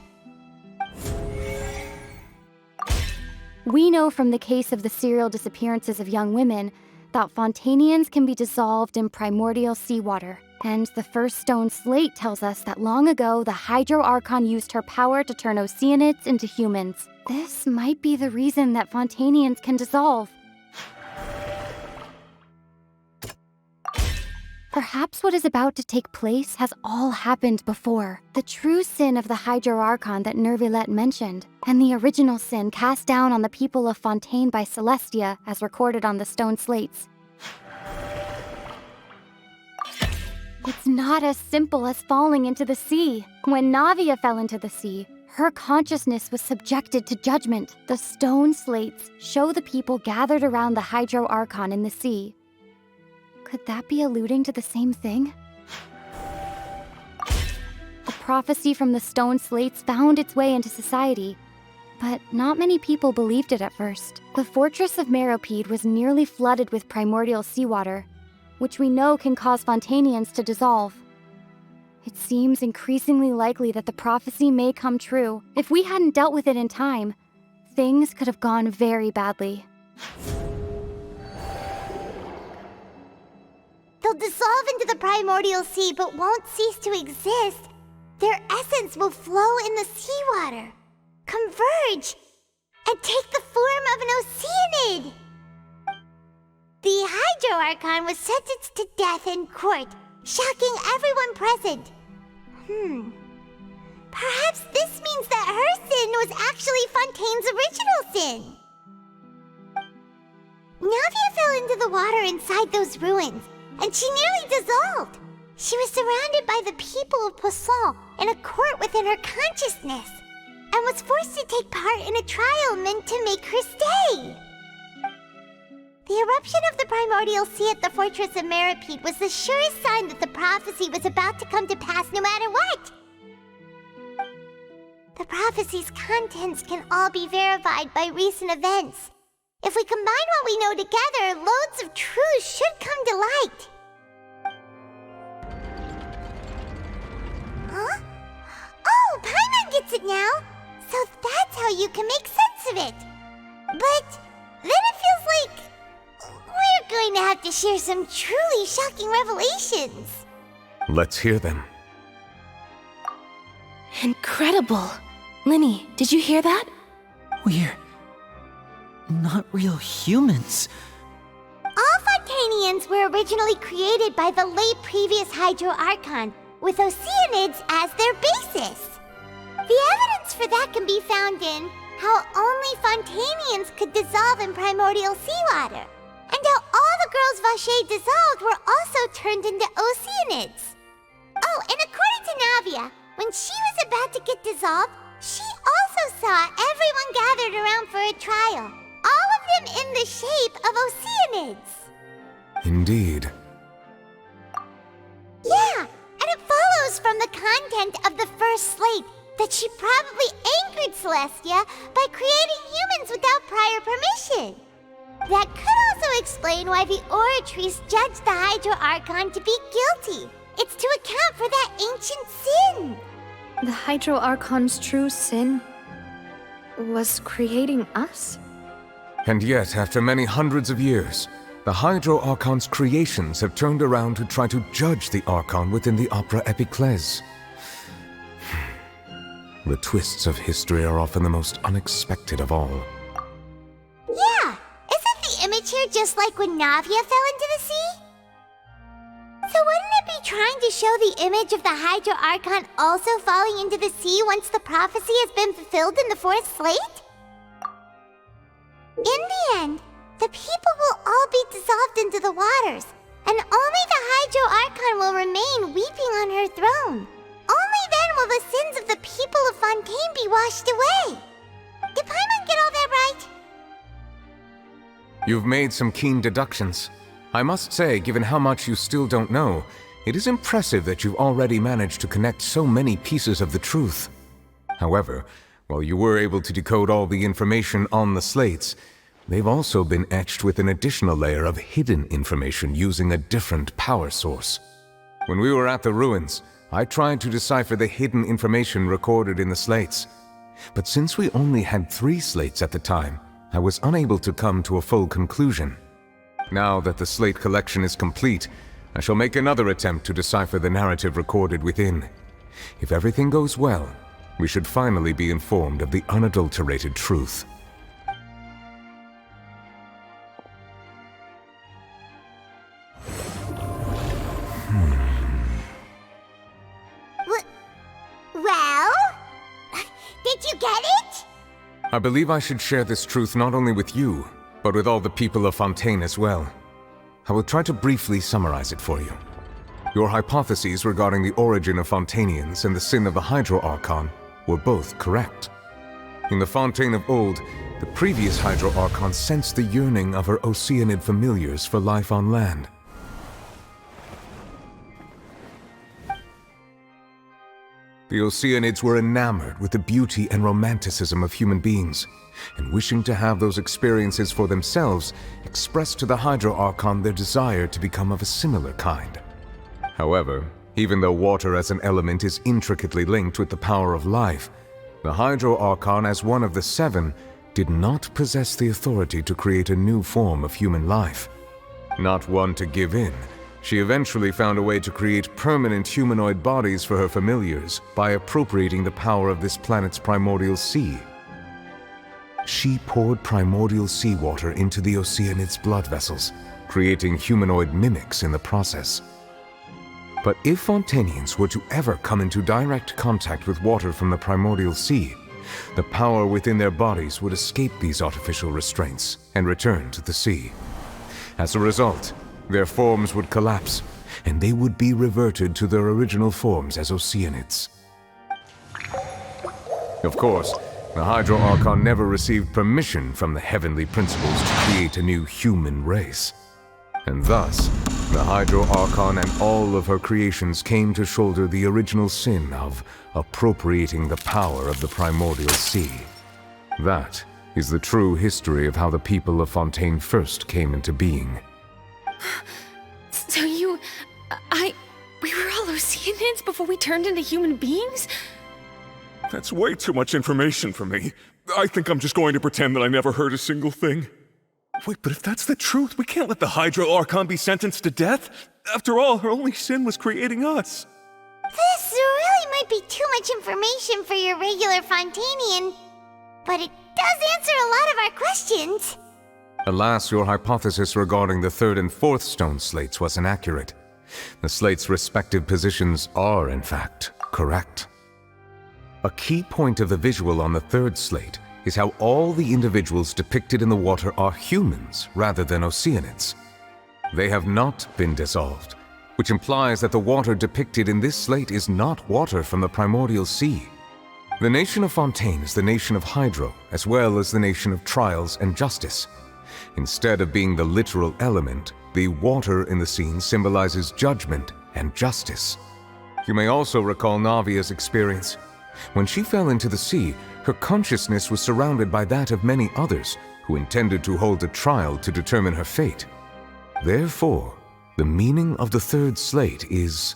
We know from the case of the serial disappearances of young women that Fontanians can be dissolved in primordial seawater. And the first stone slate tells us that long ago, the Hydro Archon used her power to turn Oceanids into humans. This might be the reason that Fontanians can dissolve. Perhaps what is about to take place has all happened before. The true sin of the Hydro Archon that Nervilette mentioned, and the original sin cast down on the people of Fontaine by Celestia, as recorded on the stone slates. It's not as simple as falling into the sea. When Navia fell into the sea, her consciousness was subjected to judgment. The stone slates show the people gathered around the Hydro Archon in the sea. Could that be alluding to the same thing? The prophecy from the stone slates found its way into society, but not many people believed it at first. The fortress of Meropide was nearly flooded with primordial seawater, which we know can cause Fontanians to dissolve. It seems increasingly likely that the prophecy may come true. If we hadn't dealt with it in time, things could have gone very badly.
They'll dissolve into the primordial sea but won't cease to exist. Their essence will flow in the seawater, converge, and take the form of an Oceanid. The Hydro Archon was sentenced to death in court, shocking everyone present. Perhaps this means that her sin was actually Fontaine's original sin. Navia fell into the water inside those ruins, and she nearly dissolved. She was surrounded by the people of Poisson in a court within her consciousness, and was forced to take part in a trial meant to make her stay. The eruption of the primordial sea at the fortress of Meripede was the surest sign that the prophecy was about to come to pass no matter what. The prophecy's contents can all be verified by recent events. If we combine what we know together, loads of truth should come to light. Huh? Oh, Paimon gets it now! So that's how you can make sense of it. But then it feels like we're going to have to share some truly shocking revelations.
Let's hear them.
Incredible. Linny, did you hear that?
We're not real humans.
All Fontanians were originally created by the late previous Hydro Archon, with Oceanids as their basis. The evidence for that can be found in how only Fontanians could dissolve in primordial seawater, and how all the girls Vache dissolved were also turned into Oceanids. Oh, and according to Navia, when she was about to get dissolved, she also saw everyone gathered around for a trial, all of them in the shape of Oceanids.
Indeed.
Yeah, and it follows from the content of the first slate that she probably angered Celestia by creating humans without prior permission. That could also explain why the Oratrice judged the Hydro Archon to be guilty. It's to account for that ancient sin.
The Hydro Archon's true sin was creating us?
And yet, after many hundreds of years, the Hydro Archon's creations have turned around to try to judge the Archon within the Opera Epiclese. The twists of history are often the most unexpected of all.
Yeah, isn't the image here just like when Navia fell into the sea? So wouldn't it be trying to show the image of the Hydro Archon also falling into the sea once the prophecy has been fulfilled in the fourth slate? In the end, the people will all be dissolved into the waters, and only the Hydro Archon will remain weeping on her throne. Only then will the sins of the people of Fontaine be washed away. Did Paimon get all that right?
You've made some keen deductions. I must say, given how much you still don't know, it is impressive that you've already managed to connect so many pieces of the truth. However, while you were able to decode all the information on the slates, they've also been etched with an additional layer of hidden information using a different power source. When we were at the ruins, I tried to decipher the hidden information recorded in the slates. But since we only had 3 slates at the time, I was unable to come to a full conclusion. Now that the slate collection is complete, I shall make another attempt to decipher the narrative recorded within. If everything goes well, we should finally be informed of the unadulterated truth.
Well? Did you get it?
I believe I should share this truth not only with you, but with all the people of Fontaine as well. I will try to briefly summarize it for you. Your hypotheses regarding the origin of Fontanians and the sin of the Hydro Archon were both correct. In the Fontaine of old, the previous Hydro Archon sensed the yearning of her Oceanid familiars for life on land. The Oceanids were enamored with the beauty and romanticism of human beings, and wishing to have those experiences for themselves, expressed to the Hydro Archon their desire to become of a similar kind. However, even though water as an element is intricately linked with the power of life, the Hydro Archon, as one of the 7, did not possess the authority to create a new form of human life. Not one to give in, she eventually found a way to create permanent humanoid bodies for her familiars by appropriating the power of this planet's primordial sea. She poured primordial seawater into the Oceanids' blood vessels, creating humanoid mimics in the process. But if Fontanians were to ever come into direct contact with water from the primordial sea, the power within their bodies would escape these artificial restraints and return to the sea. As a result, their forms would collapse, and they would be reverted to their original forms as Oceanids. Of course, The Hydro Archon never received permission from the heavenly principles to create a new human race. And thus, the Hydro Archon and all of her creations came to shoulder the original sin of appropriating the power of the primordial sea. That is the true history of how the people of Fontaine first came into being.
So we were all Oceanids before we turned into human beings?
That's way too much information for me. I think I'm just going to pretend that I never heard a single thing. Wait, but if that's the truth, we can't let the Hydro Archon be sentenced to death. After all, her only sin was creating us.
This really might be too much information for your regular Fontainian, but it does answer a lot of our questions.
Alas, your hypothesis regarding the third and fourth stone slates was inaccurate. The slates' respective positions are, in fact, correct. A key point of the visual on the third slate is how all the individuals depicted in the water are humans rather than Oceanids. They have not been dissolved, which implies that the water depicted in this slate is not water from the primordial sea. The nation of Fontaine is the nation of Hydro, as well as the nation of trials and justice. Instead of being the literal element, the water in the scene symbolizes judgment and justice. You may also recall Navia's experience. When she fell into the sea, her consciousness was surrounded by that of many others who intended to hold a trial to determine her fate. Therefore, the meaning of the third slate is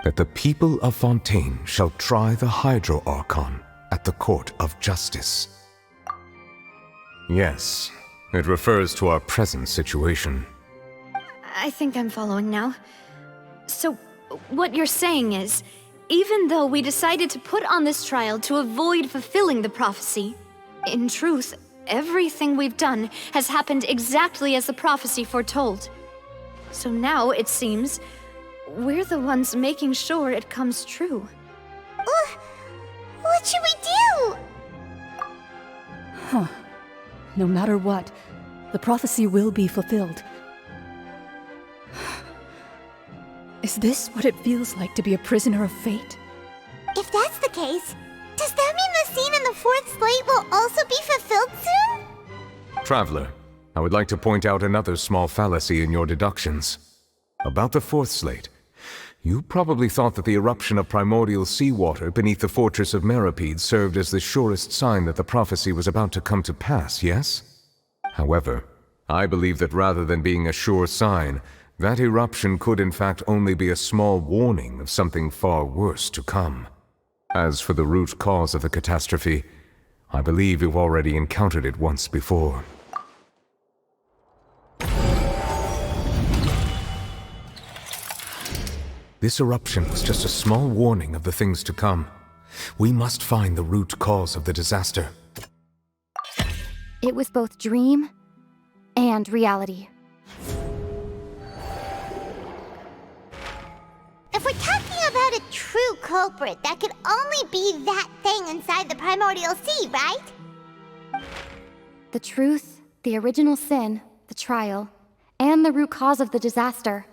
that the people of Fontaine shall try the Hydro Archon at the court of justice. Yes, it refers to our present situation.
I think I'm following now. So, what you're saying is, even though we decided to put on this trial to avoid fulfilling the prophecy, in truth, everything we've done has happened exactly as the prophecy foretold. So now, it seems, we're the ones making sure it comes true.
What should we do?
Huh. No matter what, the prophecy will be fulfilled. Is this what it feels like to be a prisoner of fate?
If that's the case, does that mean the scene in the fourth slate will also be fulfilled soon?
Traveler, I would like to point out another small fallacy in your deductions. About the fourth slate, you probably thought that the eruption of primordial seawater beneath the fortress of Meripede served as the surest sign that the prophecy was about to come to pass, yes? However, I believe that rather than being a sure sign, that eruption could in fact only be a small warning of something far worse to come. As for the root cause of the catastrophe, I believe you've already encountered it once before. This eruption was just a small warning of the things to come. We must find the root cause of the disaster.
It was both dream and reality.
If we're talking about a true culprit, that could only be that thing inside the primordial sea, right?
The truth, the original sin, the trial, and the root cause of the disaster.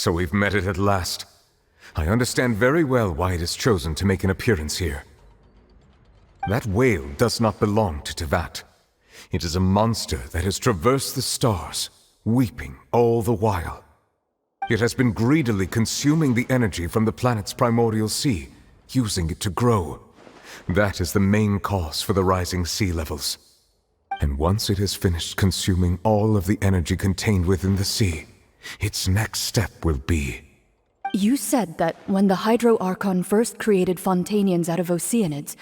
So we've met it at last. I understand very well why it has chosen to make an appearance here. That whale does not belong to Tevat. It is a monster that has traversed the stars, weeping all the while. It has been greedily consuming the energy from the planet's primordial sea, using it to grow. That is the main cause for the rising sea levels. And once it has finished consuming all of the energy contained within the sea, its next step will be...
You said that when the Hydro Archon first created Fontanians out of Oceanids,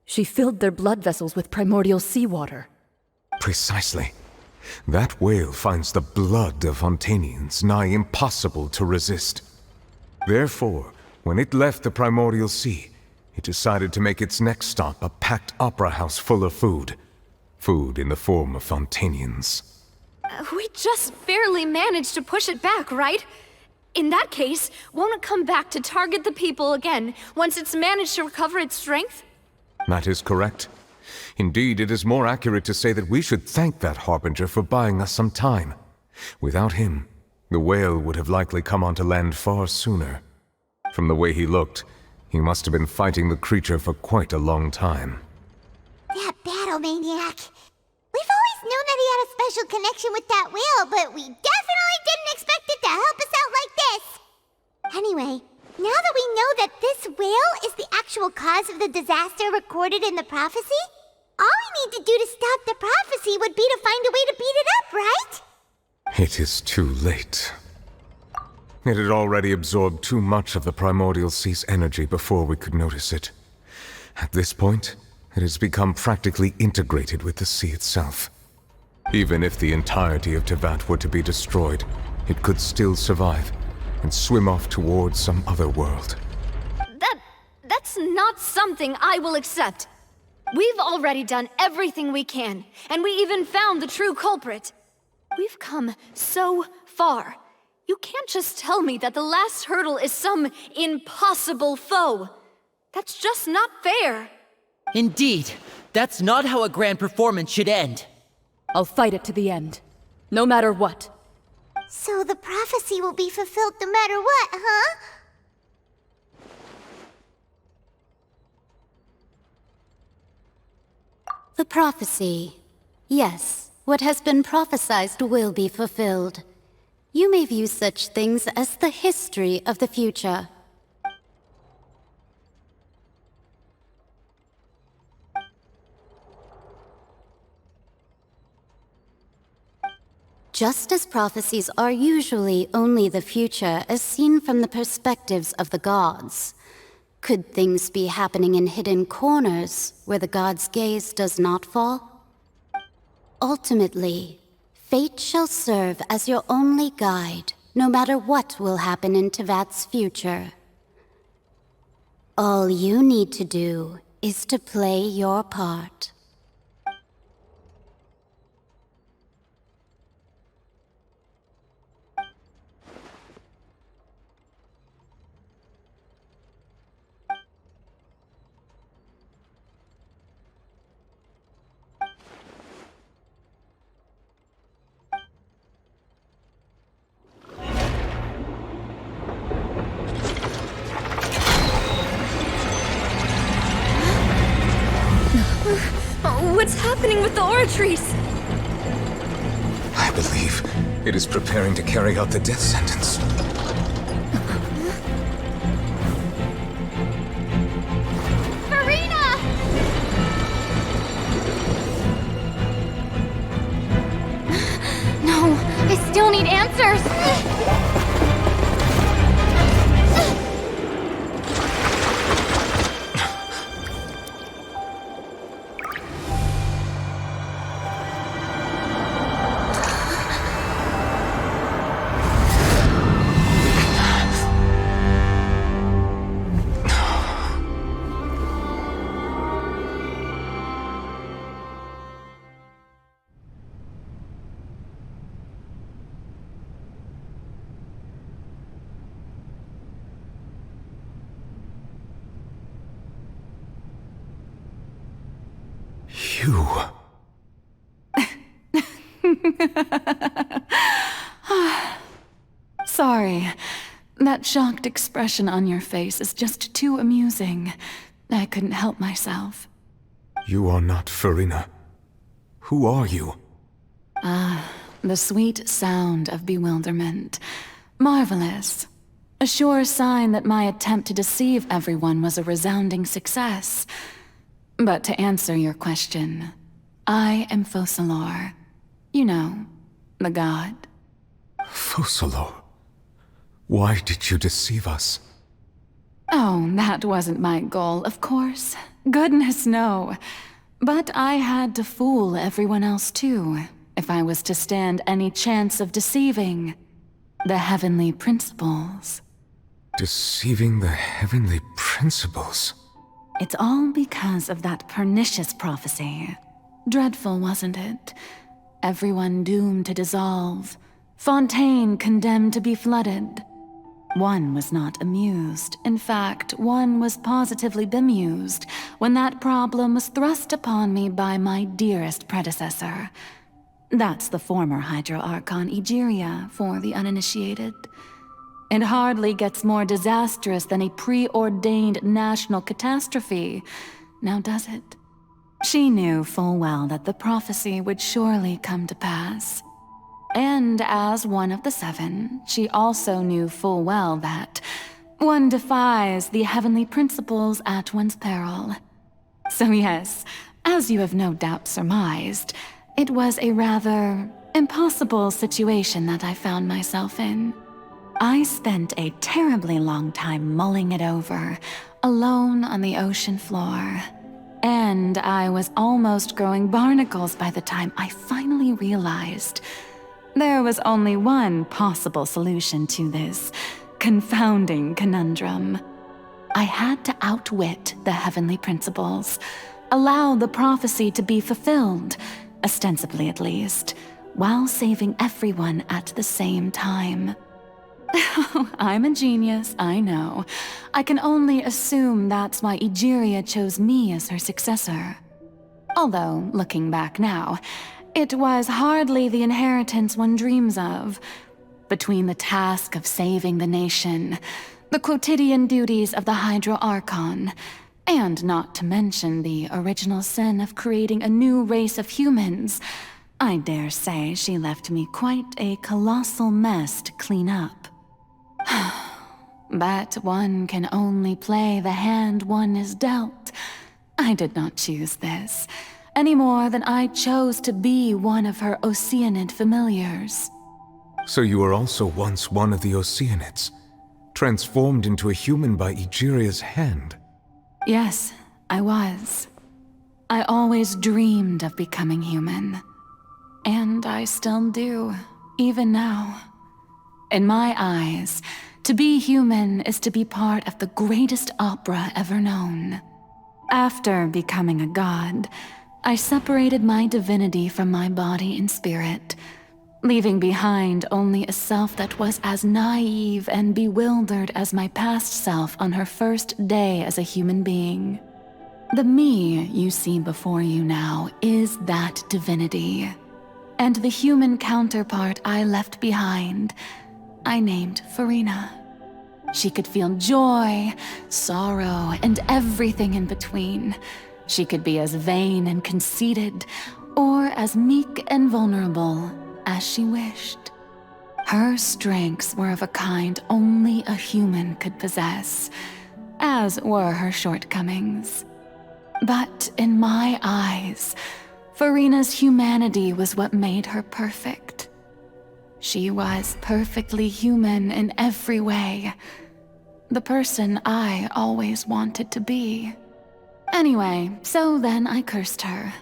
she filled their blood vessels with primordial seawater.
Precisely. That whale finds the blood of Fontanians nigh impossible to resist. Therefore, when it left the primordial sea, it decided to make its next stop a packed opera house full of food. Food in the form of Fontanians.
We just barely managed to push it back, right? In that case, won't it come back to target the people again once it's managed to recover its strength?
That is correct. Indeed, it is more accurate to say that we should thank that Harbinger for buying us some time. Without him, the whale would have likely come onto land far sooner. From the way he looked, he must have been fighting the creature for quite a long time.
That battle maniac. We've always known that he had a special connection with that whale, but we definitely didn't expect it to help us out like this. Anyway, now that we know that this whale is the actual cause of the disaster recorded in the prophecy, all we need to do to stop the prophecy would be to find a way to beat it up, right?
It is too late. It had already absorbed too much of the primordial sea's energy before we could notice it. At this point, it has become practically integrated with the sea itself. Even if the entirety of Tevat were to be destroyed, it could still survive and swim off towards some other world.
That's not something I will accept. We've already done everything we can, and we even found the true culprit. We've come so far. You can't just tell me that the last hurdle is some impossible foe. That's just not fair.
Indeed, that's not how a grand performance should end.
I'll fight it to the end, no matter what.
So the prophecy will be fulfilled no matter what, huh?
The prophecy. Yes, what has been prophesied will be fulfilled. You may view such things as the history of the future. Just as prophecies are usually only the future as seen from the perspectives of the gods, could things be happening in hidden corners where the gods' gaze does not fall? Ultimately, fate shall serve as your only guide, no matter what will happen in Tevat's future. All you need to do is to play your part.
What's happening with the oratories?
I believe it is preparing to carry out the death sentence.
Farina! No, I still need answers.
You...
Sorry. That shocked expression on your face is just too amusing. I couldn't help myself.
You are not Farina. Who are you?
Ah, the sweet sound of bewilderment. Marvelous. A sure sign that my attempt to deceive everyone was a resounding success. But to answer your question, I am Focalor. You know, the god.
Focalor? Why did you deceive us?
Oh, that wasn't my goal, of course. Goodness, no. But I had to fool everyone else too, if I was to stand any chance of deceiving the heavenly principles.
Deceiving the heavenly principles?
It's all because of that pernicious prophecy. Dreadful, wasn't it? Everyone doomed to dissolve. Fontaine condemned to be flooded. One was not amused. In fact, one was positively bemused when that problem was thrust upon me by my dearest predecessor. That's the former Hydro Archon Egeria, for the uninitiated. It hardly gets more disastrous than a preordained national catastrophe, now does it? She knew full well that the prophecy would surely come to pass. And as one of the seven, she also knew full well that one defies the heavenly principles at one's peril. So yes, as you have no doubt surmised, it was a rather impossible situation that I found myself in. I spent a terribly long time mulling it over, alone on the ocean floor. And I was almost growing barnacles by the time I finally realized there was only one possible solution to this confounding conundrum. I had to outwit the heavenly principles, allow the prophecy to be fulfilled, ostensibly at least, while saving everyone at the same time. I'm a genius, I know. I can only assume that's why Egeria chose me as her successor. Although, looking back now, it was hardly the inheritance one dreams of. Between the task of saving the nation, the quotidian duties of the Hydro Archon, and not to mention the original sin of creating a new race of humans, I dare say she left me quite a colossal mess to clean up. But one can only play the hand one is dealt. I did not choose this, any more than I chose to be one of her Oceanid familiars.
So you were also once one of the Oceanids, transformed into a human by Egeria's hand?
Yes, I was. I always dreamed of becoming human. And I still do, even now. In my eyes, to be human is to be part of the greatest opera ever known. After becoming a god, I separated my divinity from my body and spirit, leaving behind only a self that was as naive and bewildered as my past self on her first day as a human being. The me you see before you now is that divinity. And the human counterpart I left behind, I named Farina. She could feel joy, sorrow, and everything in between. She could be as vain and conceited, or as meek and vulnerable as she wished. Her strengths were of a kind only a human could possess, as were her shortcomings. But in my eyes, Farina's humanity was what made her perfect. She was perfectly human in every way. The person I always wanted to be. Anyway, so then I cursed her.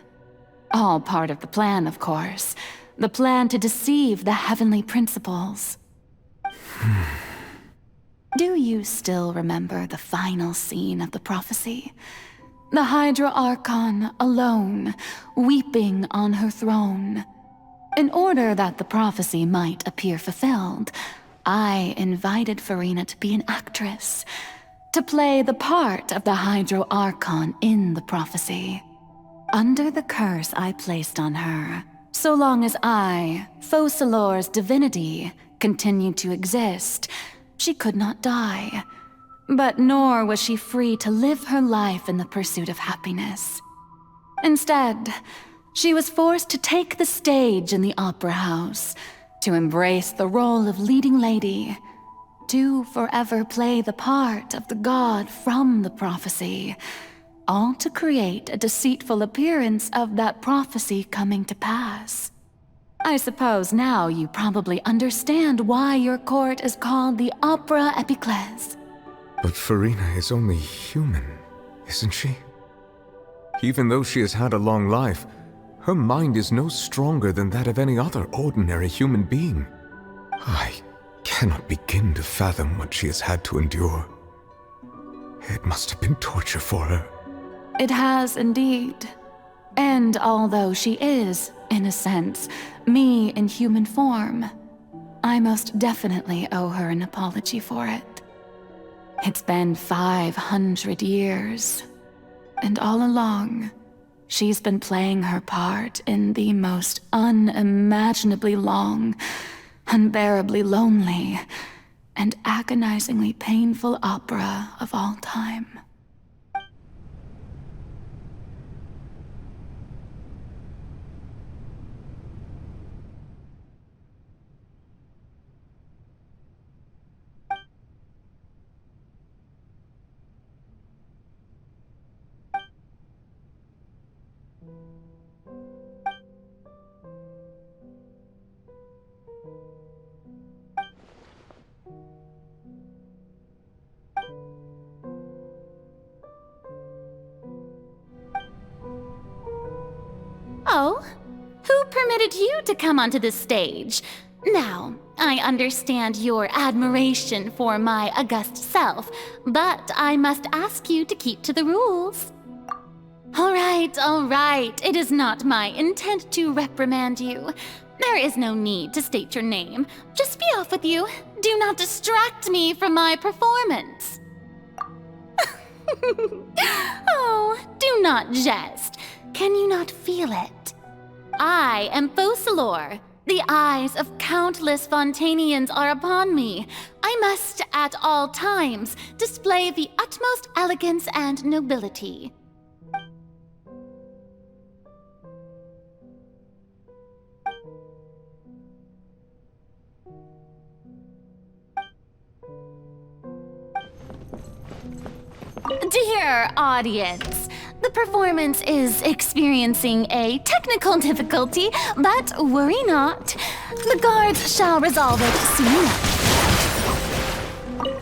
All part of the plan, of course. The plan to deceive the heavenly principles. Do you still remember the final scene of the prophecy? The Hydra Archon alone, weeping on her throne. In order that the prophecy might appear fulfilled, I invited Farina to be an actress, to play the part of the Hydro Archon in the prophecy. Under the curse I placed on her, so long as I, Focalor's divinity, continued to exist, she could not die. But nor was she free to live her life in the pursuit of happiness. Instead, she was forced to take the stage in the opera house, to embrace the role of leading lady, to forever play the part of the god from the prophecy, all to create a deceitful appearance of that prophecy coming to pass. I suppose now you probably understand why your court is called the Opera Epiclese.
But Farina is only human, isn't she? Even though she has had a long life, her mind is no stronger than that of any other ordinary human being. I cannot begin to fathom what she has had to endure. It must have been torture for her.
It has indeed. And although she is, in a sense, me in human form, I most definitely owe her an apology for it. It's been 500 years, and all along, she's been playing her part in the most unimaginably long, unbearably lonely, and agonizingly painful opera of all time.
Oh, who permitted you to come onto the stage? Now, I understand your admiration for my august self, but I must ask you to keep to the rules. All right. It is not my intent to reprimand you. There is no need to state your name. Just be off with you. Do not distract me from my performance. Oh, do not jest. Can you not feel it? I am Focalor. The eyes of countless Fontanians are upon me. I must, at all times, display the utmost elegance and nobility. Dear audience, the performance is experiencing a technical difficulty, but worry not. The guards shall resolve it soon enough.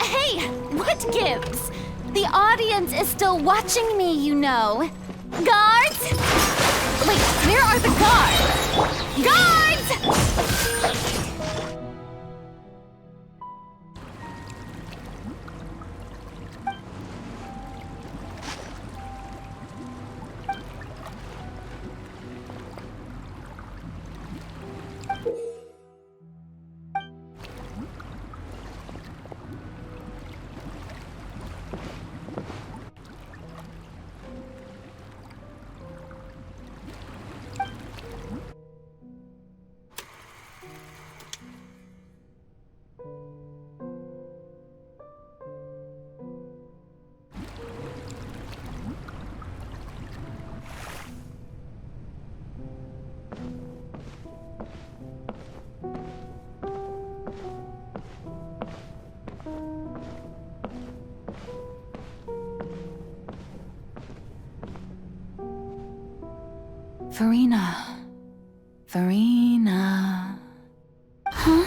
Hey, what gives? The audience is still watching me, you know. Guards? Wait, where are the guards? Guards! Farina. Huh?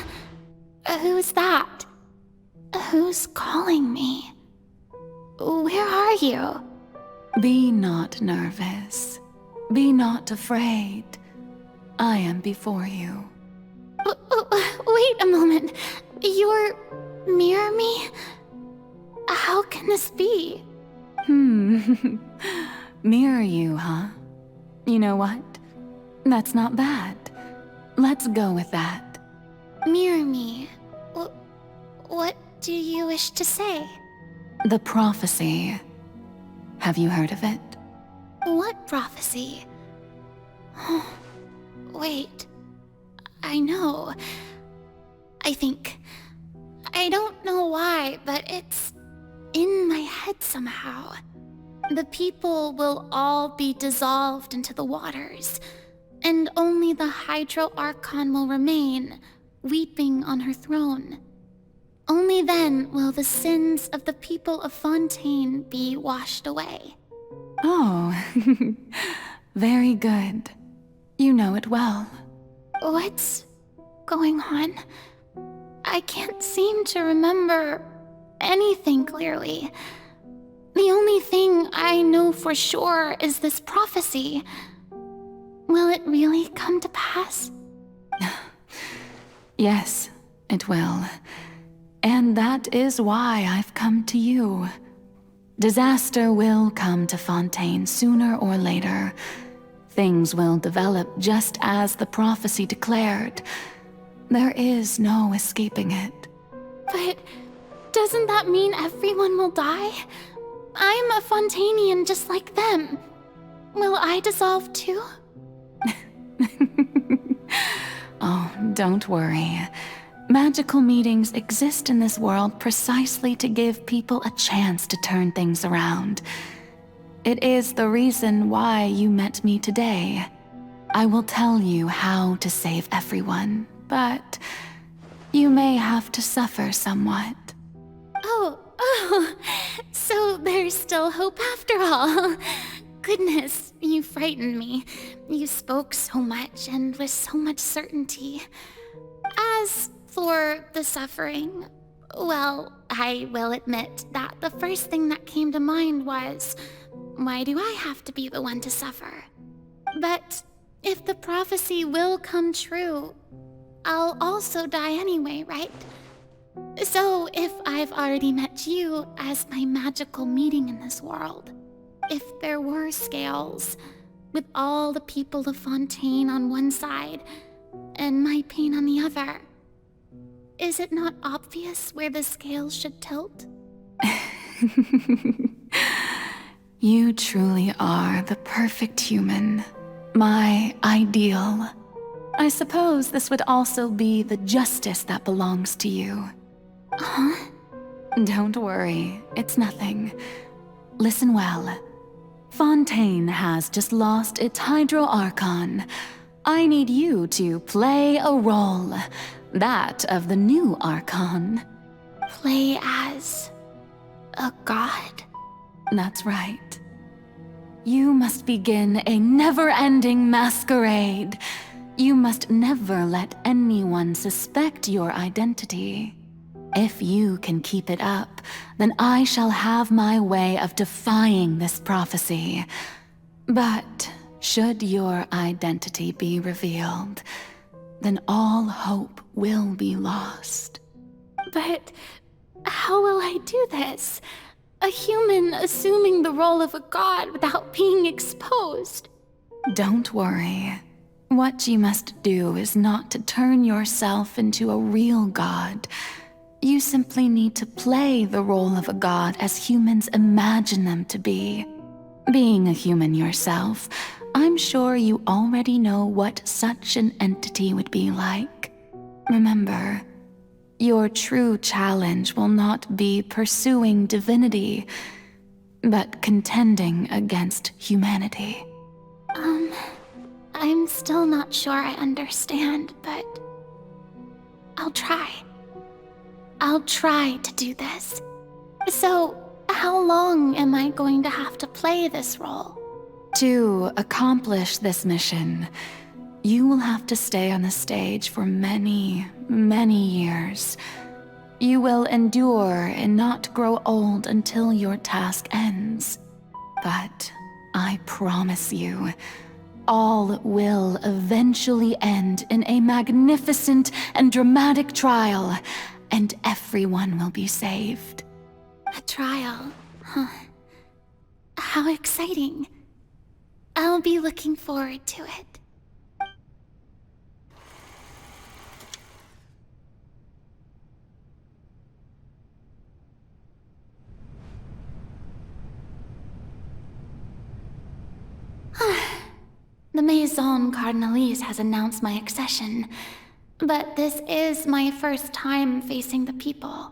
Who's that? Who's calling me? Where are you?
Be not nervous. Be not afraid. I am before you.
Wait a moment. You're near me? How can this be?
Mirror you, huh? You know what? That's not bad. Let's go with that.
Mirror me? What do you wish to say?
The prophecy. Have you heard of it?
What prophecy? Wait. I know. I think. I don't know why, but it's in my head somehow. The people will all be dissolved into the waters, and only the Hydro Archon will remain, weeping on her throne. Only then will the sins of the people of Fontaine be washed away.
Oh, very good. You know it well.
What's going on? I can't seem to remember anything clearly. The only thing I know for sure is this prophecy. Will it really come to pass?
Yes, it will. And that is why I've come to you. Disaster will come to Fontaine sooner or later. Things will develop just as the prophecy declared. There is no escaping it.
But doesn't that mean everyone will die? I'm a Fontainian just like them. Will I dissolve too?
Oh, don't worry. Magical meetings exist in this world precisely to give people a chance to turn things around. It is the reason why you met me today. I will tell you how to save everyone, but you may have to suffer somewhat.
Oh, so there's still hope after all. Goodness, you frightened me. You spoke so much and with so much certainty. As for the suffering, well, I will admit that the first thing that came to mind was, why do I have to be the one to suffer? But if the prophecy will come true, I'll also die anyway, right? So if I've already met you as my magical meeting in this world, if there were scales, with all the people of Fontaine on one side, and my pain on the other, is it not obvious where the scales should tilt?
You truly are the perfect human. My ideal. I suppose this would also be the justice that belongs to you.
Huh?
Don't worry, it's nothing. Listen well. Fontaine has just lost its Hydro Archon. I need you to play a role. That of the new Archon.
Play as a god?
That's right. You must begin a never-ending masquerade. You must never let anyone suspect your identity. If you can keep it up, then I shall have my way of defying this prophecy. But should your identity be revealed, then all hope will be lost.
But how will I do this? A human assuming the role of a god without being exposed.
Don't worry. What you must do is not to turn yourself into a real god. You simply need to play the role of a god as humans imagine them to be. Being a human yourself, I'm sure you already know what such an entity would be like. Remember, your true challenge will not be pursuing divinity, but contending against humanity.
I'm still not sure I understand, but I'll try. I'll try to do this. So, how long am I going to have to play this role?
To accomplish this mission, you will have to stay on the stage for many, many years. You will endure and not grow old until your task ends. But I promise you, all will eventually end in a magnificent and dramatic trial, and everyone will be saved.
A trial, huh? How exciting. I'll be looking forward to it. The Maison Cardinalise has announced my accession. but this is my first time facing the people.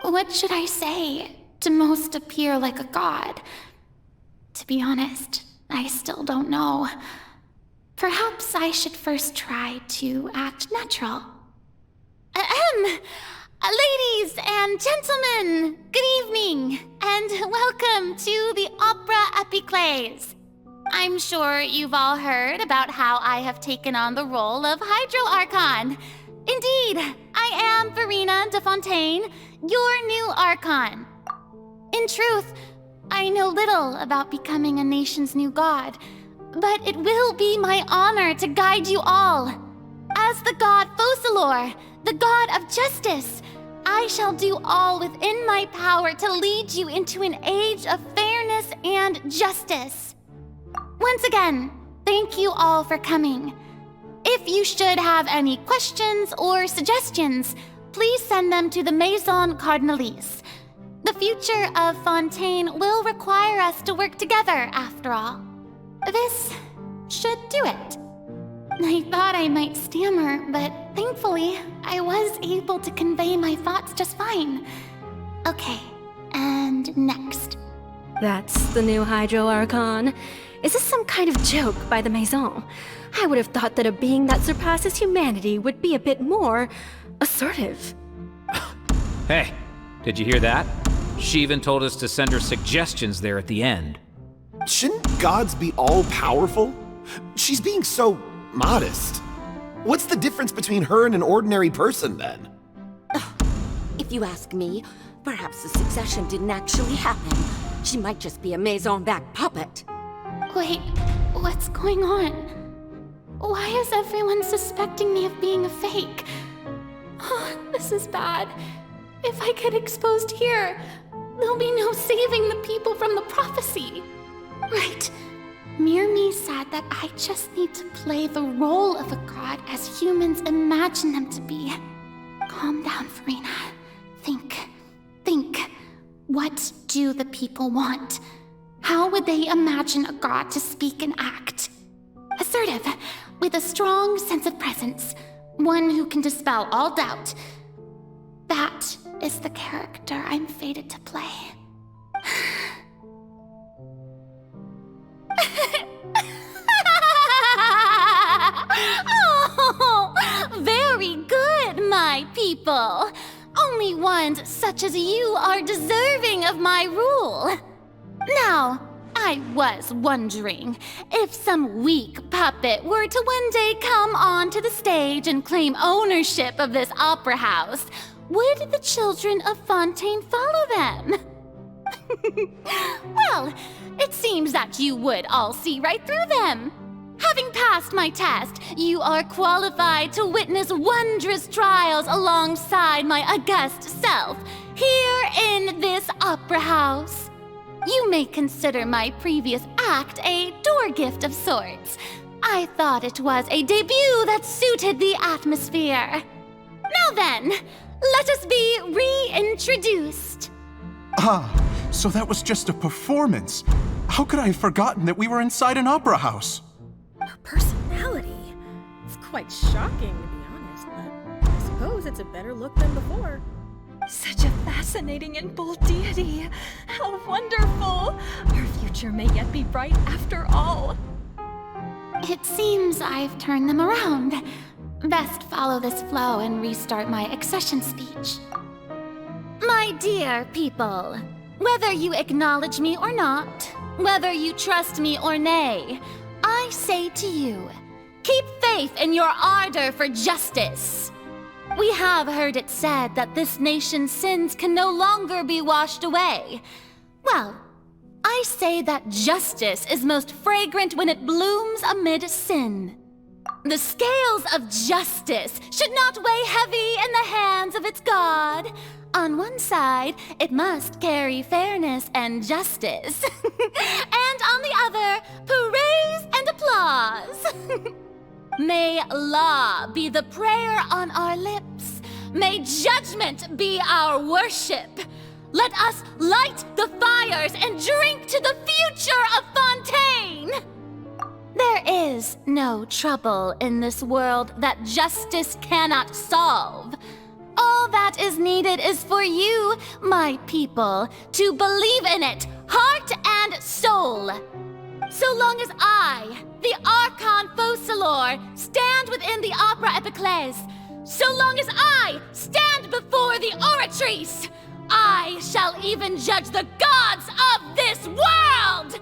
What should I say to most appear like a god? To be honest, I still don't know. Perhaps I should first try to act natural. Ladies and gentlemen, good evening, and welcome to the Opera Epiclese. I'm sure you've all heard about how I have taken on the role of Hydro Archon. Indeed, I am Verena de Fontaine, your new Archon. In truth, I know little about becoming a nation's new god, but it will be my honor to guide you all. As the god Focalor, the god of justice, I shall do all within my power to lead you into an age of fairness and justice. Once again, thank you all for coming. If you should have any questions or suggestions, please send them to the Maison Cardinalise. The future of Fontaine will require us to work together, after all. This should do it. I thought I might stammer, but thankfully, I was able to convey my thoughts just fine. Okay, and next.
That's the new Hydro Archon. Is this some kind of joke by the Maison? I would have thought that a being that surpasses humanity would be a bit more assertive.
Hey, did you hear that? She even told us to send her suggestions there at the end.
Shouldn't gods be all-powerful? She's being so modest. What's the difference between her and an ordinary person, then?
If you ask me, perhaps the succession didn't actually happen. She might just be a Maison back puppet.
Wait, what's going on? Why is everyone suspecting me of being a fake? Oh, this is bad. If I get exposed here, there'll be no saving the people from the prophecy. Right. Mirmi said that I just need to play the role of a god as humans imagine them to be. Calm down, Verena. Think. What do the people want? How would they imagine a god to speak and act? Assertive, with a strong sense of presence. One who can dispel all doubt. That is the character I'm fated to play. Oh, very good, my people. Only ones such as you are deserving of my rule. Now, I was wondering if some weak puppet were to one day come onto the stage and claim ownership of this opera house, would the children of Fontaine follow them? Well, it seems that you would all see right through them. Having passed my test, you are qualified to witness wondrous trials alongside my august self, here in this opera house. You may consider my previous act a door gift of sorts. I thought it was a debut that suited the atmosphere. Now then, let us be reintroduced.
Ah, so that was just a performance. How could I have forgotten that we were inside an opera house?
Her personality. It's quite shocking, to be honest, but I suppose it's a better look than before.
Such a fascinating and bold deity. How wonderful! Our future may yet be bright after all.
It seems I've turned them around. Best follow this flow and restart my accession speech. My dear people, whether you acknowledge me or not, whether you trust me or nay, I say to you, keep faith in your ardor for justice. We have heard it said that this nation's sins can no longer be washed away. Well, I say that justice is most fragrant when it blooms amid sin. The scales of justice should not weigh heavy in the hands of its God. On one side, it must carry fairness and justice. And on the other, praise and applause. May law be the prayer on our lips. May judgment be our worship. Let us light the fires and drink to the future of Fontaine. There is no trouble in this world that justice cannot solve. All that is needed is for you, my people, to believe in it, heart and soul. So long as I, the Archon Focalor, stand within the Opera Epiclese, so long as I stand before the Oratrice, I shall even judge the gods of this world!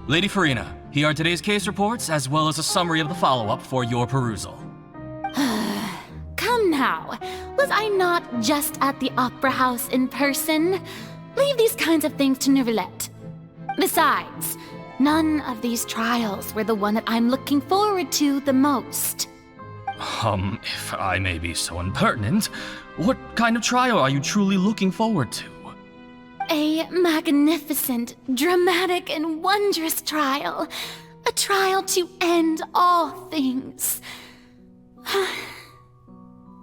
Lady Farina, here are today's case reports, as well as a summary of the follow-up for your perusal.
Come now, was I not just at the Opera House in person? Leave these kinds of things to Neuvillette. Besides, none of these trials were the one that I'm looking forward to the most.
If I may be so impertinent, what kind of trial are you truly looking forward to?
A magnificent, dramatic, and wondrous trial. A trial to end all things.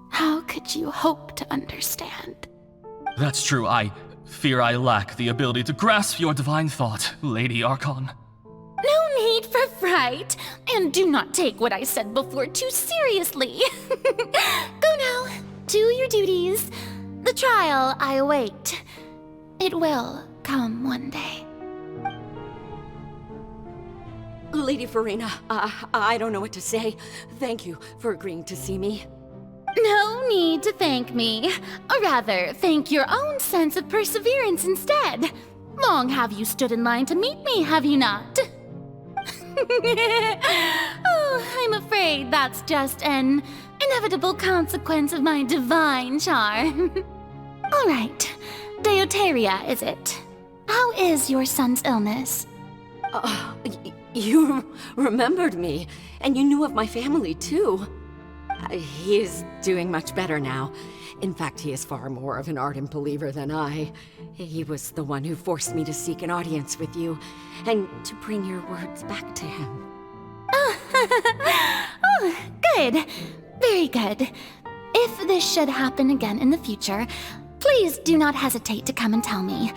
How could you hope to understand?
That's true. I fear I lack the ability to grasp your divine thought, Lady Archon.
No need for fright, and do not take what I said before too seriously. Go now, do your duties. The trial I await. It will come one day.
Lady Farina, I don't know what to say. Thank you for agreeing to see me.
No need to thank me. Or rather, thank your own sense of perseverance instead. Long have you stood in line to meet me, have you not? Oh, I'm afraid that's just an inevitable consequence of my divine charm. All right. Deoteria, is it? How is your son's illness?
You remembered me, and you knew of my family, too. He is doing much better now. In fact, he is far more of an ardent believer than I. He was the one who forced me to seek an audience with you, and to bring your words back to him.
Oh, good. Very good. If this should happen again in the future, please do not hesitate to come and tell me.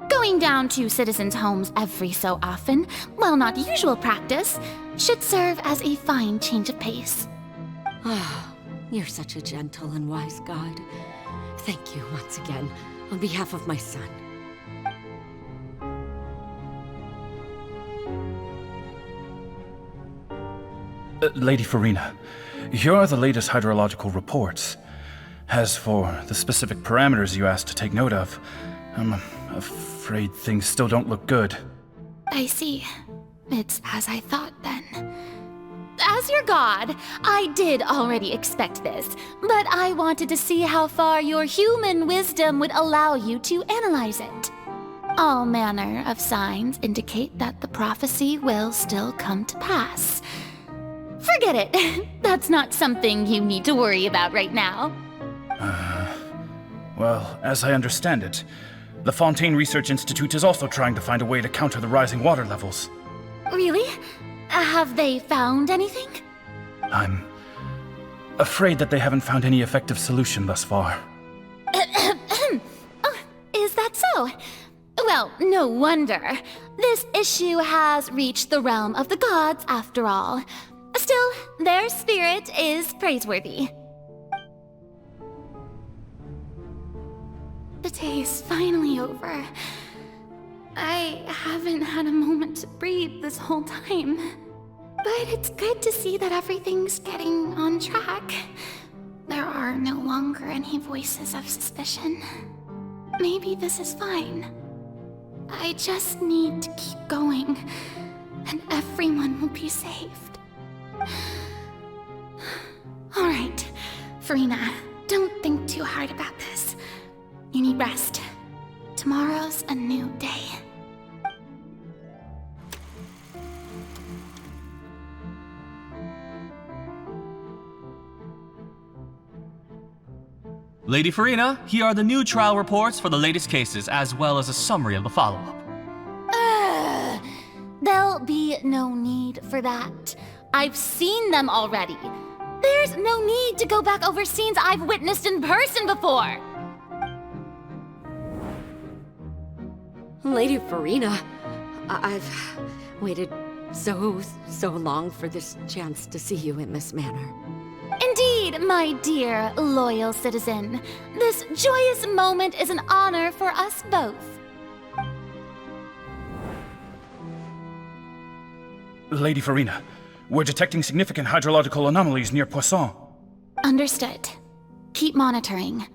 Going down to citizens' homes every so often, while not usual practice, should serve as a fine change of pace.
Ah, you're such a gentle and wise god. Thank you once again, on behalf of my son.
Lady Farina, here are the latest hydrological reports. As for the specific parameters you asked to take note of, I'm afraid things still don't look good.
I see. It's as I thought then. As your god, I did already expect this, but I wanted to see how far your human wisdom would allow you to analyze it. All manner of signs indicate that the prophecy will still come to pass. Forget it. That's not something you need to worry about right now.
Well, as I understand it, the Fontaine Research Institute is also trying to find a way to counter the rising water levels.
Really? Have they found anything?
I'm afraid that they haven't found any effective solution thus far.
Oh, is that so? Well, no wonder. This issue has reached the realm of the gods, after all. Still, their spirit is praiseworthy. The day is finally over. I haven't had a moment to breathe this whole time. But it's good to see that everything's getting on track. There are no longer any voices of suspicion. Maybe this is fine. I just need to keep going, and everyone will be saved. All right, Farina, don't think too hard about this. You need rest. Tomorrow's a new day.
Lady Farina, here are the new trial reports for the latest cases, as well as a summary of the follow-up.
There'll be no need for that. I've seen them already. There's no need to go back over scenes I've witnessed in person before.
Lady Farina, I've waited so long for this chance to see you in this manner.
Indeed, my dear, loyal citizen. This joyous moment is an honor for us both.
Lady Farina, we're detecting significant hydrological anomalies near Poisson.
Understood. Keep monitoring.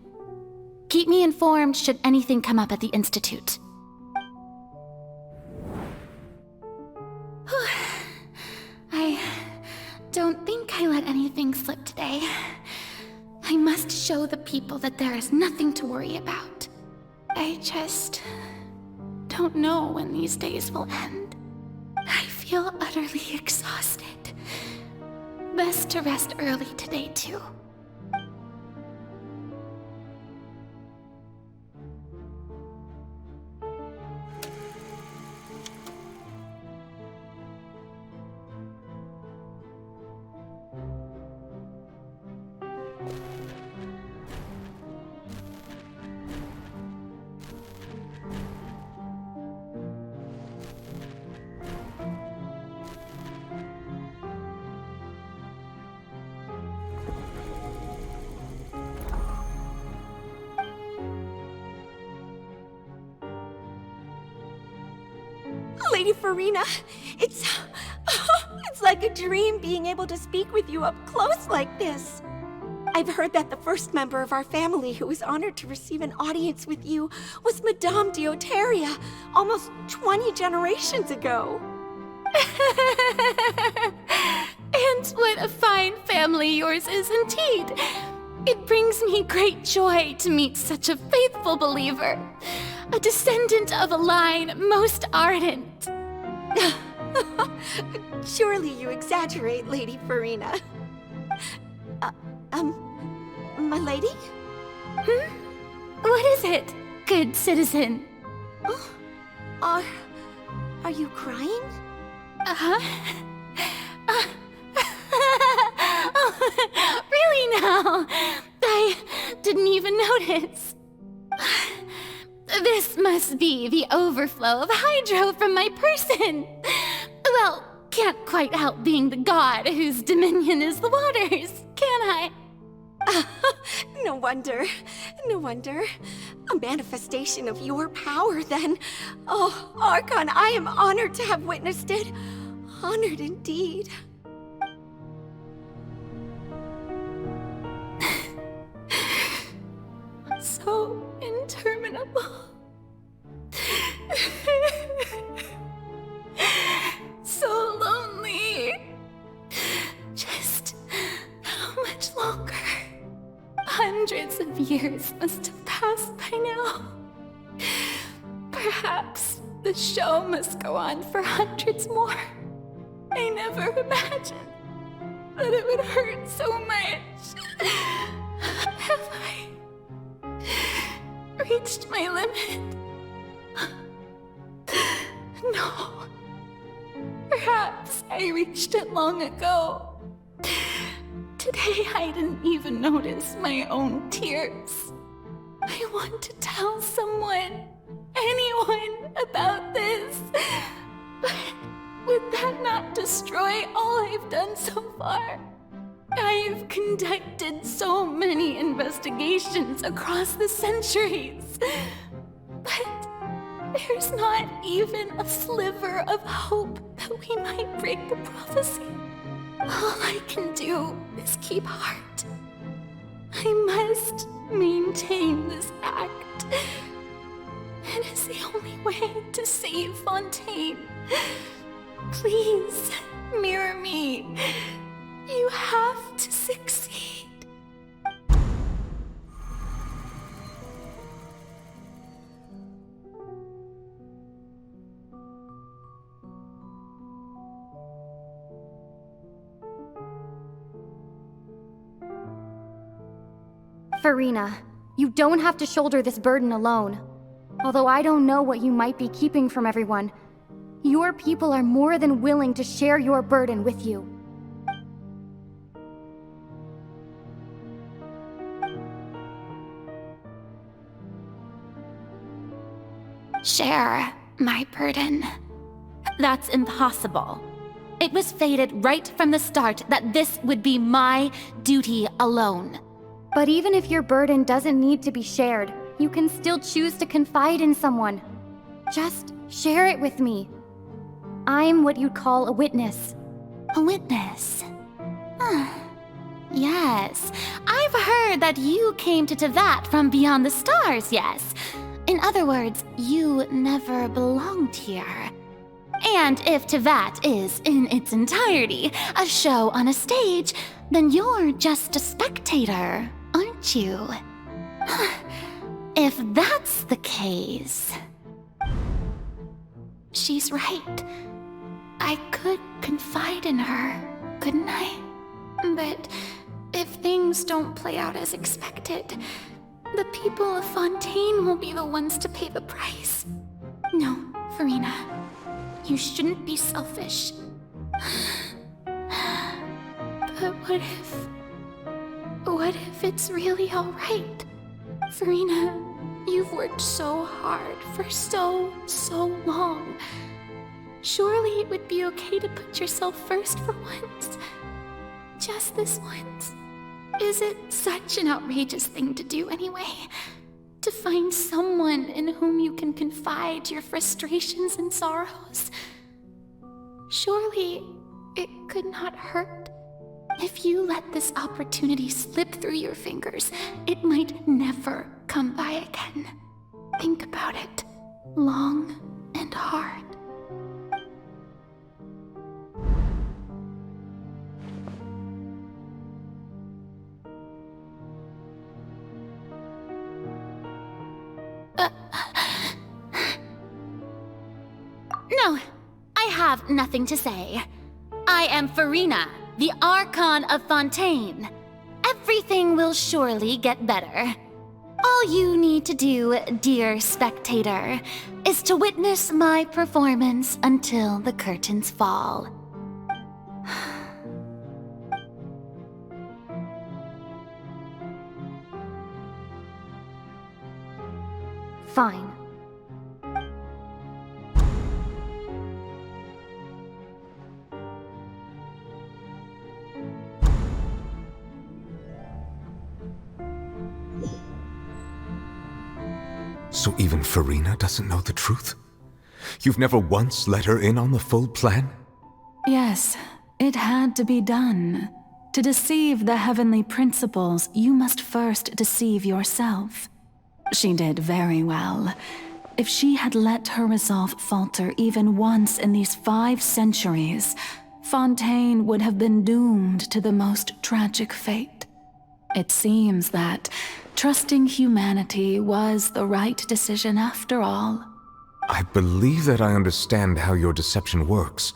Keep me informed should anything come up at the Institute. I don't think I let anything slip today. I must show the people that there is nothing to worry about. I just don't know when these days will end. I feel utterly exhausted. Best to rest early today, too.
Lady Farina, it's like a dream being able to speak with you up close like this. I've heard that the first member of our family who was honored to receive an audience with you was Madame Deoteria, almost 20 generations ago.
And what a fine family yours is indeed. It brings me great joy to meet such a faithful believer, a descendant of a line most ardent.
Surely you exaggerate, Lady Farina. My lady?
What is it, good citizen?
Oh, are you crying?
Oh, really now? I didn't even notice. This must be the overflow of hydro from my person. Well, can't quite help being the god whose dominion is the waters, can I?
No wonder. No wonder. A manifestation of your power, then. Oh, Archon, I am honored to have witnessed it. Honored indeed.
So interminable. So lonely. Just how much longer? Hundreds of years must have passed by now. Perhaps the show must go on for hundreds more. I never imagined that it would hurt so much. Have I reached my limit? No. Perhaps I reached it long ago. Today I didn't even notice my own tears. I want to tell someone, anyone, about this. But would that not destroy all I've done so far? I've conducted so many investigations across the centuries. But there's not even a sliver of hope that we might break the prophecy. All I can do is keep heart. I must maintain this act. It is the only way to save Fontaine. Please, mirror me. You have to succeed.
Farina, You don't have to shoulder this burden alone. Although I don't know what you might be keeping from everyone, your people are more than willing to share your burden with you.
Share my burden. That's impossible. It was fated right from the start that this would be my duty alone.
But even if your burden doesn't need to be shared, you can still choose to confide in someone. Just share it with me. I'm what you'd call a witness.
A witness? Yes, I've heard that you came to Tevat from beyond the stars, yes. In other words, you never belonged here. And if Tevat is, in its entirety, a show on a stage, then you're just a spectator, aren't you? If that's the case... She's right. I could confide in her, couldn't I? But if things don't play out as expected, the people of Fontaine will be the ones to pay the price. No, Farina. You shouldn't be selfish. But what if it's really alright? Farina, you've worked so hard for so long. Surely it would be okay to put yourself first for once. Just this once. Is it such an outrageous thing to do anyway? To find someone in whom you can confide your frustrations and sorrows? Surely it could not hurt. If you let this opportunity slip through your fingers, it might never come by again. Think about it long and hard. No, I have nothing to say. I am Farina, the Archon of Fontaine. Everything will surely get better. All you need to do, dear spectator, is to witness my performance until the curtains fall.
Fine.
So even Farina doesn't know the truth? You've never once let her in on the full plan?
Yes, it had to be done. To deceive the heavenly principles, you must first deceive yourself. She did very well. If she had let her resolve falter even once in these 5 centuries, Fontaine would have been doomed to the most tragic fate. It seems that trusting humanity was the right decision after all.
I believe that I understand how your deception works,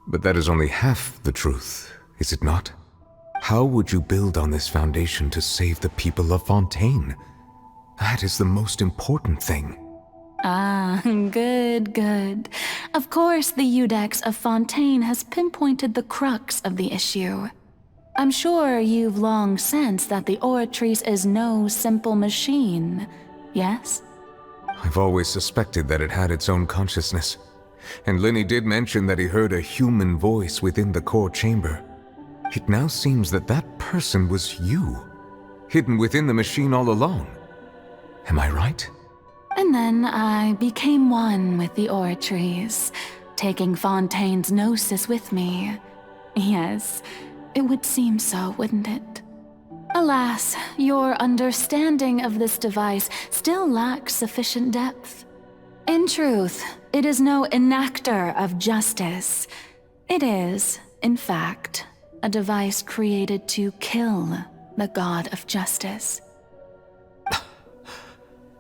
but that is only half the truth, is it not? How would you build on this foundation to save the people of Fontaine? That is the most important thing.
Ah, good. Of course, the Iudex of Fontaine has pinpointed the crux of the issue. I'm sure you've long sensed that the Oratrice is no simple machine, yes?
I've always suspected that it had its own consciousness. And Lenny did mention that he heard a human voice within the core chamber. It now seems that that person was you, hidden within the machine all along. Am I right?
And then I became one with the Oratrice, taking Fontaine's gnosis with me. Yes, it would seem so, wouldn't it? Alas, your understanding of this device still lacks sufficient depth. In truth, it is no enactor of justice. It is, in fact, a device created to kill the god of justice.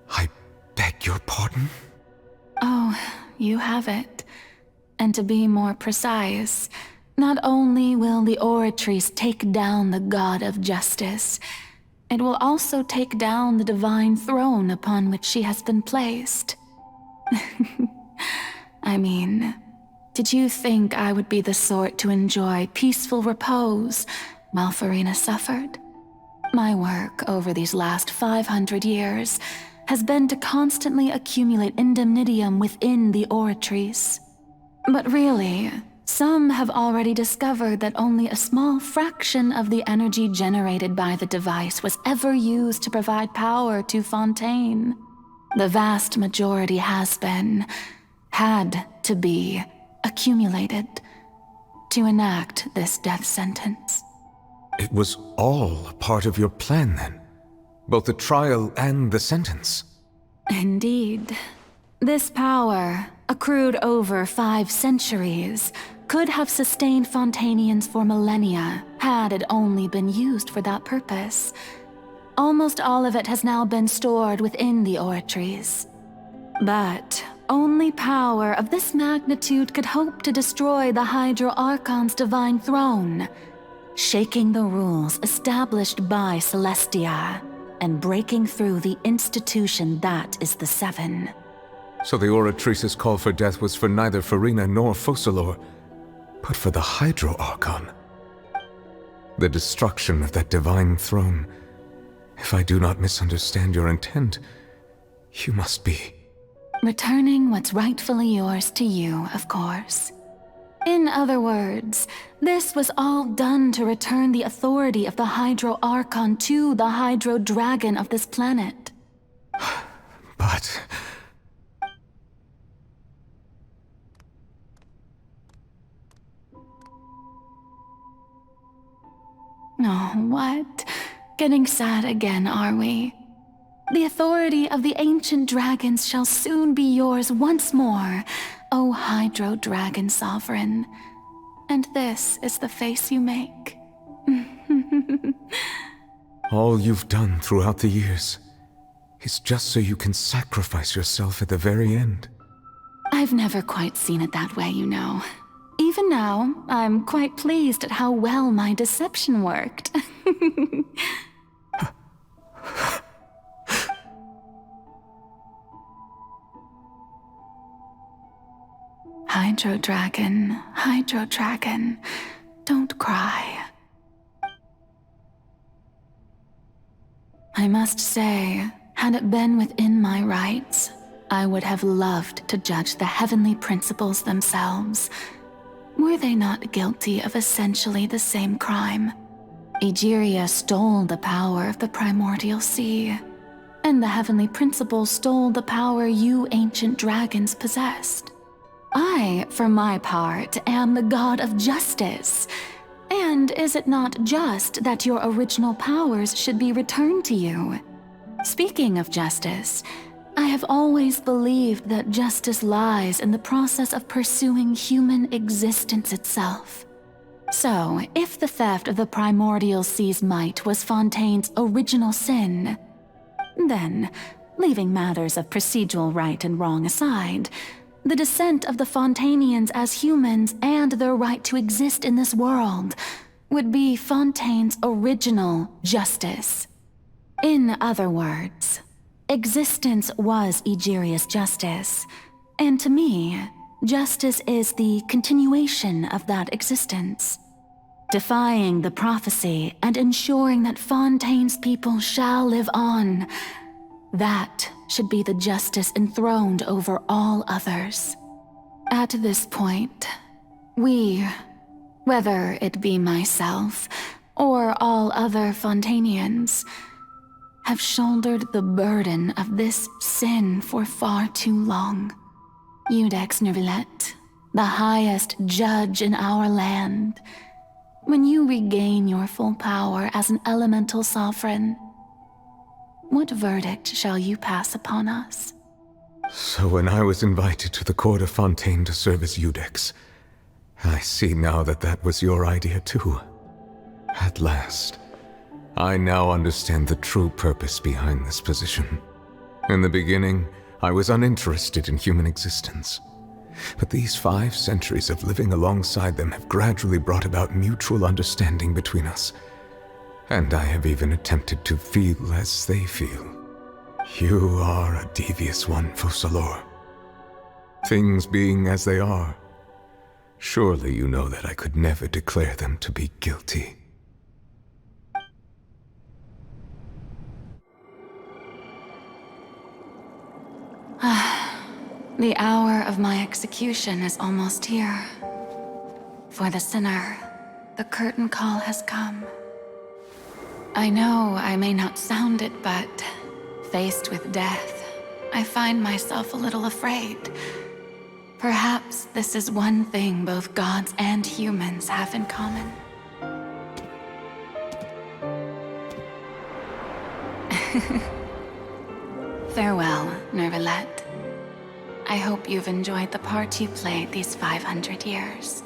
I beg your pardon?
Oh, you have it. And to be more precise, not only will the Oratrice take down the god of justice, it will also take down the divine throne upon which she has been placed. I mean, did you think I would be the sort to enjoy peaceful repose while Farina suffered? My work over these last 500 years has been to constantly accumulate indemnitium within the oratories. But really, some have already discovered that only a small fraction of the energy generated by the device was ever used to provide power to Fontaine. The vast majority had to be, accumulated to enact this death sentence.
It was all a part of your plan, then? Both the trial and the sentence?
Indeed. This power, accrued over 5 centuries, could have sustained Fontainians for millennia had it only been used for that purpose. Almost all of it has now been stored within the oratories. But only power of this magnitude could hope to destroy the Hydro Archon's divine throne, shaking the rules established by Celestia, and breaking through the institution that is the Seven.
So the Oratrice's call for death was for neither Farina nor Focalor, but for the Hydro Archon. The destruction of that divine throne. If I do not misunderstand your intent, you must be...
returning what's rightfully yours to you, of course. In other words, this was all done to return the authority of the Hydro Archon to the Hydro Dragon of this planet.
But...
Oh, what? Getting sad again, are we? The authority of the ancient dragons shall soon be yours once more, O Hydro Dragon Sovereign. And this is the face you make.
all you've done throughout the years is just so you can sacrifice yourself at the very end.
I've never quite seen it that way, you know. Even now, I'm quite pleased at how well my deception worked. Hydro Dragon, don't cry. I must say, had it been within my rights, I would have loved to judge the heavenly principles themselves. Were they not guilty of essentially the same crime? Egeria stole the power of the primordial sea, and the heavenly principles stole the power you ancient dragons possessed. I, for my part, am the god of justice. And is it not just that your original powers should be returned to you? Speaking of justice, I have always believed that justice lies in the process of pursuing human existence itself. So, if the theft of the primordial sea's might was Fontaine's original sin, then, leaving matters of procedural right and wrong aside, the descent of the Fontainians as humans and their right to exist in this world would be Fontaine's original justice. In other words, existence was Egeria's justice, and to me, justice is the continuation of that existence. Defying the prophecy and ensuring that Fontaine's people shall live on, that should be the justice enthroned over all others. At this point, we, whether it be myself or all other Fontainians, have shouldered the burden of this sin for far too long. Iudex Nervillet, the highest judge in our land, when you regain your full power as an elemental sovereign, what verdict shall you pass upon us?
So when I was invited to the court of Fontaine to serve as Iudex, I see now that that was your idea too. At last, I now understand the true purpose behind this position. In the beginning, I was uninterested in human existence. But these 5 centuries of living alongside them have gradually brought about mutual understanding between us. And I have even attempted to feel as they feel. You are a devious one, Focalor. Things being as they are, surely you know that I could never declare them to be guilty.
The hour of my execution is almost here. For the sinner, the curtain call has come. I know I may not sound it, but faced with death, I find myself a little afraid. Perhaps this is one thing both gods and humans have in common. Farewell, Nervalette. I hope you've enjoyed the part you played these 500 years.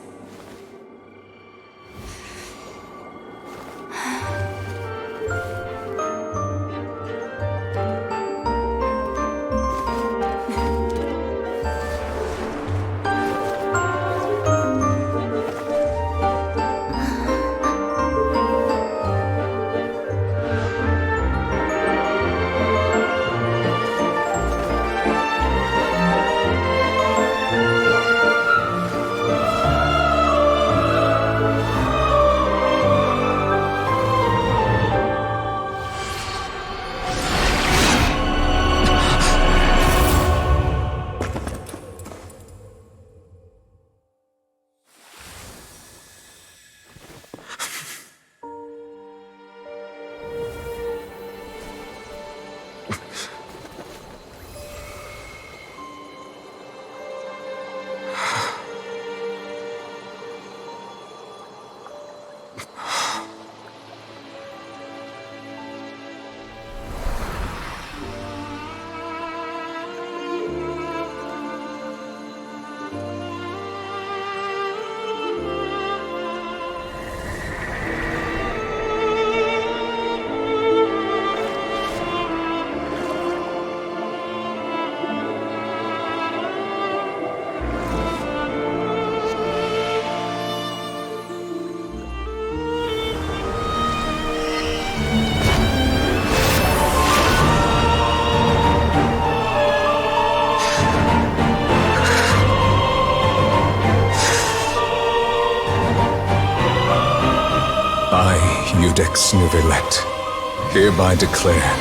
Iudex Nervalette, hereby declare,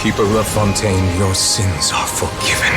people of Fontaine, your sins are forgiven.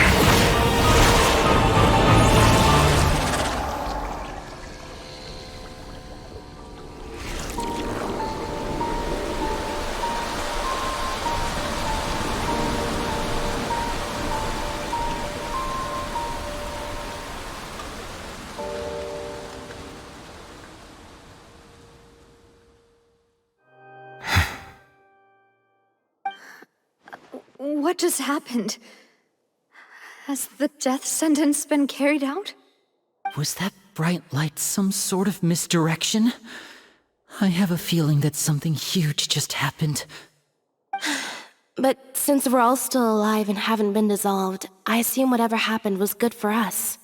What just happened? Has the death sentence been carried out?
Was that bright light some sort of misdirection? I have a feeling that something huge just happened.
But since we're all still alive and haven't been dissolved, I assume whatever happened was good for us.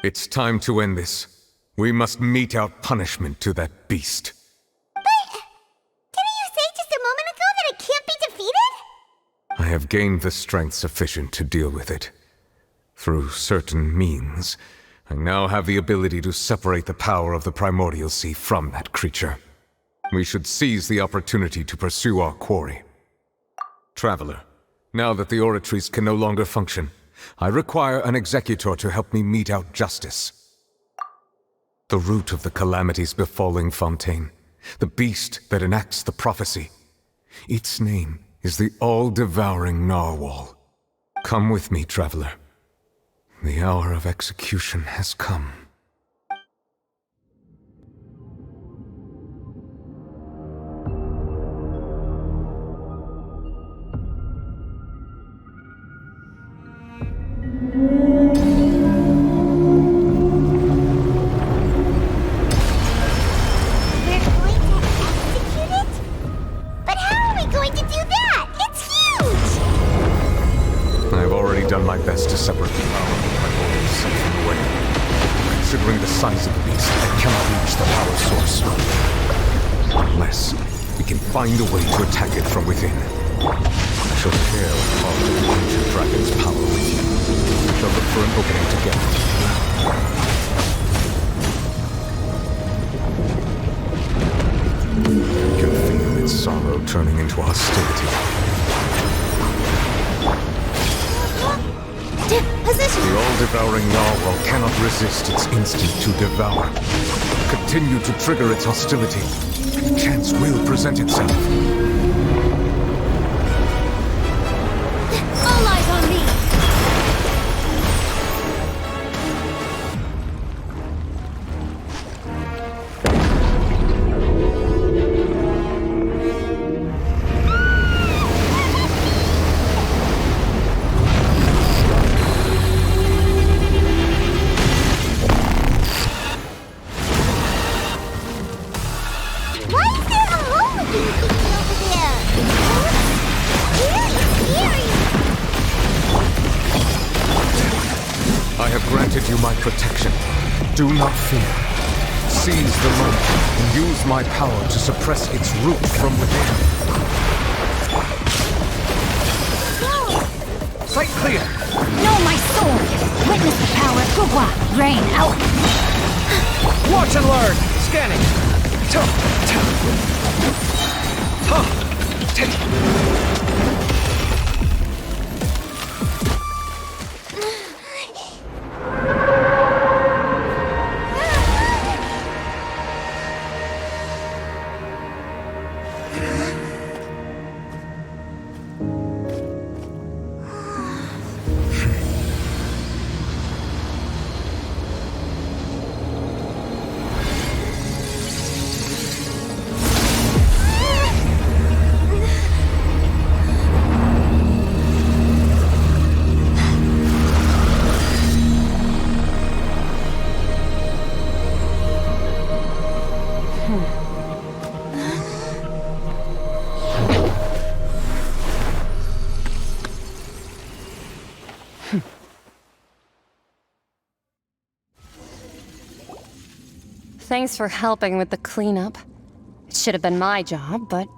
It's time to end this. We must mete out punishment to that beast.
Didn't you say just a moment ago that it can't be defeated?
I have gained the strength sufficient to deal with it. Through certain means, I now have the ability to separate the power of the Primordial Sea from that creature. We should seize the opportunity to pursue our quarry. Traveler, now that the oratories can no longer function, I require an executor to help me mete out justice. The root of the calamities befalling Fontaine, the beast that enacts the prophecy, its name is the all-devouring Narwhal. Come with me, traveler. The hour of execution has come. Done my best to separate the power of the Primordial Sea from the way. Considering the size of the beast, I cannot reach the power source. Unless we can find a way to attack it from within. I shall share part of the ancient dragon's power with you. We shall look for an opening together. I can feel its sorrow turning into hostility.
Position!
The all-devouring narwhal cannot resist its instinct to devour. Continue to trigger its hostility, and a chance will present itself.
All eyes on me!
My protection. Do not fear. Seize the moment and use my power to suppress its root from within.
Sight clear!
No, my sword! Witness the power of Gugwa! Rain out!
Watch and learn! Scanning!
Thanks for helping with the cleanup. It should have been my job, but...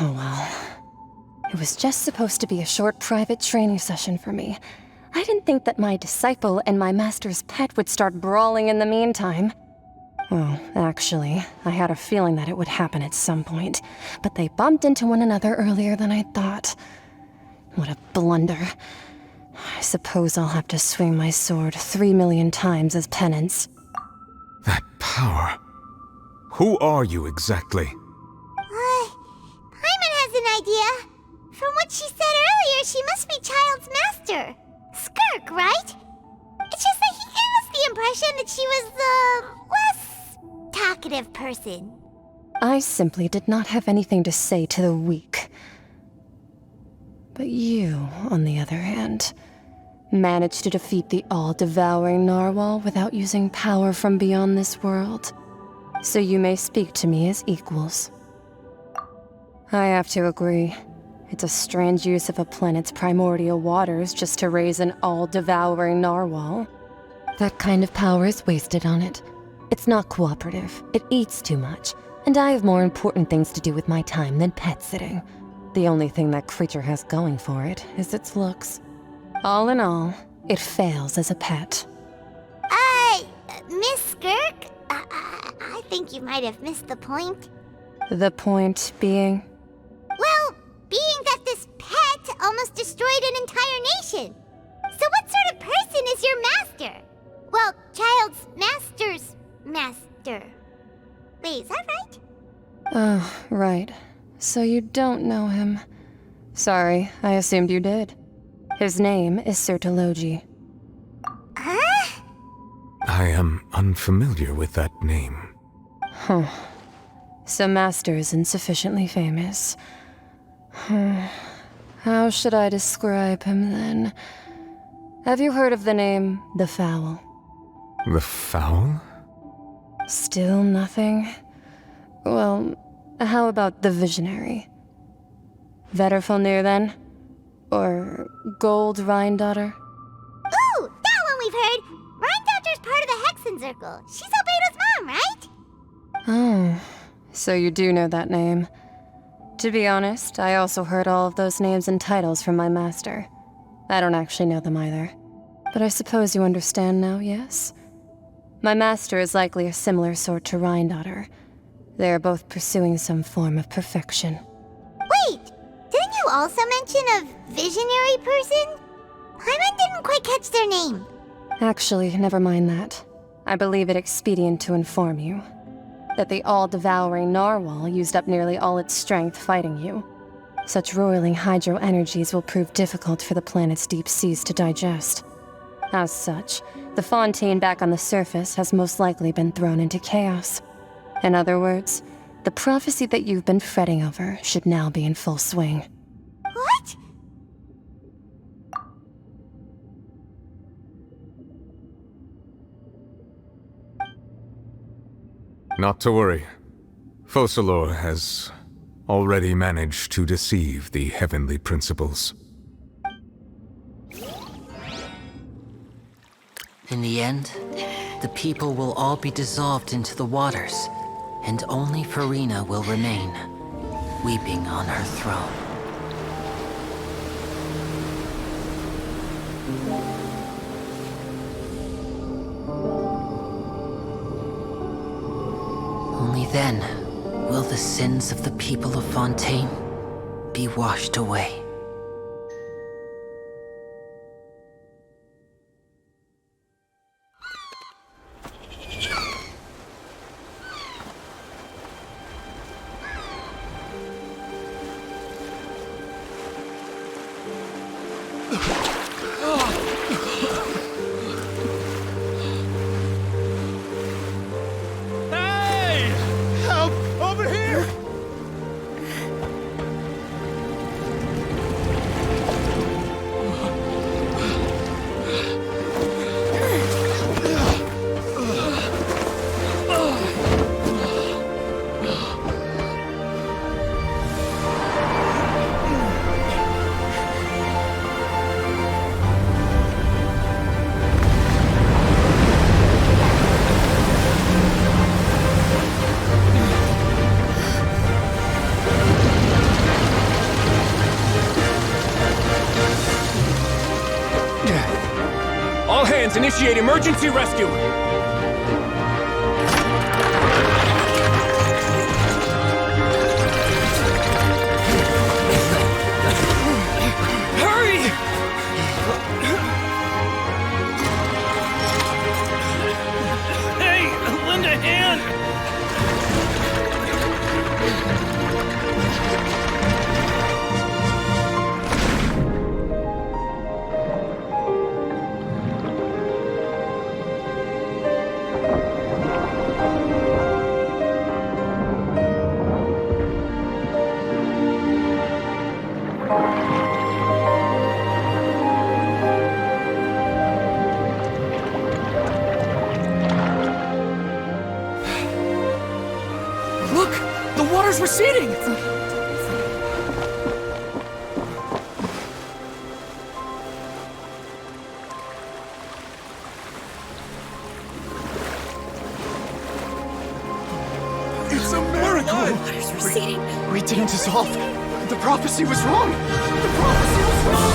oh well. It was just supposed to be a short private training session for me. I didn't think that my disciple and my master's pet would start brawling in the meantime. Well, actually, I had a feeling that it would happen at some point, but they bumped into one another earlier than I thought. What a blunder. I suppose I'll have to swing my sword 3 million times as penance.
That power. Who are you exactly?
Paimon has an idea. From what she said earlier, she must be Child's master. Skirk, right? It's just that he gave us the impression that she was the less talkative person.
I simply did not have anything to say to the weak. But you, on the other hand, managed to defeat the all-devouring narwhal without using power from beyond this world. So you may speak to me as equals. I have to agree. It's a strange use of a planet's primordial waters just to raise an all-devouring narwhal. That kind of power is wasted on it. It's not cooperative, it eats too much, and I have more important things to do with my time than pet sitting. The only thing that creature has going for it is its looks. All in all, it fails as a pet.
Miss Skirk? I think you might have missed the point.
The point being?
Well, being that this pet almost destroyed an entire nation. So what sort of person is your master? Well, Child's master's master. Wait, is that right?
Oh, right. So you don't know him. Sorry, I assumed you did. His name is Sertologi.
Huh?
I am unfamiliar with that name.
Huh. So Master isn't sufficiently famous. How should I describe him then? Have you heard of the name The Fowl?
The Fowl?
Still nothing? Well, how about the Visionary? Vetterfulnir then? Or Gold Rhine-daughter?
Ooh, that one we've heard! Rhine-daughter's part of the Hexen Circle. She's Albedo's mom, right?
Oh,
So you do know that name. To be honest, I also heard all of those names and titles from my master. I don't actually know them either. But I suppose you understand now, yes? My master is likely a similar sort to Rhindaughter. They are both pursuing some form of perfection.
Wait! Didn't you also mention a visionary person? Paimon didn't quite catch their name.
Actually, never mind that. I believe it expedient to inform you that the all-devouring narwhal used up nearly all its strength fighting you. Such roiling hydro energies will prove difficult for the planet's deep seas to digest. As such, the fontaine back on the surface has most likely been thrown into chaos. In other words, the prophecy that you've been fretting over should now be in full swing.
What?
Not to worry. Focalor has already managed to deceive the heavenly principles.
In the end, the people will all be dissolved into the waters, and only Farina will remain, weeping on her throne. Only then will the sins of the people of Fontaine be washed away.
Initiate emergency rescue! Hurry!
Hey, lend a hand!
Receding!
It's a miracle!
Water's receding.
We didn't dissolve. The prophecy was wrong. The prophecy was wrong!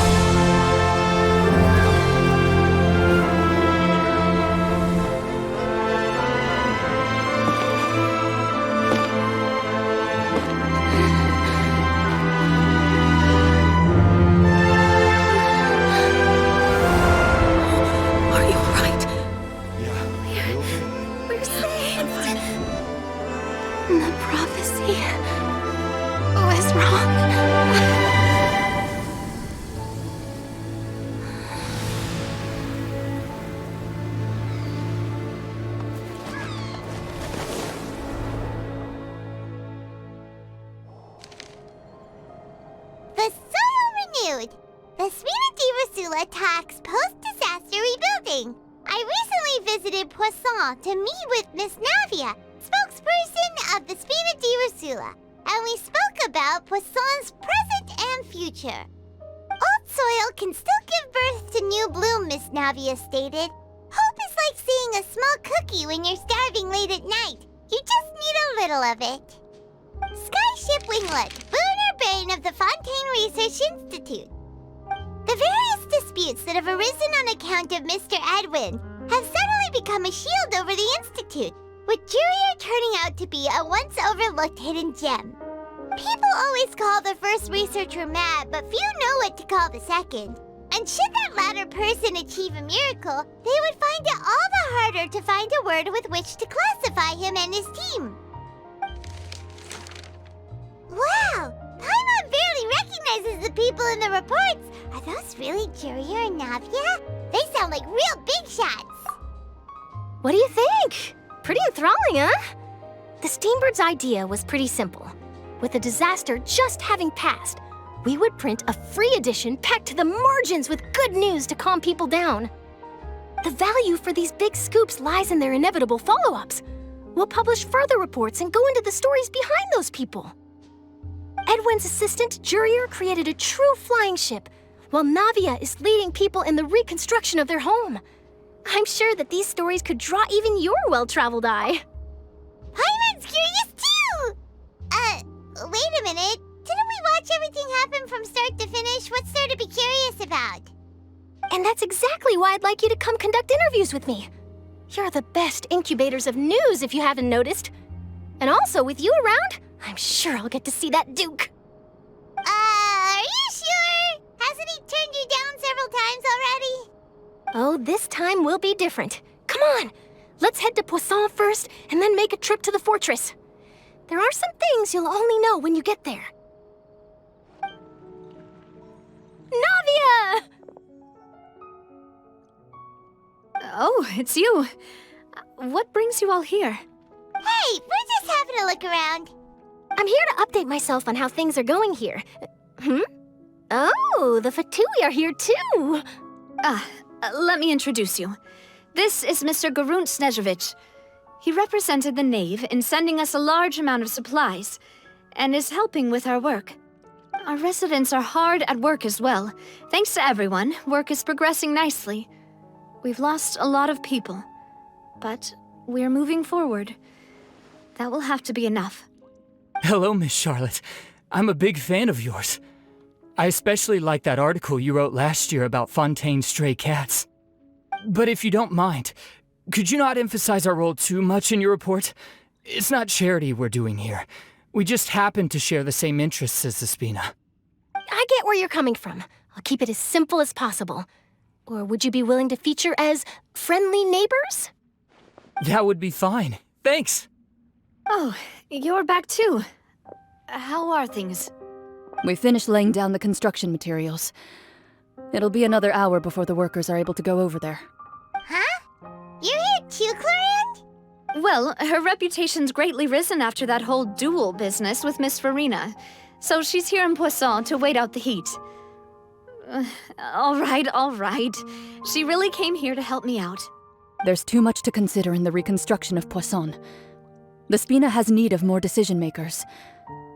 To meet with Miss Navia, spokesperson of the Spina di Rusula, and we spoke about Poisson's present and future. Old soil can still give birth to new bloom, Miss Navia stated. Hope is like seeing a small cookie when you're starving late at night. You just need a little of it. Skyship Winglet, Booner Bane of the Fontaine Research Institute. The various disputes that have arisen on account of Mr. Edwin have suddenly become a shield over the Institute, with Jurier turning out to be a once overlooked hidden gem. People always call the first researcher mad, but few know what to call the second. And should that latter person achieve a miracle, they would find it all the harder to find a word with which to classify him and his team. Wow! Paimon barely recognizes the people in the reports. Are those really Jurier and Navia? They sound like real big shots.
What do you think? Pretty enthralling, huh? The Steambird's idea was pretty simple. With the disaster just having passed, we would print a free edition packed to the margins with good news to calm people down. The value for these big scoops lies in their inevitable follow-ups. We'll publish further reports and go into the stories behind those people. Edwin's assistant, Jurier, created a true flying ship, while Navia is leading people in the reconstruction of their home. I'm sure that these stories could draw even your well-traveled eye.
Paimon's curious too! Wait a minute. Didn't we watch everything happen from start to finish? What's there to be curious about?
And that's exactly why I'd like you to come conduct interviews with me. You're the best incubators of news, if you haven't noticed. And also, with you around, I'm sure I'll get to see that Duke.
Are you sure? Hasn't he turned you down several times already?
Oh, this time will be different. Come on, let's head to Poisson first, and then make a trip to the fortress. There are some things you'll only know when you get there. Navia!
Oh, it's you. What brings you all here?
Hey, we're just having a look around.
I'm here to update myself on how things are going here. Oh, the Fatui are here too!
Let me introduce you. This is Mr. Garunt Snežević. He represented the Knave in sending us a large amount of supplies, and is helping with our work. Our residents are hard at work as well. Thanks to everyone, work is progressing nicely. We've lost a lot of people, but we're moving forward. That will have to be enough.
Hello, Miss Charlotte. I'm a big fan of yours. I especially like that article you wrote last year about Fontaine's stray cats. But if you don't mind, could you not emphasize our role too much in your report? It's not charity we're doing here. We just happen to share the same interests as the Spina.
I get where you're coming from. I'll keep it as simple as possible. Or would you be willing to feature as friendly neighbors?
That would be fine. Thanks.
Oh, you're back too. How are things?
We finished laying down the construction materials. It'll be another hour before the workers are able to go over there.
Huh? You're here too, Clorinde?
Well, her reputation's greatly risen after that whole duel business with Miss Farina, so she's here in Poisson to wait out the heat. All right. She really came here to help me out.
There's too much to consider in the reconstruction of Poisson. The Spina has need of more decision-makers.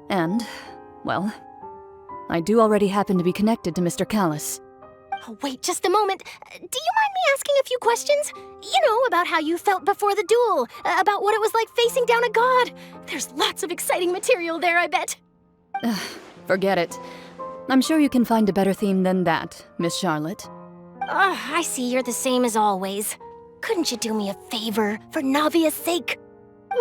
And, well, I do already happen to be connected to Mr. Callis.
Oh, wait just a moment. Do you mind me asking a few questions? You know, about how you felt before the duel, about what it was like facing down a god. There's lots of exciting material there, I bet.
Forget it. I'm sure you can find a better theme than that, Miss Charlotte.
I see you're the same as always. Couldn't you do me a favor, for Navia's sake?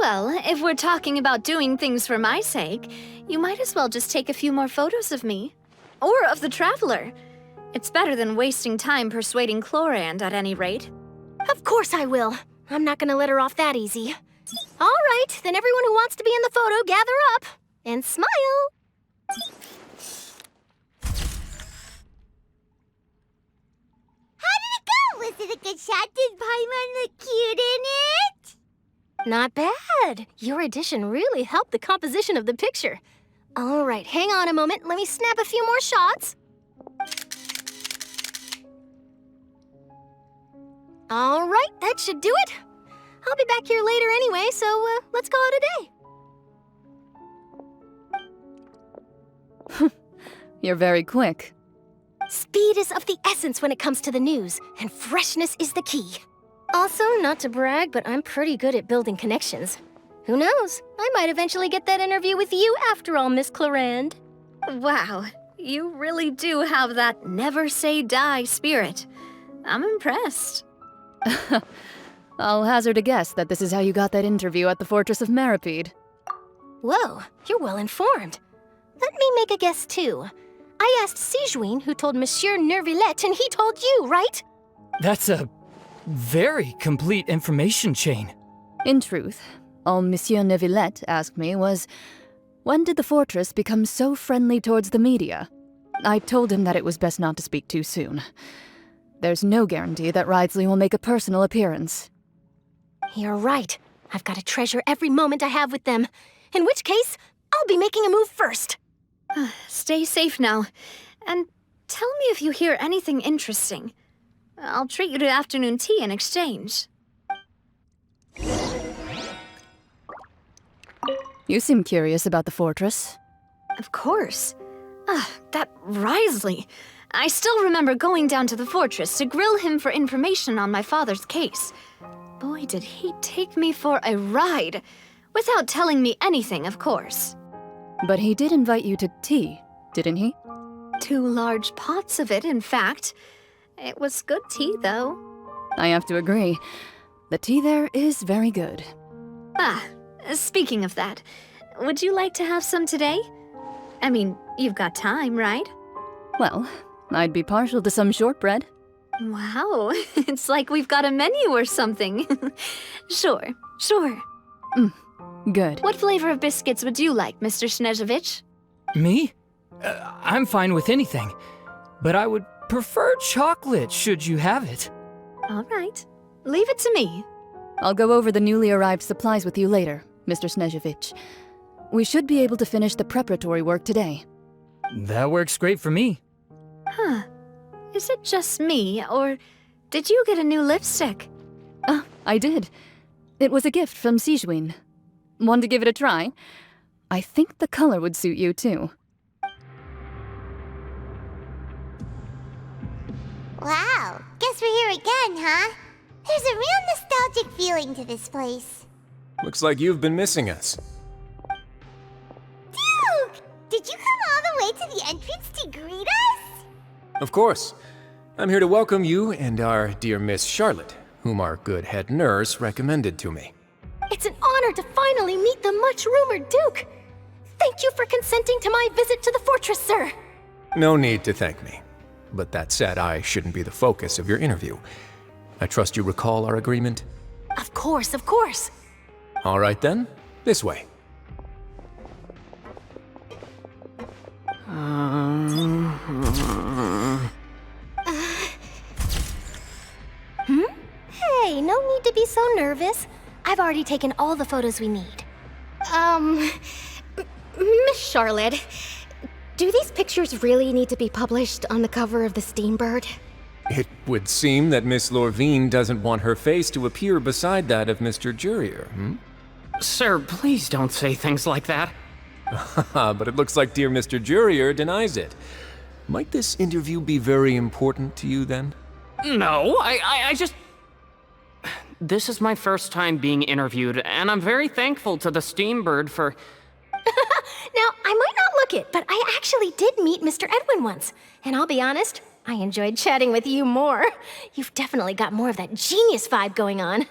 Well, if we're talking about doing things for my sake, you might as well just take a few more photos of me. Or of the Traveler. It's better than wasting time persuading Clorinde, at any rate.
Of course I will. I'm not gonna let her off that easy. All right, then everyone who wants to be in the photo, gather up. And smile!
How did it go? Was it a good shot? Did Paimon look cute in it?
Not bad. Your addition really helped the composition of the picture. All right, hang on a moment. Let me snap a few more shots. All right, that should do it. I'll be back here later anyway, so let's call it a day.
You're very quick.
Speed is of the essence when it comes to the news, and freshness is the key. Also, not to brag, but I'm pretty good at building connections. Who knows? I might eventually get that interview with you after all, Miss Clarand.
Wow, you really do have that never say die spirit. I'm impressed.
I'll hazard a guess that this is how you got that interview at the Fortress of Maripede.
Whoa, you're well informed. Let me make a guess too. I asked Sijuin who told Monsieur Nervillette, and he told you, right?
That's a very complete information chain.
In truth, all Monsieur Neuvillette asked me was, when did the fortress become so friendly towards the media? I told him that it was best not to speak too soon. There's no guarantee that Ridesley will make a personal appearance.
You're right. I've got to treasure every moment I have with them. In which case, I'll be making a move first.
Stay safe now, and tell me if you hear anything interesting. I'll treat you to afternoon tea in exchange.
You seem curious about the fortress.
Of course. That Ridesley. I still remember going down to the fortress to grill him for information on my father's case. Boy, did he take me for a ride. Without telling me anything, of course.
But he did invite you to tea, didn't he?
2 large pots of it, in fact. It was good tea, though.
I have to agree. The tea there is very good.
Speaking of that, would you like to have some today? I mean, you've got time, right?
Well, I'd be partial to some shortbread.
Wow, it's like we've got a menu or something. Sure.
Good.
What flavor of biscuits would you like, Mr. Snezhevich?
Me? I'm fine with anything. But I would prefer chocolate, should you have it.
All right. Leave it to me.
I'll go over the newly arrived supplies with you later, Mr. Snezhevich. We should be able to finish the preparatory work today.
That works great for me.
Is it just me, or did you get a new lipstick?
I did. It was a gift from Sijuin. Want to give it a try? I think the color would suit you, too.
Wow, guess we're here again, huh? There's a real nostalgic feeling to this place.
Looks like you've been missing us.
Duke! Did you come all the way to the entrance to greet us?
Of course. I'm here to welcome you and our dear Miss Charlotte, whom our good head nurse recommended to me.
It's an honor to finally meet the much-rumored Duke. Thank you for consenting to my visit to the fortress, sir.
No need to thank me. But that said, I shouldn't be the focus of your interview. I trust you recall our agreement?
Of course, of course.
All right then, this way.
Hey, no need to be so nervous. I've already taken all the photos we need. Miss Charlotte, do these pictures really need to be published on the cover of the Steambird?
It would seem that Miss Lorvine doesn't want her face to appear beside that of Mr. Jurier,
Sir, please don't say things like that.
But it looks like dear Mr. Jurier denies it. Might this interview be very important to you then?
No, I just... This is my first time being interviewed, and I'm very thankful to the Steambird for...
Now, I might not look it, but I actually did meet Mr. Edwin once. And I'll be honest, I enjoyed chatting with you more. You've definitely got more of that genius vibe going on.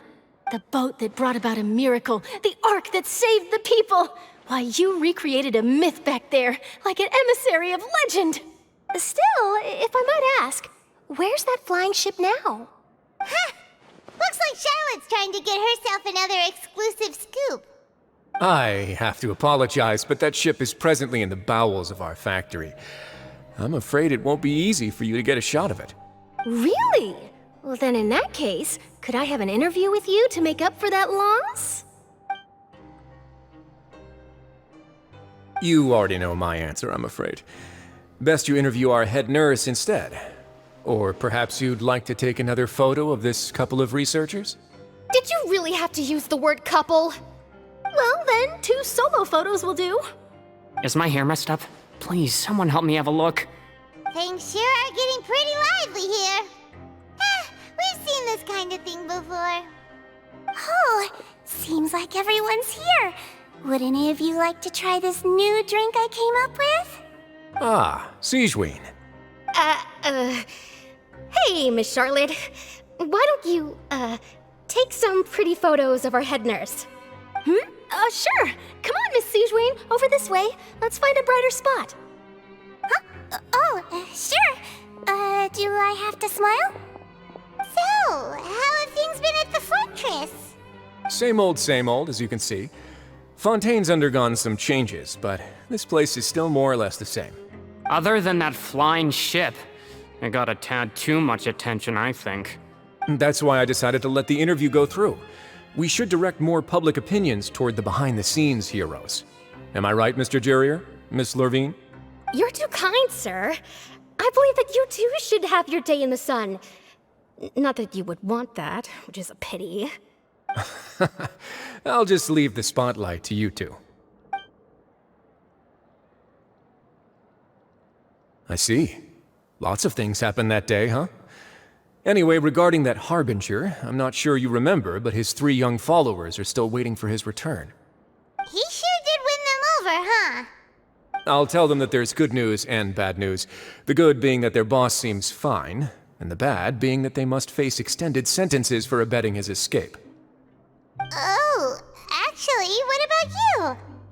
The boat that brought about a miracle, the ark that saved the people. Why, you recreated a myth back there, like an emissary of legend. Still, if I might ask, where's that flying ship now?
Looks like Charlotte's trying to get herself another exclusive scoop.
I have to apologize, but that ship is presently in the bowels of our factory. I'm afraid it won't be easy for you to get a shot of it.
Really? Well, then in that case, could I have an interview with you to make up for that loss?
You already know my answer, I'm afraid. Best you interview our head nurse instead. Or perhaps you'd like to take another photo of this couple of researchers?
Did you really have to use the word couple? Well, then, 2 solo photos will do.
Is my hair messed up? Please, someone help me have a look.
Things sure are getting pretty lively here. We've seen this kind of thing before. Oh, Seems like everyone's here. Would any of you like to try this new drink I came up with?
Ah, Sigewinne.
Hey, Miss Charlotte. Why don't you, take some pretty photos of our head nurse? Sure. Come on, Miss Sigewinne. Over this way. Let's find a brighter spot.
Sure. Do I have to smile? So, how have things been at the fortress?
Same old, as you can see. Fontaine's undergone some changes, but this place is still more or less the same.
Other than that flying ship, it got a tad too much attention, I think.
That's why I decided to let the interview go through. We should direct more public opinions toward the behind-the-scenes heroes. Am I right, Mr. Jurier? Miss Lurvine?
You're too kind, sir. I believe that you too should have your day in the sun. Not that you would want that, which is a pity.
I'll just leave the spotlight to you two. I see. Lots of things happened that day, huh? Anyway, regarding that Harbinger, I'm not sure you remember, but his 3 young followers are still waiting for his return.
He sure did win them over, huh?
I'll tell them that there's good news and bad news. The good being that their boss seems fine, and the bad being that they must face extended sentences for abetting his escape.
Oh, actually, what about you?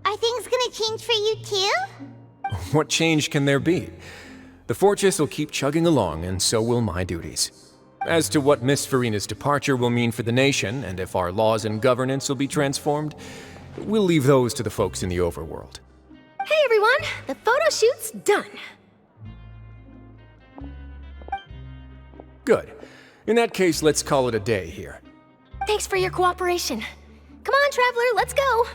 Are things gonna change for you too?
What change can there be? The fortress will keep chugging along, and so will my duties. As to what Miss Furina's departure will mean for the nation, and if our laws and governance will be transformed, we'll leave those to the folks in the overworld.
Hey everyone, the photo shoot's done.
Good. In that case, let's call it a day here.
Thanks for your cooperation. Come on, Traveler, let's go.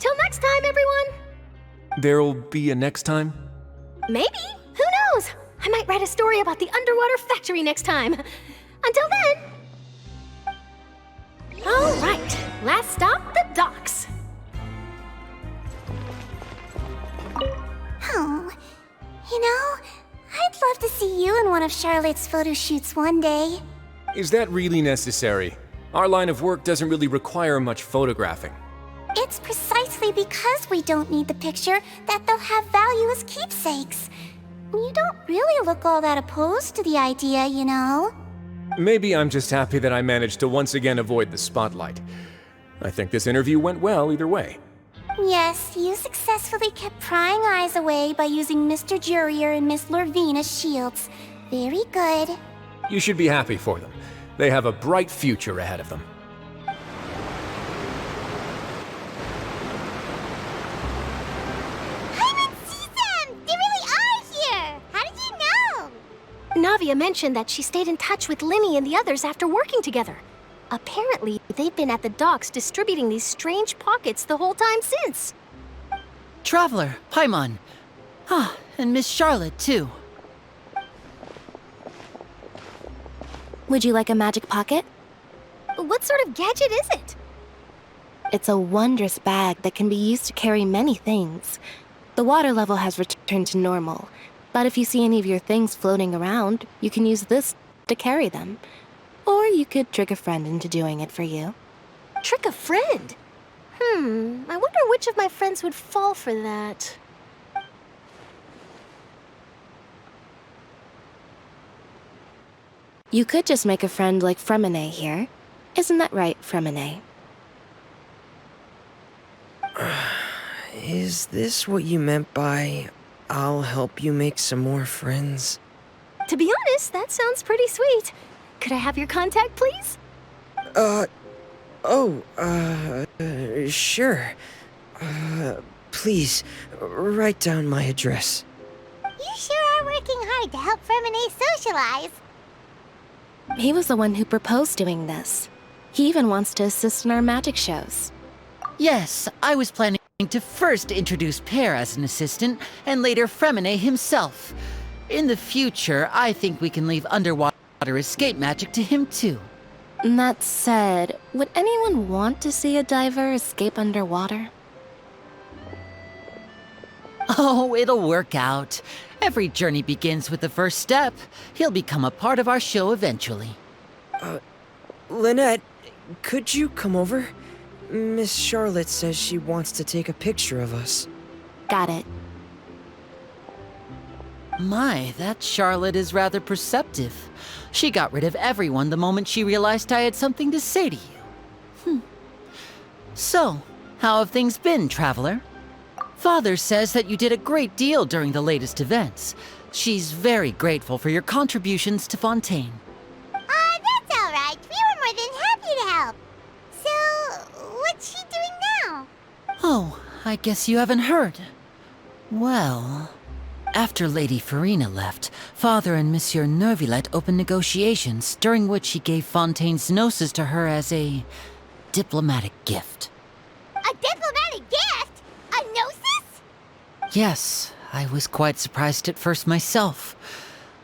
Till next time, everyone.
There'll be a next time?
Maybe. Who knows? I might write a story about the underwater factory next time. Until then. All right, last stop, the docks.
Oh, you know, I'd love to see you in one of Charlotte's photo shoots one day.
Is that really necessary? Our line of work doesn't really require much photographing.
It's precisely because we don't need the picture that they'll have value as keepsakes. You don't really look all that opposed to the idea, you know.
Maybe I'm just happy that I managed to once again avoid the spotlight. I think this interview went well either way.
Yes, you successfully kept prying eyes away by using Mr. Jurier and Miss Lurvine as shields. Very good.
You should be happy for them. They have a bright future ahead of them.
They really are here! How did you know?
Navia mentioned that she stayed in touch with Linny and the others after working together. Apparently, they've been at the docks distributing these strange pockets the whole time since.
Traveler, Paimon. Ah, and Miss Charlotte, too.
Would you like a magic pocket?
What sort of gadget is it?
It's a wondrous bag that can be used to carry many things. The water level has returned to normal, but if you see any of your things floating around, you can use this to carry them. Or you could trick a friend into doing it for you.
Trick a friend? I wonder which of my friends would fall for that.
You could just make a friend like Fremine here. Isn't that right, Fremine?
Is this what you meant by, I'll help you make some more friends?
To be honest, that sounds pretty sweet. Could I have your contact, please?
Sure. Please, write down my address.
You sure are working hard to help Fremine socialize.
He was the one who proposed doing this. He even wants to assist in our magic shows.
Yes, I was planning to first introduce Pear as an assistant, and later Fremine himself. In the future, I think we can leave underwater escape magic to him too.
That said, would anyone want to see a diver escape underwater?
Oh, it'll work out. Every journey begins with the first step. He'll become a part of our show eventually.
Lynette, could you come over? Miss Charlotte says she wants to take a picture of us.
Got it.
My, that Charlotte is rather perceptive. She got rid of everyone the moment she realized I had something to say to you. So, how have things been, Traveler? Father says that you did a great deal during the latest events. She's very grateful for your contributions to Fontaine.
That's all right. We were more than happy to help. So, what's she doing now?
Oh, I guess you haven't heard. Well, after Lady Farina left, Father and Monsieur Neuvillette opened negotiations, during which he gave Fontaine's gnosis to her as a diplomatic gift.
A diplomatic gift? A gnosis?
Yes, I was quite surprised at first myself.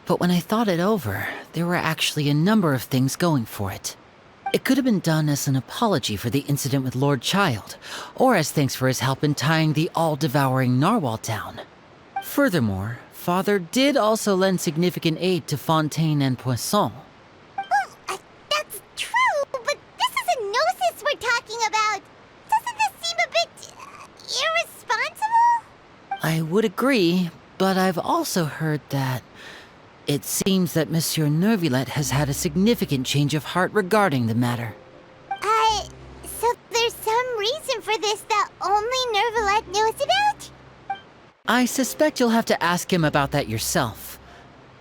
But when I thought it over, there were actually a number of things going for it. It could have been done as an apology for the incident with Lord Child, or as thanks for his help in tying the all-devouring narwhal down. Furthermore, Father did also lend significant aid to Fontaine and Poisson.
Well, that's true, but this is a gnosis we're talking about. Doesn't this seem a bit irresponsible?
I would agree, but I've also heard that it seems that Monsieur Neuvillette has had a significant change of heart regarding the matter.
So there's some reason for this that only Neuvillette knows about?
I suspect you'll have to ask him about that yourself.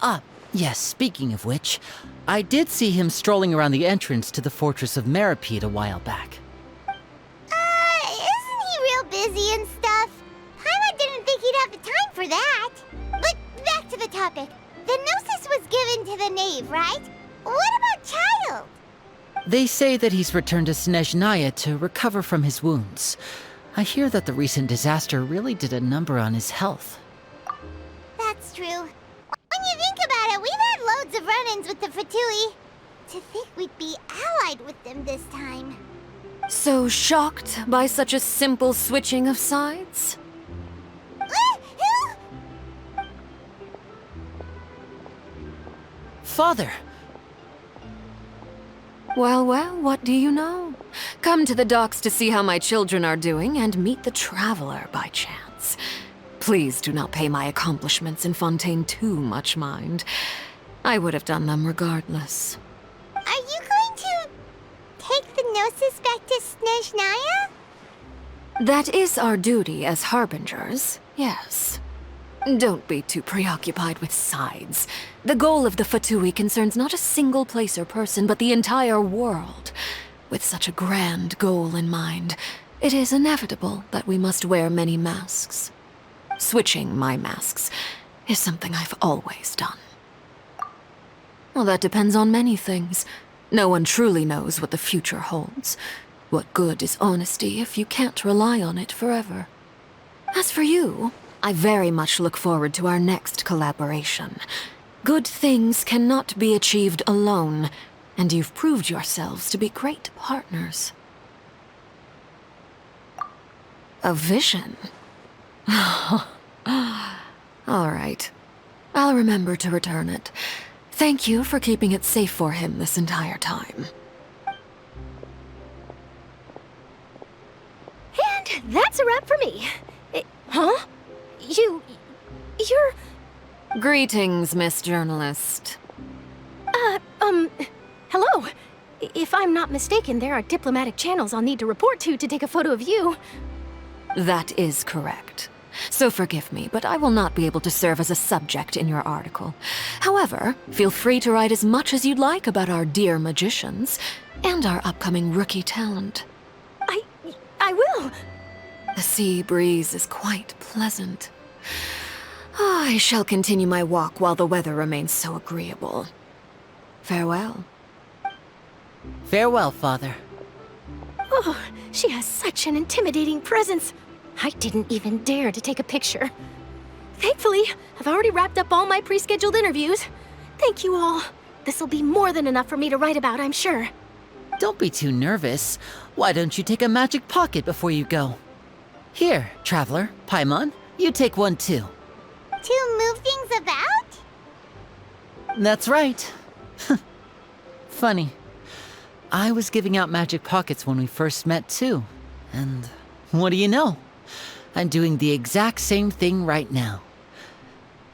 Ah, yes, speaking of which, I did see him strolling around the entrance to the Fortress of Meripede a while back.
Isn't he real busy and stuff? Paimon didn't think he'd have the time for that. But back to the topic. The gnosis was given to the knave, right? What about Child?
They say that he's returned to Snezhnaya to recover from his wounds. I hear that the recent disaster really did a number on his health.
That's true. When you think about it, we've had loads of run-ins with the Fatui. To think we'd be allied with them this time.
So shocked by such a simple switching of sides?
Father!
Well, what do you know? Come to the docks to see how my children are doing and meet the Traveler by chance. Please do not pay my accomplishments in Fontaine too much mind. I would have done them regardless.
Are you going to take the gnosis back to Snezhnaya?
That is our duty as harbingers, yes. Don't be too preoccupied with sides. The goal of the Fatui concerns not a single place or person, but the entire world. With such a grand goal in mind, it is inevitable that we must wear many masks. Switching my masks is something I've always done. Well, that depends on many things. No one truly knows what the future holds. What good is honesty if you can't rely on it forever? As for you, I very much look forward to our next collaboration. Good things cannot be achieved alone, and you've proved yourselves to be great partners. A vision? All right. I'll remember to return it. Thank you for keeping it safe for him this entire time.
And that's a wrap for me. Huh? You're...
Greetings, Miss Journalist.
Hello. If I'm not mistaken, there are diplomatic channels I'll need to report to take a photo of you.
That is correct. So forgive me, but I will not be able to serve as a subject in your article. However, feel free to write as much as you'd like about our dear magicians and our upcoming rookie talent.
I will.
The sea breeze is quite pleasant. I shall continue my walk while the weather remains so agreeable. Farewell.
Farewell, Father.
Oh, she has such an intimidating presence. I didn't even dare to take a picture. Thankfully, I've already wrapped up all my pre-scheduled interviews. Thank you all. This'll be more than enough for me to write about, I'm sure.
Don't be too nervous. Why don't you take a magic pocket before you go? Here, Traveler, Paimon, you take one too.
To move things about?
That's right. Funny. I was giving out magic pockets when we first met too. And what do you know? I'm doing the exact same thing right now.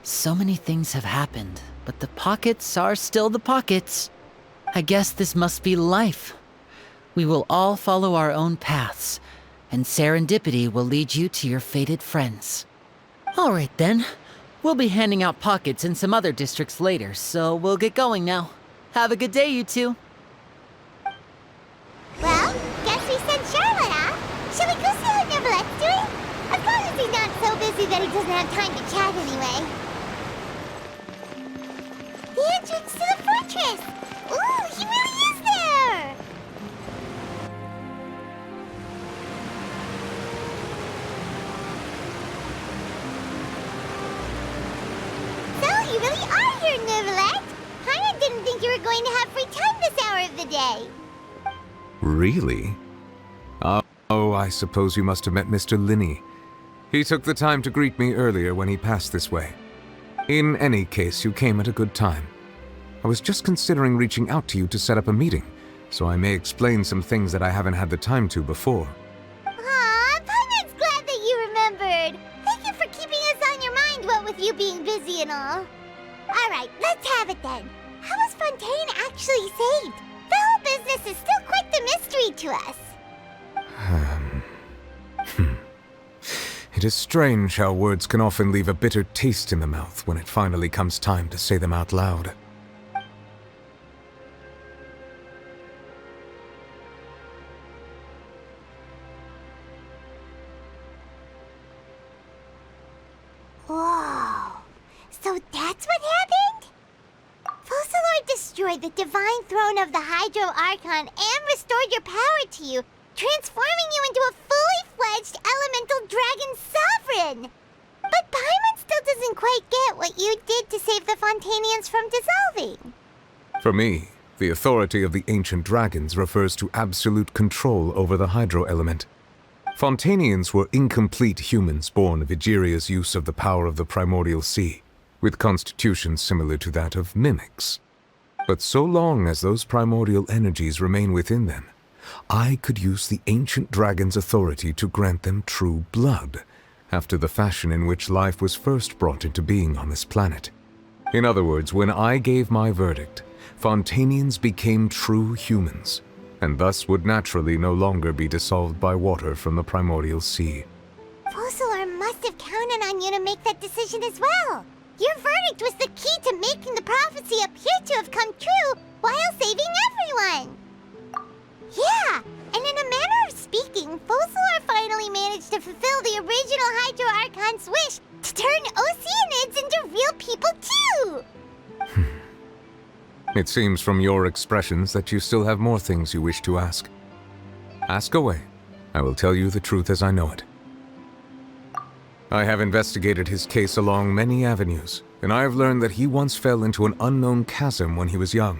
So many things have happened, but the pockets are still the pockets. I guess this must be life. We will all follow our own paths, and serendipity will lead you to your fated friends. All right then. We'll be handing out pockets in some other districts later, so we'll get going now. Have a good day, you two.
Well, guess we sent Charlotte off. Shall we go see how Neverlette's doing? As long as he's not so busy that he doesn't have time to chat anyway. The entrance to the fortress! Ooh, he really is there! So, you really are here, Neverlette! Paimon didn't think you were going to have free time this hour of the day.
Really? Oh, I suppose you must have met Mr. Linney. He took the time to greet me earlier when he passed this way. In any case, you came at a good time. I was just considering reaching out to you to set up a meeting, so I may explain some things that I haven't had the time to before.
Aw, Paimon's glad that you remembered. Thank you for keeping us on your mind, what with you being busy and all. Alright, let's have it then. How was Fontaine actually saved? The whole business is still quite the mystery to us.
It is strange how words can often leave a bitter taste in the mouth when it finally comes time to say them out loud.
Whoa. So that's what happened? Focalor destroyed the divine throne of the Hydro Archon and restored your power to you, transforming you into a fully-fledged elemental dragon sovereign! But Paimon still doesn't quite get what you did to save the Fontainians from dissolving.
For me, the authority of the ancient dragons refers to absolute control over the hydro element. Fontainians were incomplete humans born of Egeria's use of the power of the primordial sea, with constitutions similar to that of mimics. But so long as those primordial energies remain within them, I could use the ancient dragon's authority to grant them true blood, after the fashion in which life was first brought into being on this planet. In other words, when I gave my verdict, Fontainians became true humans, and thus would naturally no longer be dissolved by water from the primordial sea.
Focalor must have counted on you to make that decision as well. Your verdict was the key to making the prophecy appear to have come true while saving everyone. Yeah, and in a manner of speaking, Focalor finally managed to fulfill the original Hydro Archon's wish to turn Oceanids into real people too!
It seems from your expressions that you still have more things you wish to ask. Ask away. I will tell you the truth as I know it. I have investigated his case along many avenues, and I have learned that he once fell into an unknown chasm when he was young.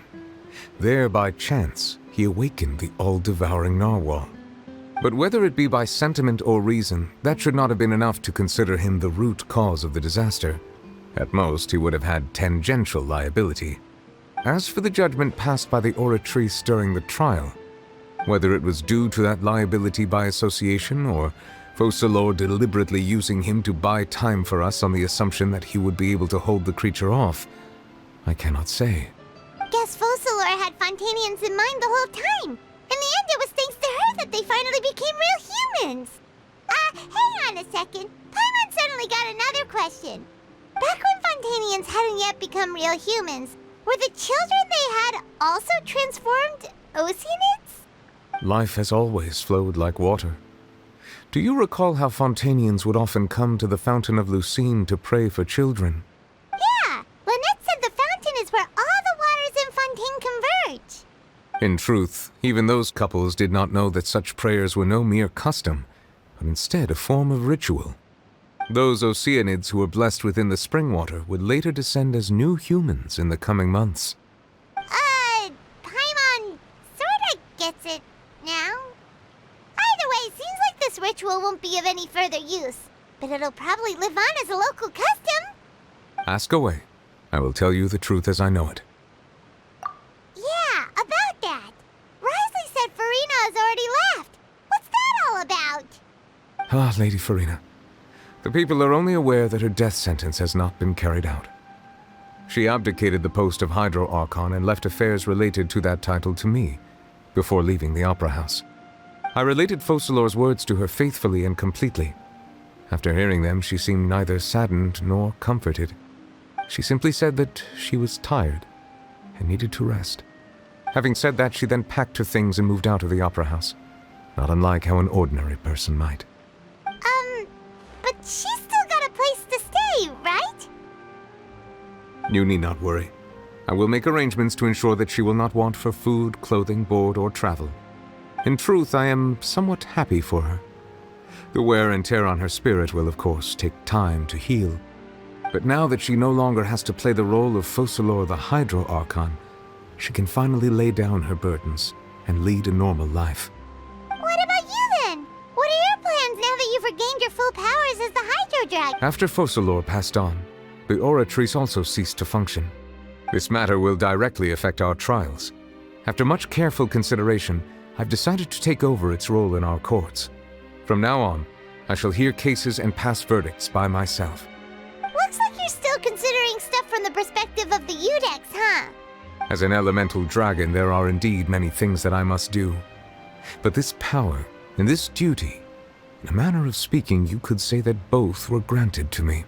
There, by chance, he awakened the all-devouring narwhal. But whether it be by sentiment or reason, that should not have been enough to consider him the root cause of the disaster. At most, he would have had tangential liability. As for the judgment passed by the Oratrice during the trial, whether it was due to that liability by association or Focalor deliberately using him to buy time for us on the assumption that he would be able to hold the creature off, I cannot say.
Guess Focalor had Fontainians in mind the whole time. In the end, it was thanks to her that they finally became real humans. Hang on a second. Paimon suddenly got another question. Back when Fontainians hadn't yet become real humans, were the children they had also transformed Oceanids?
Life has always flowed like water. Do you recall how Fontainians would often come to the Fountain of Lucine to pray for children?
Yeah! Lynette said the fountain is where all the waters in Fontaine converge.
In truth, even those couples did not know that such prayers were no mere custom, but instead a form of ritual. Those Oceanids who were blessed within the spring water would later descend as new humans in the coming months.
Paimon sorta gets it now. Either way, seems like this ritual won't be of any further use, but it'll probably live on as a local custom.
Ask away. I will tell you the truth as I know it.
Yeah, about that. Rise
Ah, Lady Farina. The people are only aware that her death sentence has not been carried out. She abdicated the post of Hydro Archon and left affairs related to that title to me, before leaving the Opera House. I related Focalor's words to her faithfully and completely. After hearing them, she seemed neither saddened nor comforted. She simply said that she was tired and needed to rest. Having said that, she then packed her things and moved out of the Opera House, not unlike how an ordinary person might.
But she's still got a place to stay, right?
You need not worry. I will make arrangements to ensure that she will not want for food, clothing, board, or travel. In truth, I am somewhat happy for her. The wear and tear on her spirit will, of course, take time to heal. But now that she no longer has to play the role of Focalor the Hydro Archon, she can finally lay down her burdens and lead a normal life.
What about you then? What are your plans now that you've regained your full powers as the Hydro Dragon?
After Focalor passed on, the Oratrice also ceased to function. This matter will directly affect our trials. After much careful consideration, I've decided to take over its role in our courts. From now on, I shall hear cases and pass verdicts by myself.
Looks like you're still considering stuff from the perspective of the Udex, huh?
As an elemental dragon, there are indeed many things that I must do. But this power and this duty, in a manner of speaking, you could say that both were granted to me.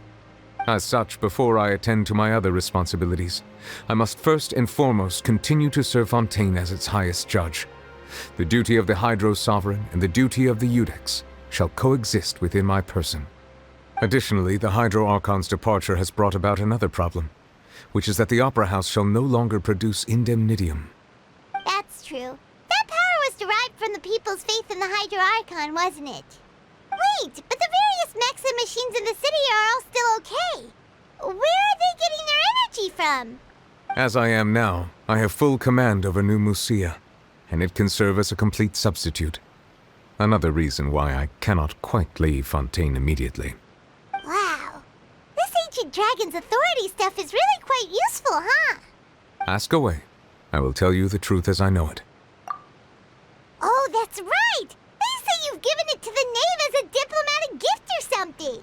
As such, before I attend to my other responsibilities, I must first and foremost continue to serve Fontaine as its highest judge. The duty of the Hydro Sovereign and the duty of the Udex shall coexist within my person. Additionally, the Hydro Archon's departure has brought about another problem, which is that the Opera House shall no longer produce indemnitium.
That's true. That power was derived from the people's faith in the Hydro Archon, wasn't it? Wait, but the various mechs and machines in the city are all still okay. Where are they getting their energy from?
As I am now, I have full command over New Musia, and it can serve as a complete substitute. Another reason why I cannot quite leave Fontaine immediately.
Wow. This ancient dragon's authority stuff is really quite useful, huh?
Ask away. I will tell you the truth as I know it.
Oh, that's right! They say you've given it to the knave as a diplomatic gift or something!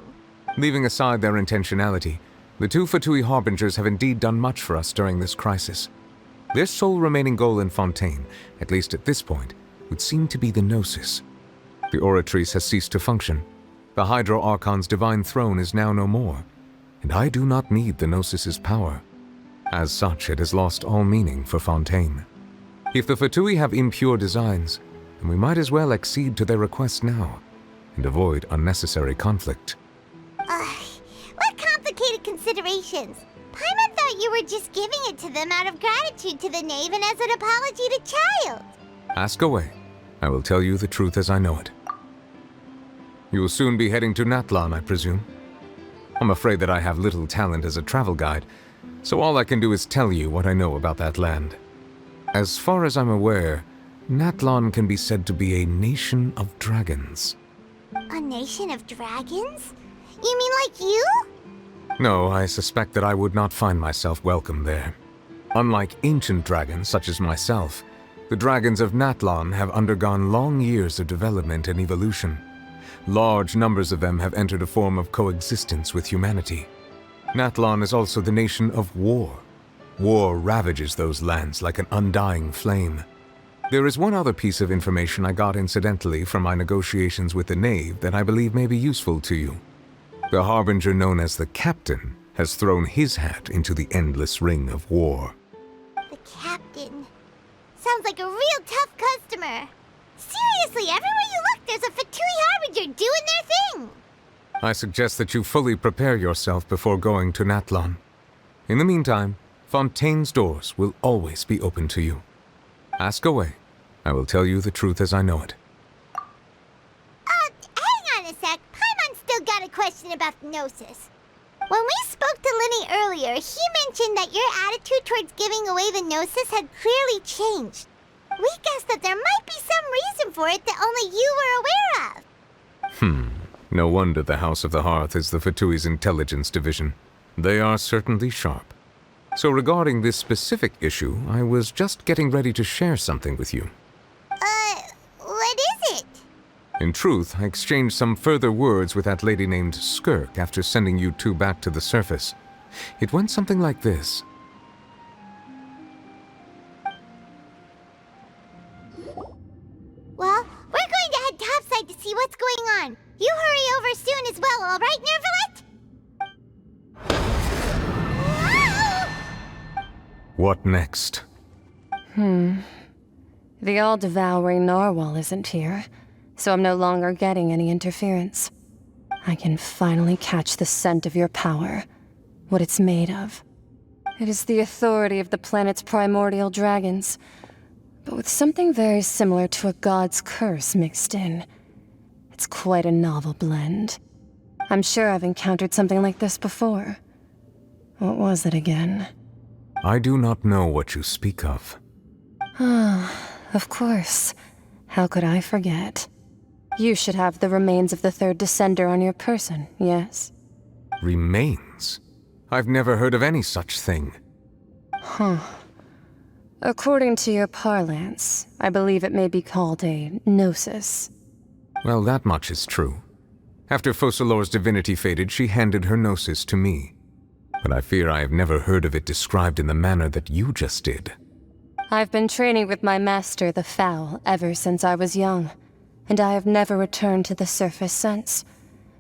Leaving aside their intentionality, the two Fatui Harbingers have indeed done much for us during this crisis. Their sole remaining goal in Fontaine, at least at this point, would seem to be the Gnosis. The Oratrice has ceased to function. The Hydro Archon's divine throne is now no more, and I do not need the Gnosis's power. As such, it has lost all meaning for Fontaine. If the Fatui have impure designs, then we might as well accede to their request now, and avoid unnecessary conflict.
What complicated considerations? Paimon thought you were just giving it to them out of gratitude to the knave and as an apology to Child.
Ask away. I will tell you the truth as I know it. You will soon be heading to Natlan, I presume. I'm afraid that I have little talent as a travel guide, so all I can do is tell you what I know about that land. As far as I'm aware, Natlan can be said to be a nation of dragons.
A nation of dragons? You mean like you?
No, I suspect that I would not find myself welcome there. Unlike ancient dragons such as myself, the dragons of Natlan have undergone long years of development and evolution. Large numbers of them have entered a form of coexistence with humanity. Natlan is also the nation of war. War ravages those lands like an undying flame. There is one other piece of information I got incidentally from my negotiations with the knave that I believe may be useful to you. The Harbinger known as the Captain has thrown his hat into the endless ring of war.
The Captain. Sounds like a real tough customer. Seriously, everywhere you look, there's a Fatui Harbinger doing their thing.
I suggest that you fully prepare yourself before going to Natlan. In the meantime, Fontaine's doors will always be open to you. Ask away. I will tell you the truth as I know it.
Hang on a sec. Paimon's still got a question about the Gnosis. When we spoke to Linny earlier, he mentioned that your attitude towards giving away the Gnosis had clearly changed. We guessed that there might be some reason for it that only you were aware of.
No wonder the House of the Hearth is the Fatui's intelligence division. They are certainly sharp. So regarding this specific issue, I was just getting ready to share something with you.
What is it?
In truth, I exchanged some further words with that lady named Skirk after sending you two back to the surface. It went something like this.
Well, we're going to head topside to see what's going on. You hurry over soon as well, all right, Nervalet?
What next?
The all-devouring narwhal isn't here, so I'm no longer getting any interference. I can finally catch the scent of your power, what it's made of. It is the authority of the planet's primordial dragons, but with something very similar to a god's curse mixed in. It's quite a novel blend. I'm sure I've encountered something like this before. What was it again?
I do not know what you speak of.
Of course. How could I forget? You should have the remains of the third descender on your person, yes?
Remains? I've never heard of any such thing.
According to your parlance, I believe it may be called a gnosis.
Well, that much is true. After Focalor's divinity faded, she handed her gnosis to me. But I fear I have never heard of it described in the manner that you just did.
I've been training with my master, the Foul, ever since I was young, and I have never returned to the surface since.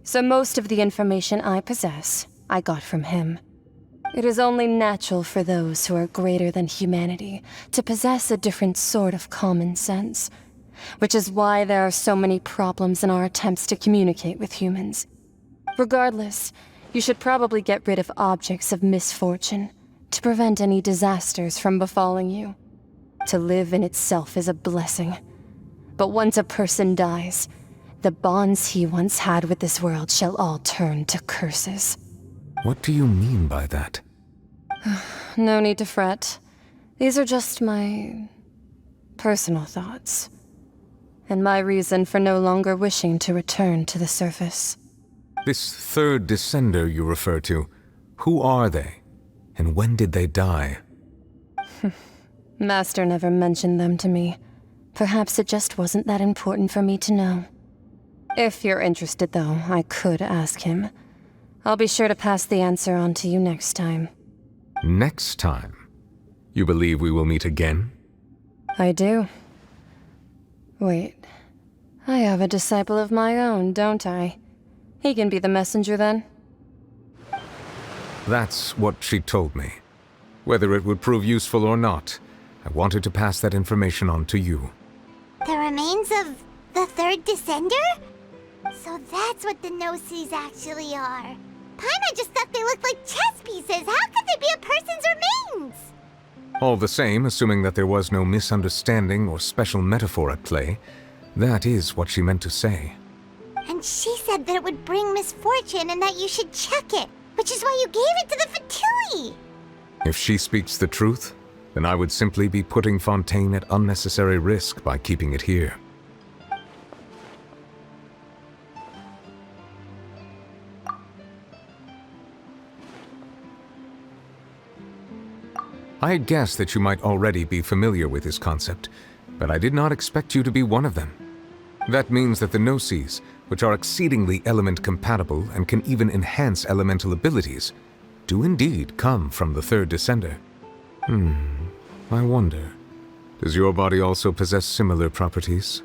So most of the information I possess, I got from him. It is only natural for those who are greater than humanity to possess a different sort of common sense, which is why there are so many problems in our attempts to communicate with humans. Regardless, you should probably get rid of objects of misfortune to prevent any disasters from befalling you. To live in itself is a blessing. But once a person dies, the bonds he once had with this world shall all turn to curses.
What do you mean by that?
No need to fret. These are just my personal thoughts, and my reason for no longer wishing to return to the surface.
This third descender you refer to, who are they? And when did they die?
Master never mentioned them to me. Perhaps it just wasn't that important for me to know. If you're interested, though, I could ask him. I'll be sure to pass the answer on to you next time.
Next time? You believe we will meet again?
I do. Wait. I have a disciple of my own, don't I? He can be the messenger then?
That's what she told me. Whether it would prove useful or not, I wanted to pass that information on to you.
The remains of the third descender? So that's what the Gnosis actually are. Paimon just thought they looked like chess pieces. How could they be a person's remains?
All the same, assuming that there was no misunderstanding or special metaphor at play, that is what she meant to say.
And she said that it would bring misfortune and that you should check it, which is why you gave it to the Fatui.
If she speaks the truth, then I would simply be putting Fontaine at unnecessary risk by keeping it here. I had guessed that you might already be familiar with this concept, but I did not expect you to be one of them. That means that the Gnosis, which are exceedingly element-compatible and can even enhance elemental abilities, do indeed come from the third descender. I wonder, does your body also possess similar properties?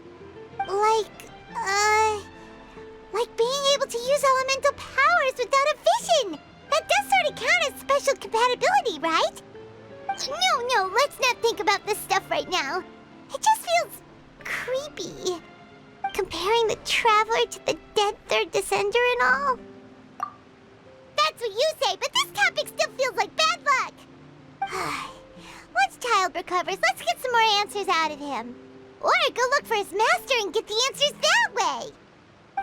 Like being able to use elemental powers without a vision. That does sort of count as special compatibility, right? No, let's not think about this stuff right now. It just feels creepy. Comparing the Traveler to the dead third descender and all. That's what you say, but this topic still feels like bad luck. Once Child recovers, let's get some more answers out of him. Or go look for his master and get the answers that way.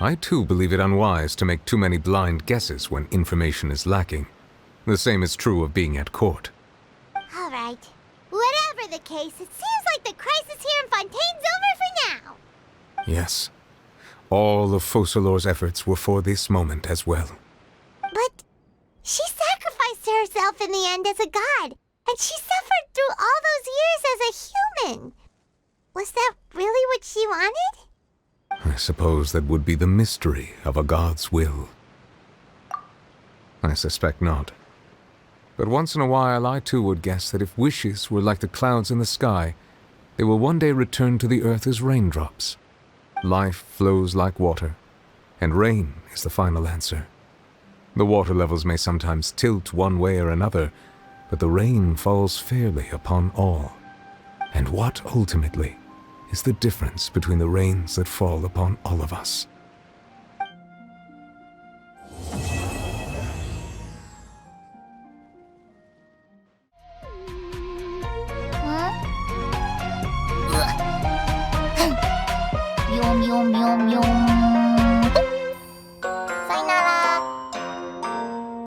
I too believe it unwise to make too many blind guesses when information is lacking. The same is true of being at court.
All right. Whatever the case, it seems like the crisis here in Fontaine's over for now.
Yes. All of Focalor's efforts were for this moment as well.
But she sacrificed herself in the end as a god, and she suffered through all those years as a human. Was that really what she wanted?
suppose that would be the mystery of a god's will. I suspect not. But once in a while, I too would guess that if wishes were like the clouds in the sky, they will one day return to the earth as raindrops. Life flows like water, and rain is the final answer. The water levels may sometimes tilt one way or another, but the rain falls fairly upon all. And what, ultimately, is the difference between the rains that fall upon all of us?
Yum, yum, yum, yum.